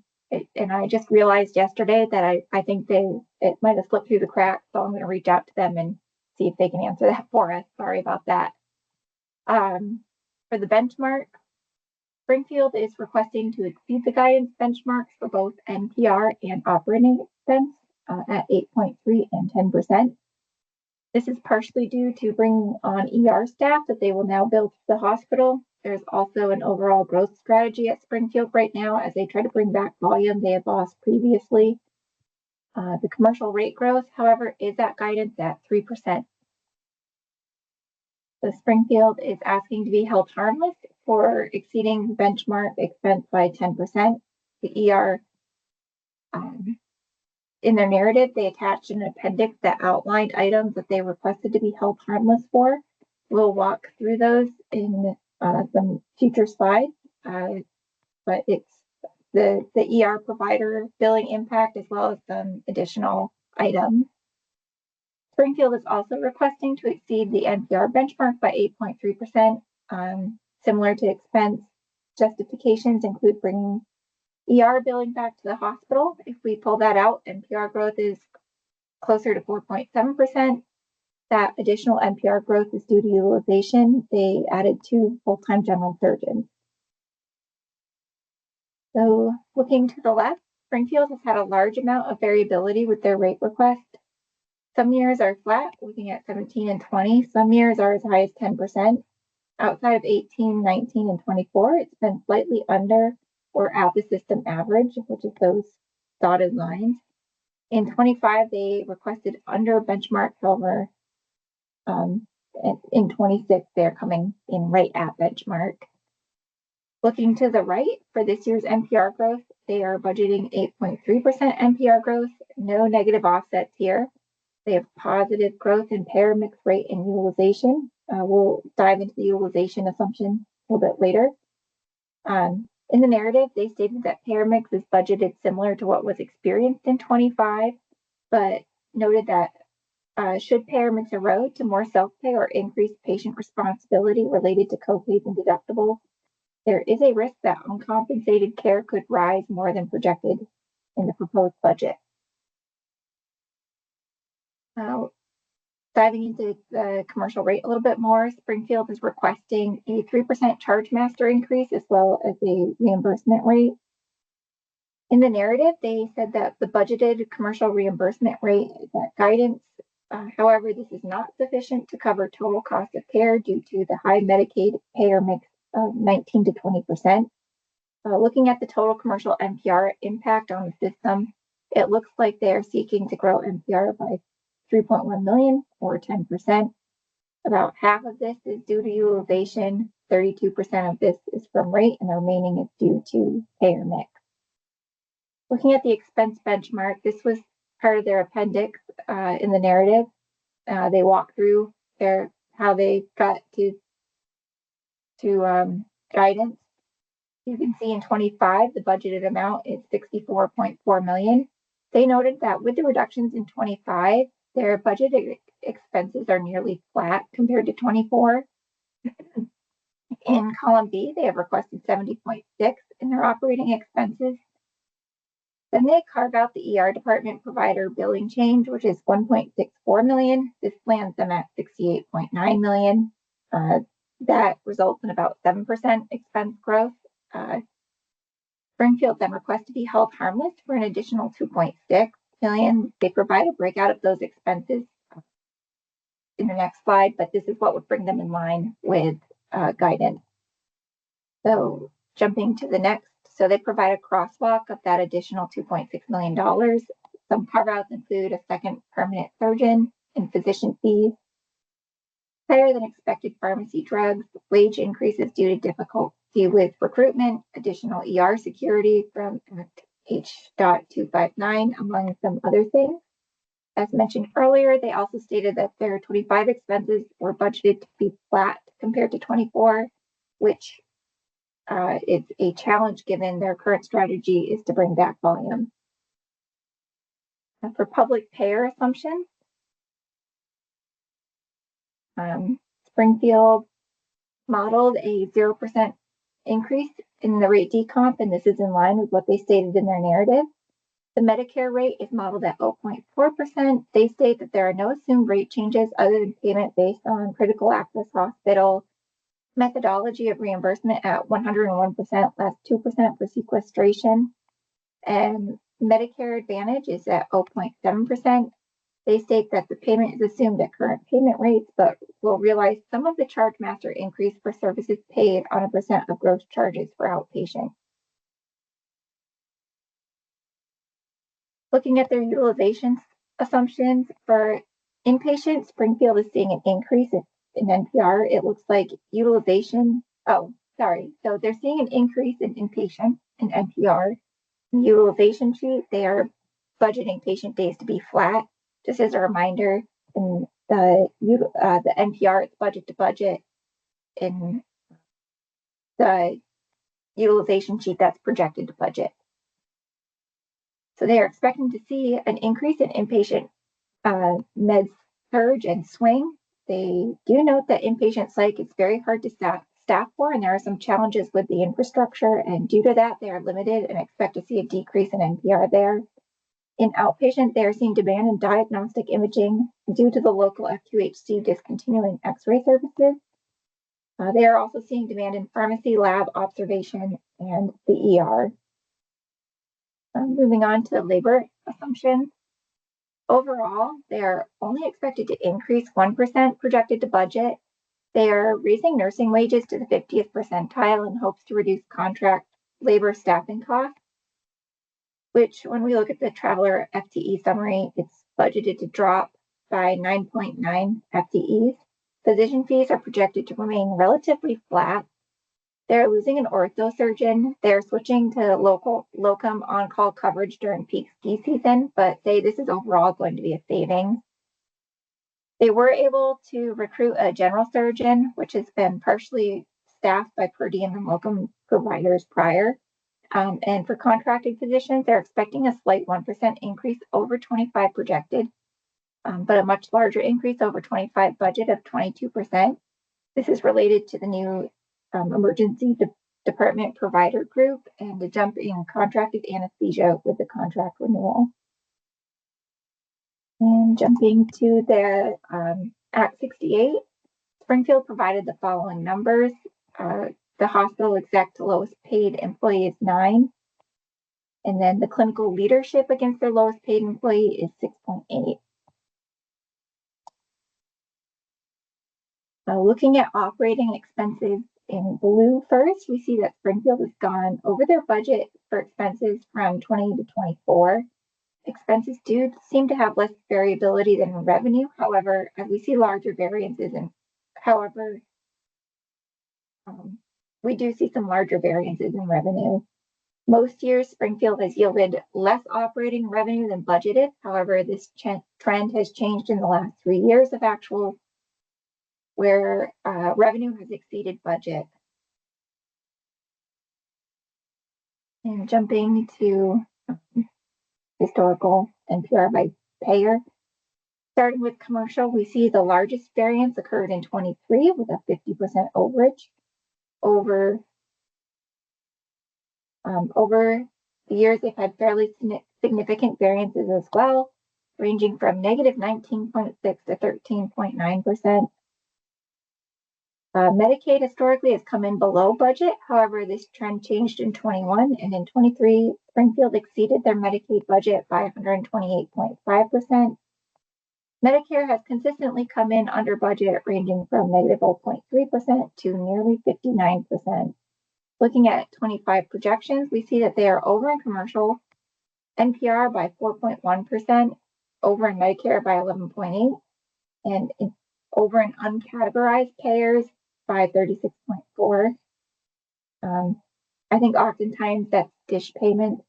Speaker 13: and I just realized yesterday that I think it might have slipped through the cracks. So I'm going to reach out to them and see if they can answer that for us. Sorry about that. For the benchmark, Springfield is requesting to exceed the guidance benchmarks for both NPR and operating expense at 8.3 and 10%. This is partially due to bringing on ER staff that they will now build to the hospital. There's also an overall growth strategy at Springfield right now as they try to bring back volume they had lost previously. The commercial rate growth, however, is at guidance at 3%. So Springfield is asking to be held harmless for exceeding benchmark expense by 10%. The ER, in their narrative, they attached an appendix that outlined items that they requested to be held harmless for. We'll walk through those in some future slides, but it's the ER provider billing impact as well as some additional items. Springfield is also requesting to exceed the NPR benchmark by 8.3%. Similar to expense, justifications include bringing ER billing back to the hospital, if we pull that out, NPR growth is closer to 4.7%. That additional NPR growth is due to utilization. They added 2 full-time general surgeons. So looking to the left, Springfield has had a large amount of variability with their rate request. Some years are flat, looking at 17 and 20. Some years are as high as 10%. Outside of 18, 19, and 24, it's been slightly under or at the system average, which is those dotted lines. In 25, they requested under benchmark, however, in 26, they're coming in right at benchmark. Looking to the right, for this year's NPR growth, they are budgeting 8.3% NPR growth, no negative offsets here. They have positive growth in payer mix rate and utilization. We'll dive into the utilization assumption a little bit later. In the narrative, they stated that payer mix is budgeted similar to what was experienced in 25, but noted that should payer mix erode to more self-pay or increased patient responsibility related to copays and deductibles, there is a risk that uncompensated care could rise more than projected in the proposed budget. Diving into the commercial rate a little bit more, Springfield is requesting a 3% charge master increase as well as a reimbursement rate. In the narrative, they said that the budgeted commercial reimbursement rate is at guidance. However, this is not sufficient to cover total cost of care due to the high Medicaid payer mix of 19 to 20%. Looking at the total commercial NPR impact on the system, it looks like they are seeking to grow NPR by 3.1 million or 10%. About half of this is due to utilization, 32% of this is from rate, and the remaining is due to payer mix. Looking at the expense benchmark, this was part of their appendix in the narrative. They walk through how they got to guidance. You can see in 25, the budgeted amount is 64.4 million. They noted that with the reductions in 25, their budgeted expenses are nearly flat compared to 24. In column B, they have requested 70.6 in their operating expenses. Then they carve out the ER department provider billing change, which is 1.64 million. This lands them at 68.9 million. That results in about 7% expense growth. Springfield then requests to be held harmless for an additional 2.6 million. They provide a breakout of those expenses in the next slide, but this is what would bring them in line with guidance. So jumping to the next, so they provide a crosswalk of that additional $2.6 million. Some carve-outs include a second permanent surgeon and physician fees, higher than expected pharmacy drugs, wage increases due to difficulty with recruitment, additional ER security from Act H.259, among some other things. As mentioned earlier, they also stated that their 25 expenses were budgeted to be flat compared to 24, which is a challenge given their current strategy is to bring back volume. For public payer assumptions, Springfield modeled a 0% increase in the rate decomp, and this is in line with what they stated in their narrative. The Medicare rate is modeled at 0.4%. They state that there are no assumed rate changes other than payment based on critical access hospital methodology of reimbursement at 101% less 2% for sequestration. And Medicare Advantage is at 0.7%. They state that the payment is assumed at current payment rates, but will realize some of the charge master increase for services paid on a percent of gross charges for outpatient. Looking at their utilization assumptions for inpatient, Springfield is seeing an increase in NPR. It looks like utilization, so they're seeing an increase in inpatient in NPR. In utilization sheet, they are budgeting patient days to be flat. Just as a reminder, in the NPR, it's budget to budget. In the utilization sheet, that's projected to budget. So they are expecting to see an increase in inpatient med surge and swing. They do note that inpatient psych is very hard to staff staff for, and there are some challenges with the infrastructure, and due to that, they are limited and expect to see a decrease in NPR there. In outpatient, they are seeing demand in diagnostic imaging due to the local FQHC discontinuing X-ray services. They are also seeing demand in pharmacy, lab, observation, and the ER. Moving on to labor assumptions. Overall, they are only expected to increase 1% projected to budget. They are raising nursing wages to the 50th percentile in hopes to reduce contract labor staffing costs, which when we look at the traveler FTE summary, it's budgeted to drop by 9.9 FTEs. Physician fees are projected to remain relatively flat. They're losing an ortho surgeon. They're switching to locum on-call coverage during peak ski season, but say this is overall going to be a savings. They were able to recruit a general surgeon, which has been partially staffed by per diem and locum providers prior. And for contracted physicians, they're expecting a slight 1% increase over 25 projected, but a much larger increase over 25 budget of 22%. This is related to the new emergency department provider group and the jump in contracted anesthesia with the contract renewal. And jumping to the Act 68, Springfield provided the following numbers. The hospital exec to lowest paid employee is 9. And then the clinical leadership against their lowest paid employee is 6.8. Looking at operating expenses in blue first, we see that Springfield has gone over their budget for expenses from 20 to 24. Expenses do seem to have less variability than revenue. However, as we see larger variances, we do see some larger variances in revenue. Most years, Springfield has yielded less operating revenue than budgeted. However, this trend has changed in the last 3 years of actual where revenue has exceeded budget. And jumping to historical NPR by payer. Starting with commercial, we see the largest variance occurred in 23 with a 50% overage. Over the years, they've had fairly significant variances as well, ranging from negative 19.6 to 13.9%. Medicaid historically has come in below budget. However, this trend changed in 21, and in 23, Springfield exceeded their Medicaid budget by 128.5%. Medicare has consistently come in under budget, ranging from negative 0.3% to nearly 59%. Looking at 25 projections, we see that they are over in commercial NPR by 4.1%, over in Medicare by 11.8%, and over in uncategorized payers by 36.4%. I think oftentimes that's dish payment.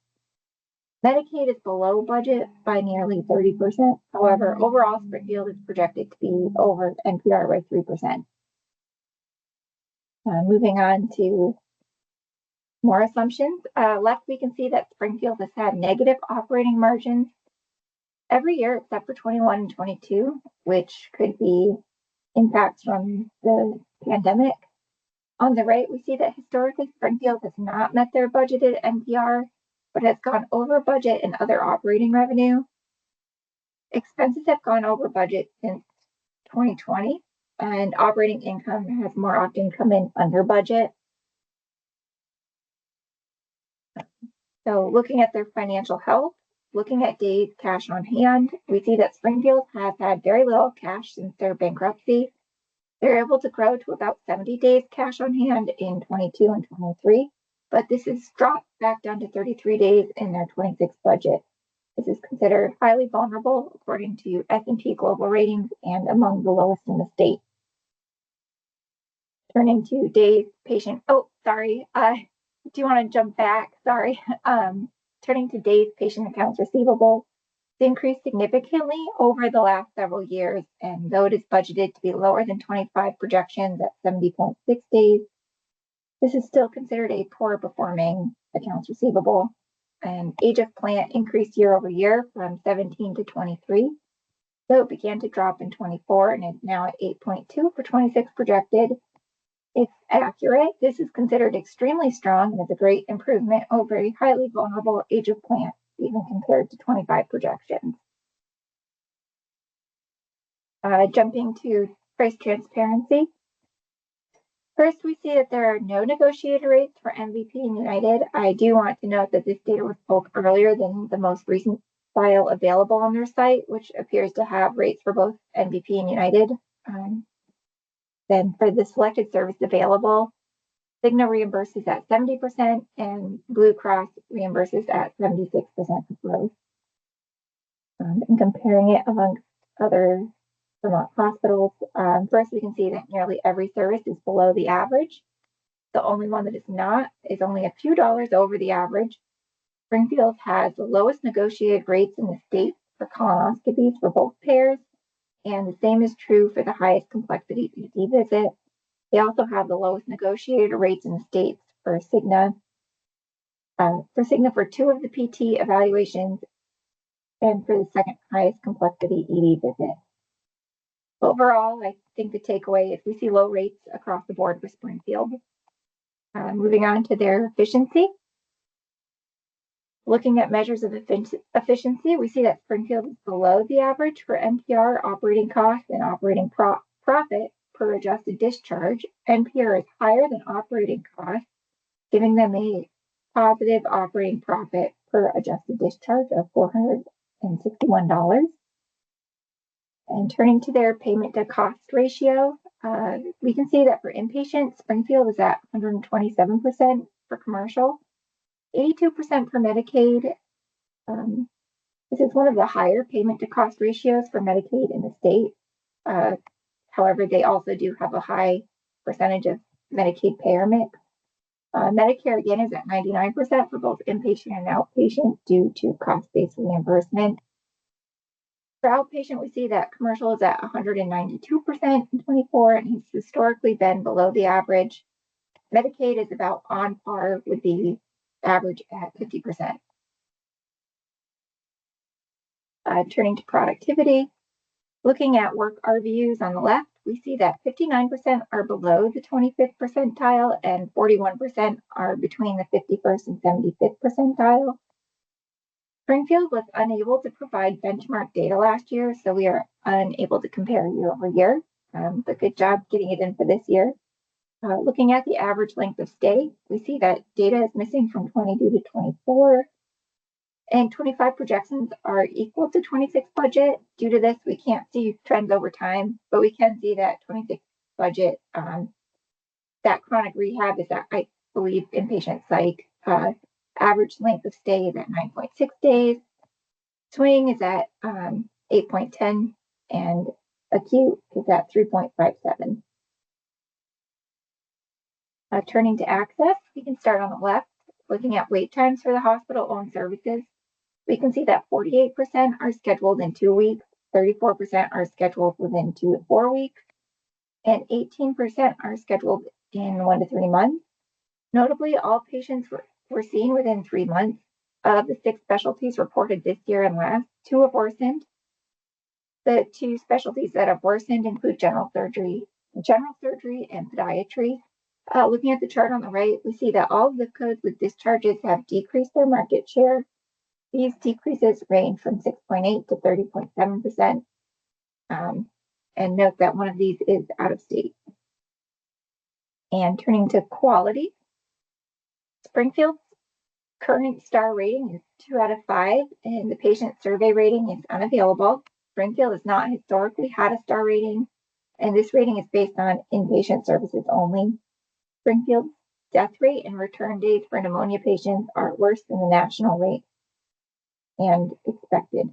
Speaker 13: Medicaid is below budget by nearly 30%. However, overall, Springfield is projected to be over NPR by 3%. Moving on to more assumptions. Left, we can see that Springfield has had negative operating margins every year except for 21 and 22, which could be impacts from the pandemic. On the right, we see that historically Springfield has not met their budgeted NPR, but has gone over budget in other operating revenue. Expenses have gone over budget since 2020, and operating income has more often come in under budget. So looking at their financial health, looking at days cash on hand, we see that Springfield has had very little cash since their bankruptcy. They're able to grow to about 70 days cash on hand in 22 and 23, but this is dropped back down to 33 days in their 26 budget. This is considered highly vulnerable according to S&P Global Ratings and among the lowest in the state. Turning to days patient, do you want to jump back? Sorry. Turning to days patient accounts receivable, it's increased significantly over the last several years, and though it is budgeted to be lower than 25 projections at 70.6 days, this is still considered a poor performing accounts receivable. And age of plant increased year over year from 17 to 23, though it began to drop in 24 and is now at 8.2 for 26 projected. It's accurate. This is considered extremely strong and is a great improvement over a highly vulnerable age of plant, even compared to 25 projections. Jumping to price transparency. First, we see that there are no negotiated rates for MVP and United. I do want to note that this data was pulled earlier than the most recent file available on their site, which appears to have rates for both MVP and United. Then for the selected service available, Cigna reimburses at 70% and Blue Cross reimburses at 76% of growth. And comparing it amongst other Vermont hospitals, first we can see that nearly every service is below the average. The only one that is not is only a few dollars over the average. Springfield has the lowest negotiated rates in the state for colonoscopies for both pairs, and the same is true for the highest complexity PT visit. They also have the lowest negotiated rates in the states for Cigna. For two of the PT evaluations and for the second highest complexity ED visit. Overall, I think the takeaway is we see low rates across the board for Springfield. Moving on to their efficiency. Looking at measures of efficiency, we see that Springfield is below the average for NPR, operating costs, and operating profit per adjusted discharge. NPR is higher than operating costs, giving them a positive operating profit per adjusted discharge of $461. And turning to their payment to cost ratio, we can see that for inpatient, Springfield is at 127% for commercial, 82% for Medicaid. This is one of the higher payment to cost ratios for Medicaid in the state. However, they also do have a high percentage of Medicaid payer mix. Medicare, again, is at 99% for both inpatient and outpatient due to cost-based reimbursement. For outpatient, we see that commercial is at 192% in 24 and has historically been below the average. Medicaid is about on par with the average at 50%. Turning to productivity, looking at work RVUs on the left, we see that 59% are below the 25th percentile and 41% are between the 51st and 75th percentile. Springfield was unable to provide benchmark data last year, so we are unable to compare year over year, but good job getting it in for this year. Looking at the average length of stay, we see that data is missing from 22 to 24, and 25 projections are equal to 26 budget. Due to this, we can't see trends over time, but we can see that 26 budget, that chronic rehab is at, I believe, inpatient psych. Average length of stay is at 9.6 days. Swing is at 8.10, and acute is at 3.57. Turning to access, we can start on the left, looking at wait times for the hospital-owned services. We can see that 48% are scheduled in 2 weeks, 34% are scheduled within 2 to 4 weeks, and 18% are scheduled in 1 to 3 months. Notably, all patients were seen within 3 months. Of the 6 specialties reported this year and last, 2 have worsened. The 2 specialties that have worsened include general surgery and podiatry. Looking at the chart on the right, we see that all zip codes with discharges have decreased their market share. These decreases range from 6.8 to 30.7%. And note that one of these is out of state. And turning to quality, Springfield's current star rating is 2 out of 5, and the patient survey rating is unavailable. Springfield has not historically had a star rating, and this rating is based on inpatient services only. Springfield's death rate and return days for pneumonia patients are worse than the national rate and expected.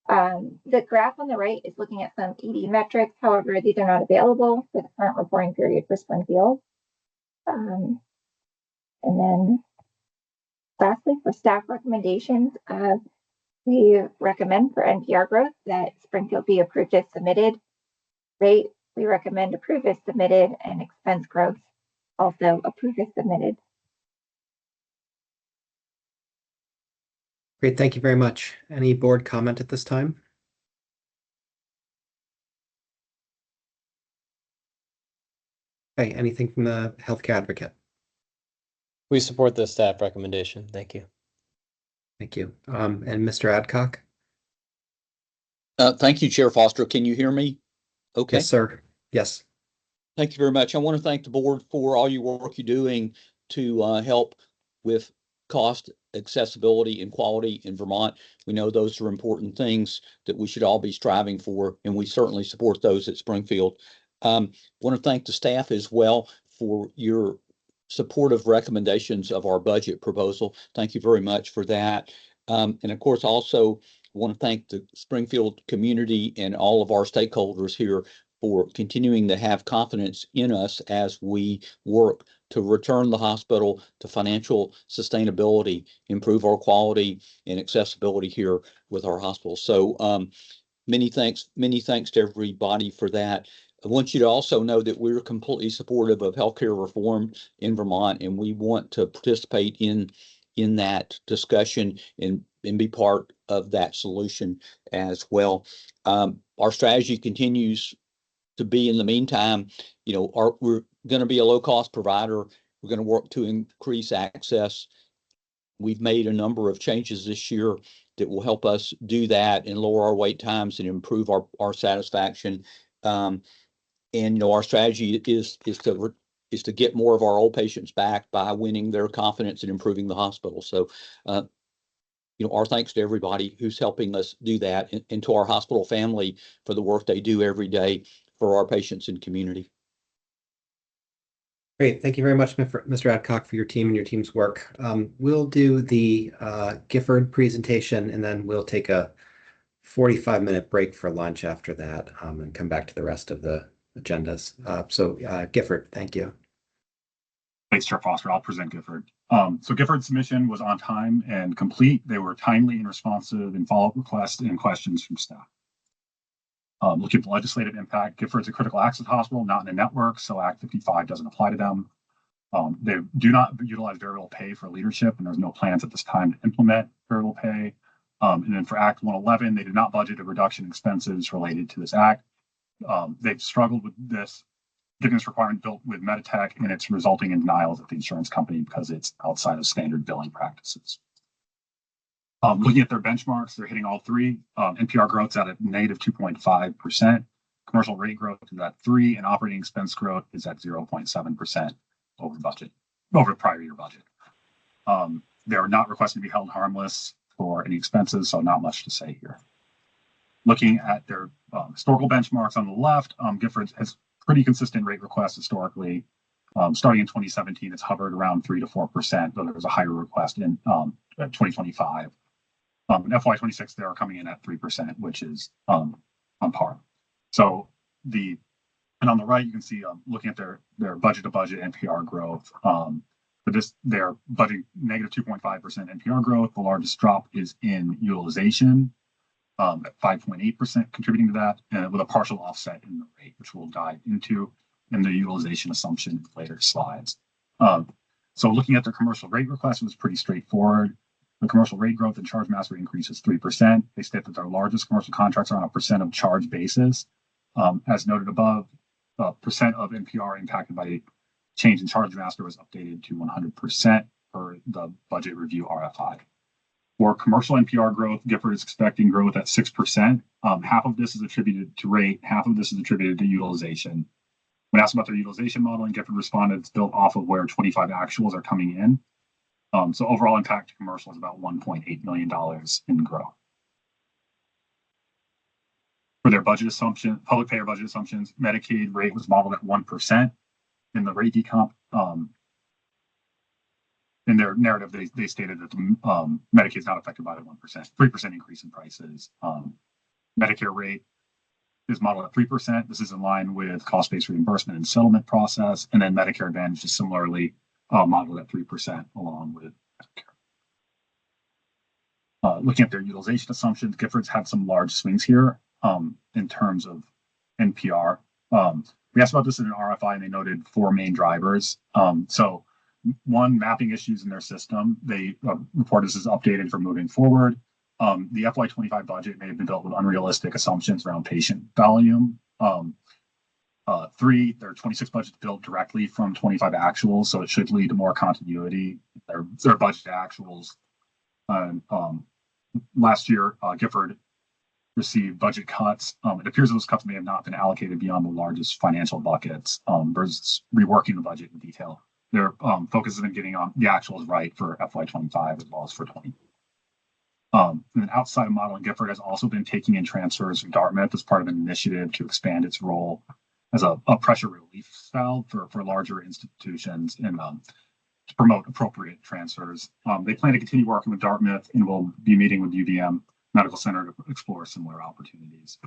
Speaker 13: The graph on the right is looking at some ED metrics. However, these are not available for the current reporting period for Springfield. And then lastly, for staff recommendations, we recommend for NPR growth that Springfield be approved as submitted. Rate, we recommend approve as submitted, and expense growth also approve as submitted.
Speaker 1: Great, thank you very much. Any board comment at this time? Okay, anything from the healthcare advocate?
Speaker 8: We support the staff recommendation. Thank you.
Speaker 1: Thank you. And Mr. Adcock?
Speaker 17: Thank you, Chair Foster. Can you hear me? Okay.
Speaker 1: Yes, sir. Yes.
Speaker 17: Thank you very much. I want to thank the board for all your work you're doing to help with cost, accessibility, and quality in Vermont. We know those are important things that we should all be striving for, and we certainly support those at Springfield. Want to thank the staff as well for your supportive recommendations of our budget proposal. Thank you very much for that. And of course, also want to thank the Springfield community and all of our stakeholders here for continuing to have confidence in us as we work to return the hospital to financial sustainability, improve our quality and accessibility here with our hospital. So many thanks to everybody for that. I want you to also know that we're completely supportive of healthcare reform in Vermont, and we want to participate in that discussion and be part of that solution as well. Our strategy continues to be, in the meantime, we're going to be a low-cost provider. We're going to work to increase access. We've made a number of changes this year that will help us do that and lower our wait times and improve our satisfaction. And our strategy is to get more of our old patients back by winning their confidence and improving the hospital. So, our thanks to everybody who's helping us do that, and to our hospital family for the work they do every day for our patients and community.
Speaker 1: Great. Thank you very much, Mr. Adcock, for your team and your team's work. We'll do the Gifford presentation, and then we'll take a 45-minute break for lunch after that, and come back to the rest of the agendas. So Gifford, thank you.
Speaker 6: Thanks, Chair Foster. I'll present Gifford. So Gifford's submission was on time and complete. They were timely and responsive in follow-up requests and questions from staff. Looking at the legislative impact, Gifford's a critical access hospital, not in a network, so Act 55 doesn't apply to them. They do not utilize variable pay for leadership, and there's no plans at this time to implement variable pay. And then for Act 111, they did not budget a reduction in expenses related to this act. They've struggled with this, getting this requirement built with Meditech, and it's resulting in denials at the insurance company because it's outside of standard billing practices. Looking at their benchmarks, they're hitting all three. NPR growth's at a negative 2.5%. Commercial rate growth is at 3%, and operating expense growth is at 0.7% over the prior year budget. They are not requesting to be held harmless for any expenses, so not much to say here. Looking at their historical benchmarks on the left, Gifford has pretty consistent rate requests historically. Starting in 2017, it's hovered around 3 to 4%, though there was a higher request in 2025. In FY26, they are coming in at 3%, which is on par. So and on the right, you can see looking at their budget to budget NPR growth. They're budgeting negative 2.5% NPR growth. The largest drop is in utilization at 5.8%, contributing to that, with a partial offset in the rate, which we'll dive into in the utilization assumption in later slides. So looking at their commercial rate request was pretty straightforward. The commercial rate growth and charge master increase is 3%. They state that their largest commercial contracts are on a percent of charge basis. As noted above, percent of NPR impacted by change in charge master was updated to 100% for the budget review RFI. For commercial NPR growth, Gifford is expecting growth at 6%. Half of this is attributed to rate, half of this is attributed to utilization. When asked about their utilization modeling, Gifford responded it's built off of where 25 actuals are coming in. So overall impact to commercial is about $1.8 million in growth. For their budget assumption, public payer budget assumptions, Medicaid rate was modeled at 1%. In the rate decomp, in their narrative, they stated that Medicaid is not affected by the 3% increase in prices. Medicare rate is modeled at 3%. This is in line with cost-based reimbursement and settlement process. And then Medicare Advantage is similarly modeled at 3% along with Medicare. Looking at their utilization assumptions, Gifford's had some large swings here in terms of NPR. We asked about this in an RFI, and they noted 4 main drivers. So one, mapping issues in their system. They report this is updated for moving forward. The FY25 budget may have been built with unrealistic assumptions around patient volume. Three, their 26 budget built directly from 25 actuals, so it should lead to more continuity. Their budget actuals. Last year, Gifford received budget cuts. It appears those cuts may have not been allocated beyond the largest financial buckets versus reworking the budget in detail. Their focus has been getting on the actuals right for FY25 as well as for 20. And then outside of modeling, Gifford has also been taking in transfers from Dartmouth as part of an initiative to expand its role as a pressure relief valve for larger institutions and to promote appropriate transfers. They plan to continue working with Dartmouth and will be meeting with UVM Medical Center to explore similar opportunities.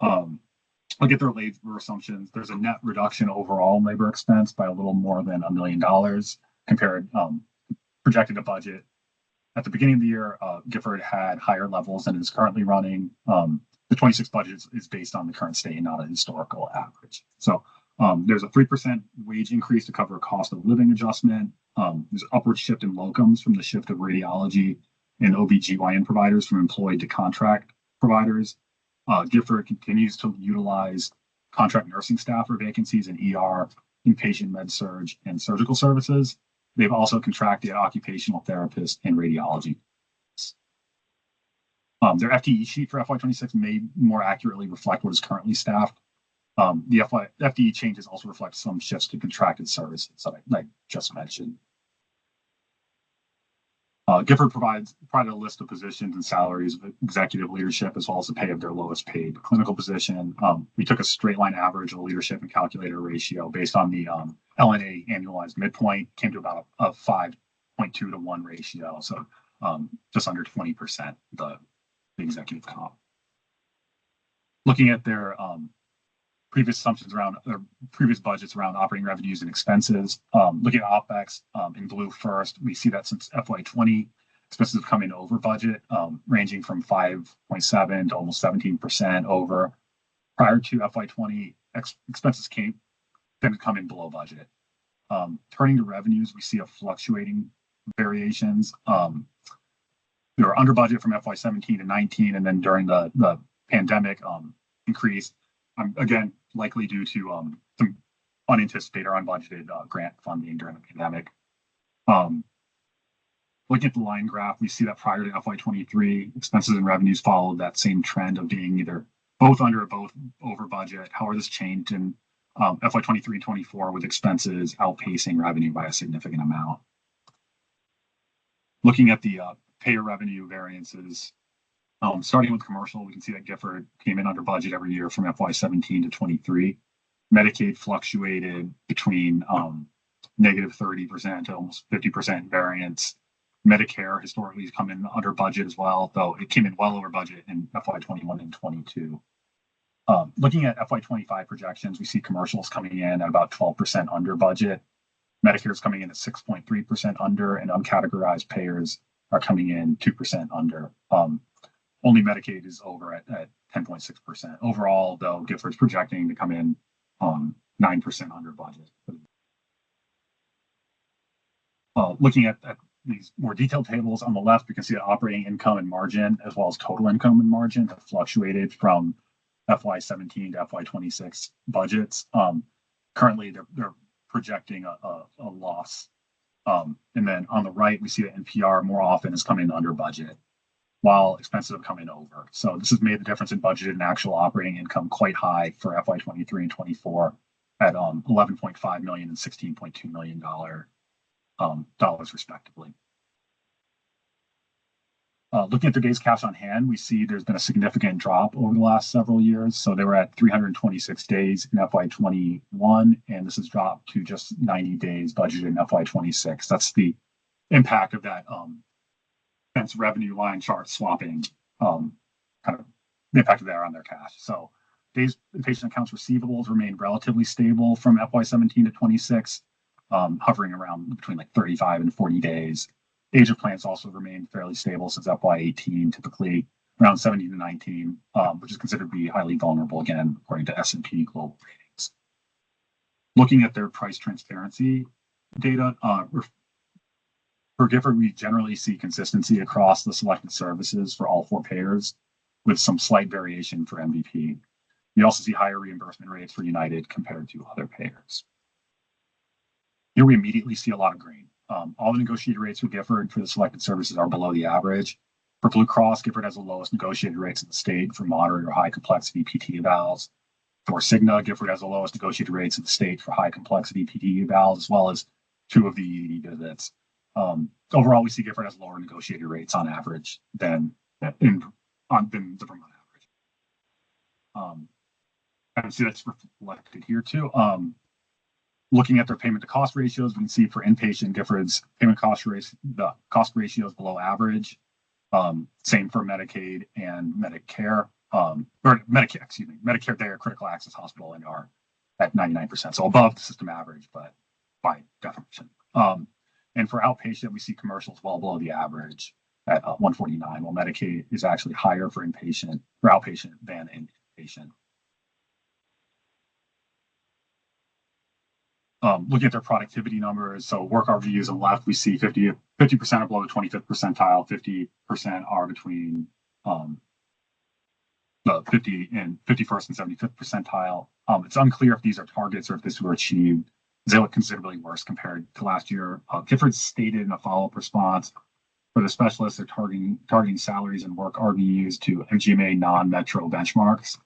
Speaker 6: I'll get their labor assumptions. There's a net reduction overall in labor expense by a little more than $1 million compared projected to budget. At the beginning of the year, Gifford had higher levels and is currently running. The 26 budget is based on the current state and not a historical average. So there's a 3% wage increase to cover a cost of living adjustment. There's an upward shift in locums from the shift of radiology and OBGYN providers from employed to contract providers. Gifford continues to utilize contract nursing staff for vacancies in ER, inpatient med surg, and surgical services. They've also contracted occupational therapists and radiology. Their FTE sheet for FY26 may more accurately reflect what is currently staffed. The FTE changes also reflect some shifts to contracted services that I just mentioned. Gifford provided a list of positions and salaries of executive leadership as well as the pay of their lowest paid clinical position. We took a straight line average of leadership and calculator ratio based on the LNA annualized midpoint, came to about a 5.2 to 1 ratio. So just under 20% the executive comp. Looking at their previous assumptions around their previous budgets around operating revenues and expenses. Looking at OpEx in blue first, we see that since FY20, expenses have come in over budget, ranging from 5.7 to almost 17% over. Prior to FY20, expenses tend to come in below budget. Turning to revenues, we see a fluctuating variations. They were under budget from FY17 to 19, and then during the pandemic increased. Again, likely due to some unanticipated or unbudgeted grant funding during the pandemic. Looking at the line graph, we see that prior to FY23, expenses and revenues followed that same trend of being either both under or both over budget. However, this changed in FY23 and 24 with expenses outpacing revenue by a significant amount. Looking at the payer revenue variances, starting with commercial, we can see that Gifford came in under budget every year from FY17 to 23. Medicaid fluctuated between negative 30% to almost 50% variance. Medicare historically has come in under budget as well, though it came in well over budget in FY21 and 22. Looking at FY25 projections, we see commercials coming in at about 12% under budget. Medicare is coming in at 6.3% under, and uncategorized payers are coming in 2% under. Only Medicaid is over at 10.6%. Overall, though, Gifford's projecting to come in 9% under budget. Looking at these more detailed tables on the left, we can see that operating income and margin, as well as total income and margin, have fluctuated from FY17 to FY26 budgets. Currently, they're projecting a loss. And then on the right, we see that NPR more often is coming under budget, while expenses have come in over. So this has made the difference in budgeted and actual operating income quite high for FY23 and 24 at $11.5 million and $16.2 million dollars respectively. Looking at the days cash on hand, we see there's been a significant drop over the last several years. So they were at 326 days in FY21, and this has dropped to just 90 days budgeted in FY26. That's the impact of that expense revenue line chart swapping, kind of the impact of that on their cash. So days patient accounts receivables remained relatively stable from FY17 to 26, hovering around between like 35 and 40 days. Age of plants also remained fairly stable since FY18, typically around 17 to 19, which is considered to be highly vulnerable, again, according to S&P Global Ratings. Looking at their price transparency data, for Gifford, we generally see consistency across the selected services for all four payers, with some slight variation for MVP. We also see higher reimbursement rates for United compared to other payers. Here we immediately see a lot of green. All the negotiated rates for Gifford for the selected services are below the average. For Blue Cross, Gifford has the lowest negotiated rates in the state for moderate or high complexity PT evals. For Cigna, Gifford has the lowest negotiated rates in the state for high complexity PT evals, as well as 2 of the ED visits. Overall, we see Gifford has lower negotiated rates on average than the Vermont average. And see that's reflected here too. Looking at their payment to cost ratios, we can see for inpatient, Gifford's payment cost ratio, the cost ratio is below average. Same for Medicaid and Medicare, or Medicare, excuse me, Medicare, they are critical access hospital and are at 99%, so above the system average, but by definition. And for outpatient, we see commercials well below the average at 149, while Medicaid is actually higher for inpatient, for outpatient than inpatient. Looking at their productivity numbers, so work RVUs on the left, we see 50% are below the 25th percentile, 50% are between the 50 and 51st and 75th percentile. It's unclear if these are targets or if this were achieved. They look considerably worse compared to last year. Gifford stated in a follow-up response for the specialists, they're targeting salaries and work RVUs to MGMA non-metro benchmarks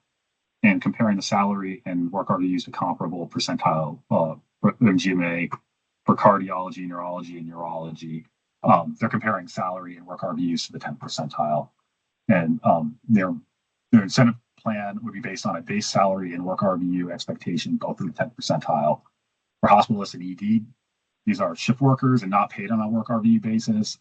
Speaker 6: and comparing the salary and work RVUs to comparable percentile MGMA for cardiology, neurology, and urology. They're comparing salary and work RVUs to the 10th percentile. And their incentive plan would be based on a base salary and work RVU expectation, both in the 10th percentile. For hospitalists and ED, these are shift workers and not paid on a work RVU basis.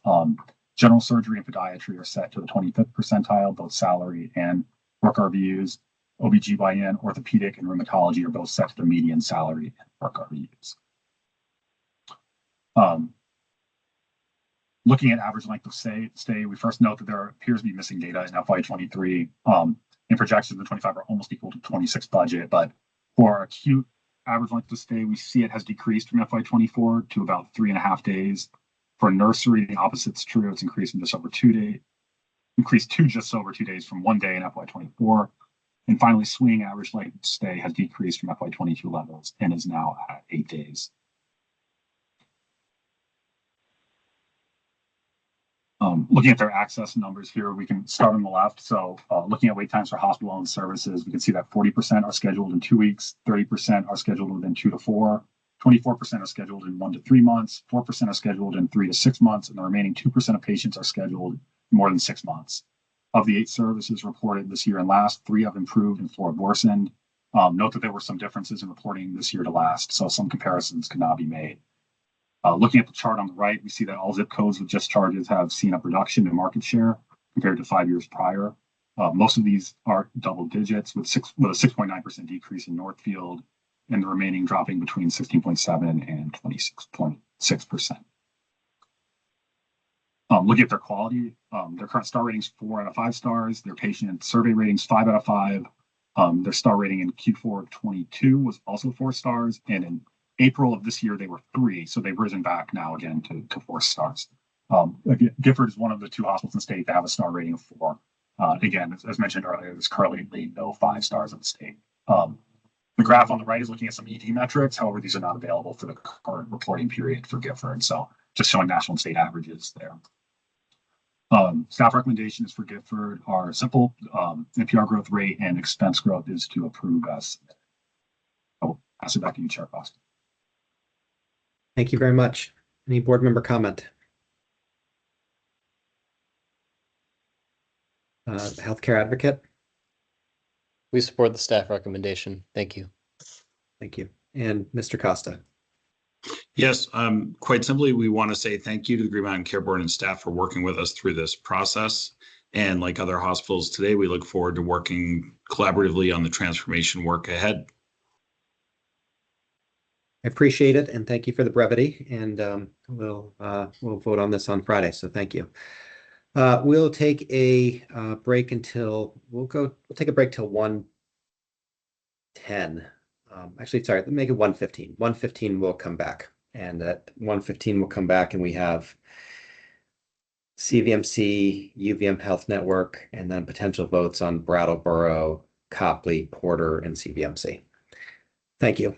Speaker 6: General surgery and podiatry are set to the 25th percentile, both salary and work RVUs. OBGYN, orthopedic, and rheumatology are both set to the median salary and work RVUs. Looking at average length of stay, we first note that there appears to be missing data in FY23. And projections in 25 are almost equal to 26 budget, but for acute average length of stay, we see it has decreased from FY24 to about 3.5 days. For nursery, the opposite's true. It's increased from just over 2 days, increased to just over 2 days from 1 day in FY24. And finally, swing average length of stay has decreased from FY22 levels and is now at 8 days. Looking at their access numbers here, we can start on the left. So looking at wait times for hospital-owned services, we can see that 40% are scheduled in 2 weeks, 30% are scheduled within 2 to 4, 24% are scheduled in 1 to 3 months, 4% are scheduled in 3 to 6 months, and the remaining 2% of patients are scheduled more than 6 months. Of the 8 services reported this year and last, 3 have improved and 4 have worsened. Note that there were some differences in reporting this year to last, so some comparisons could not be made. Looking at the chart on the right, we see that all zip codes with discharges have seen a reduction in market share compared to 5 years prior. Most of these are double digits with a 6.9% decrease in Northfield and the remaining dropping between 16.7 and 26.6%. Looking at their quality, their current star ratings 4 out of 5 stars, their patient survey ratings 5 out of 5. Their star rating in Q4 of 22 was also 4 stars, and in April of this year they were 3, so they've risen back now again to 4 stars. Gifford is one of the 2 hospitals in the state that have a star rating of 4. Again, as mentioned earlier, there's currently no 5 stars in the state. The graph on the right is looking at some ED metrics. However, these are not available for the current reporting period for Gifford, so just showing national and state averages there. Staff recommendations for Gifford are simple. NPR growth rate and expense growth is to approve as submitted. I'll pass it back to you, Chair Foster.
Speaker 1: Thank you very much. Any board member comment? Healthcare advocate?
Speaker 8: We support the staff recommendation. Thank you.
Speaker 1: Thank you. And Mr. Costa?
Speaker 18: Yes, quite simply, we want to say thank you to the Green Mountain Care Board and staff for working with us through this process. And like other hospitals today, we look forward to working collaboratively on the transformation work ahead.
Speaker 1: I appreciate it, and thank you for the brevity. And we'll vote on this on Friday. So thank you. We'll take a break until we'll take a break till 1:10. Actually, sorry, let's make it 1:15. 1:15 we'll come back, and at 1:15 we'll come back, and we have CVMC, UVM Health Network, and then potential votes on Brattleboro, Copley, Porter, and CVMC. Thank you.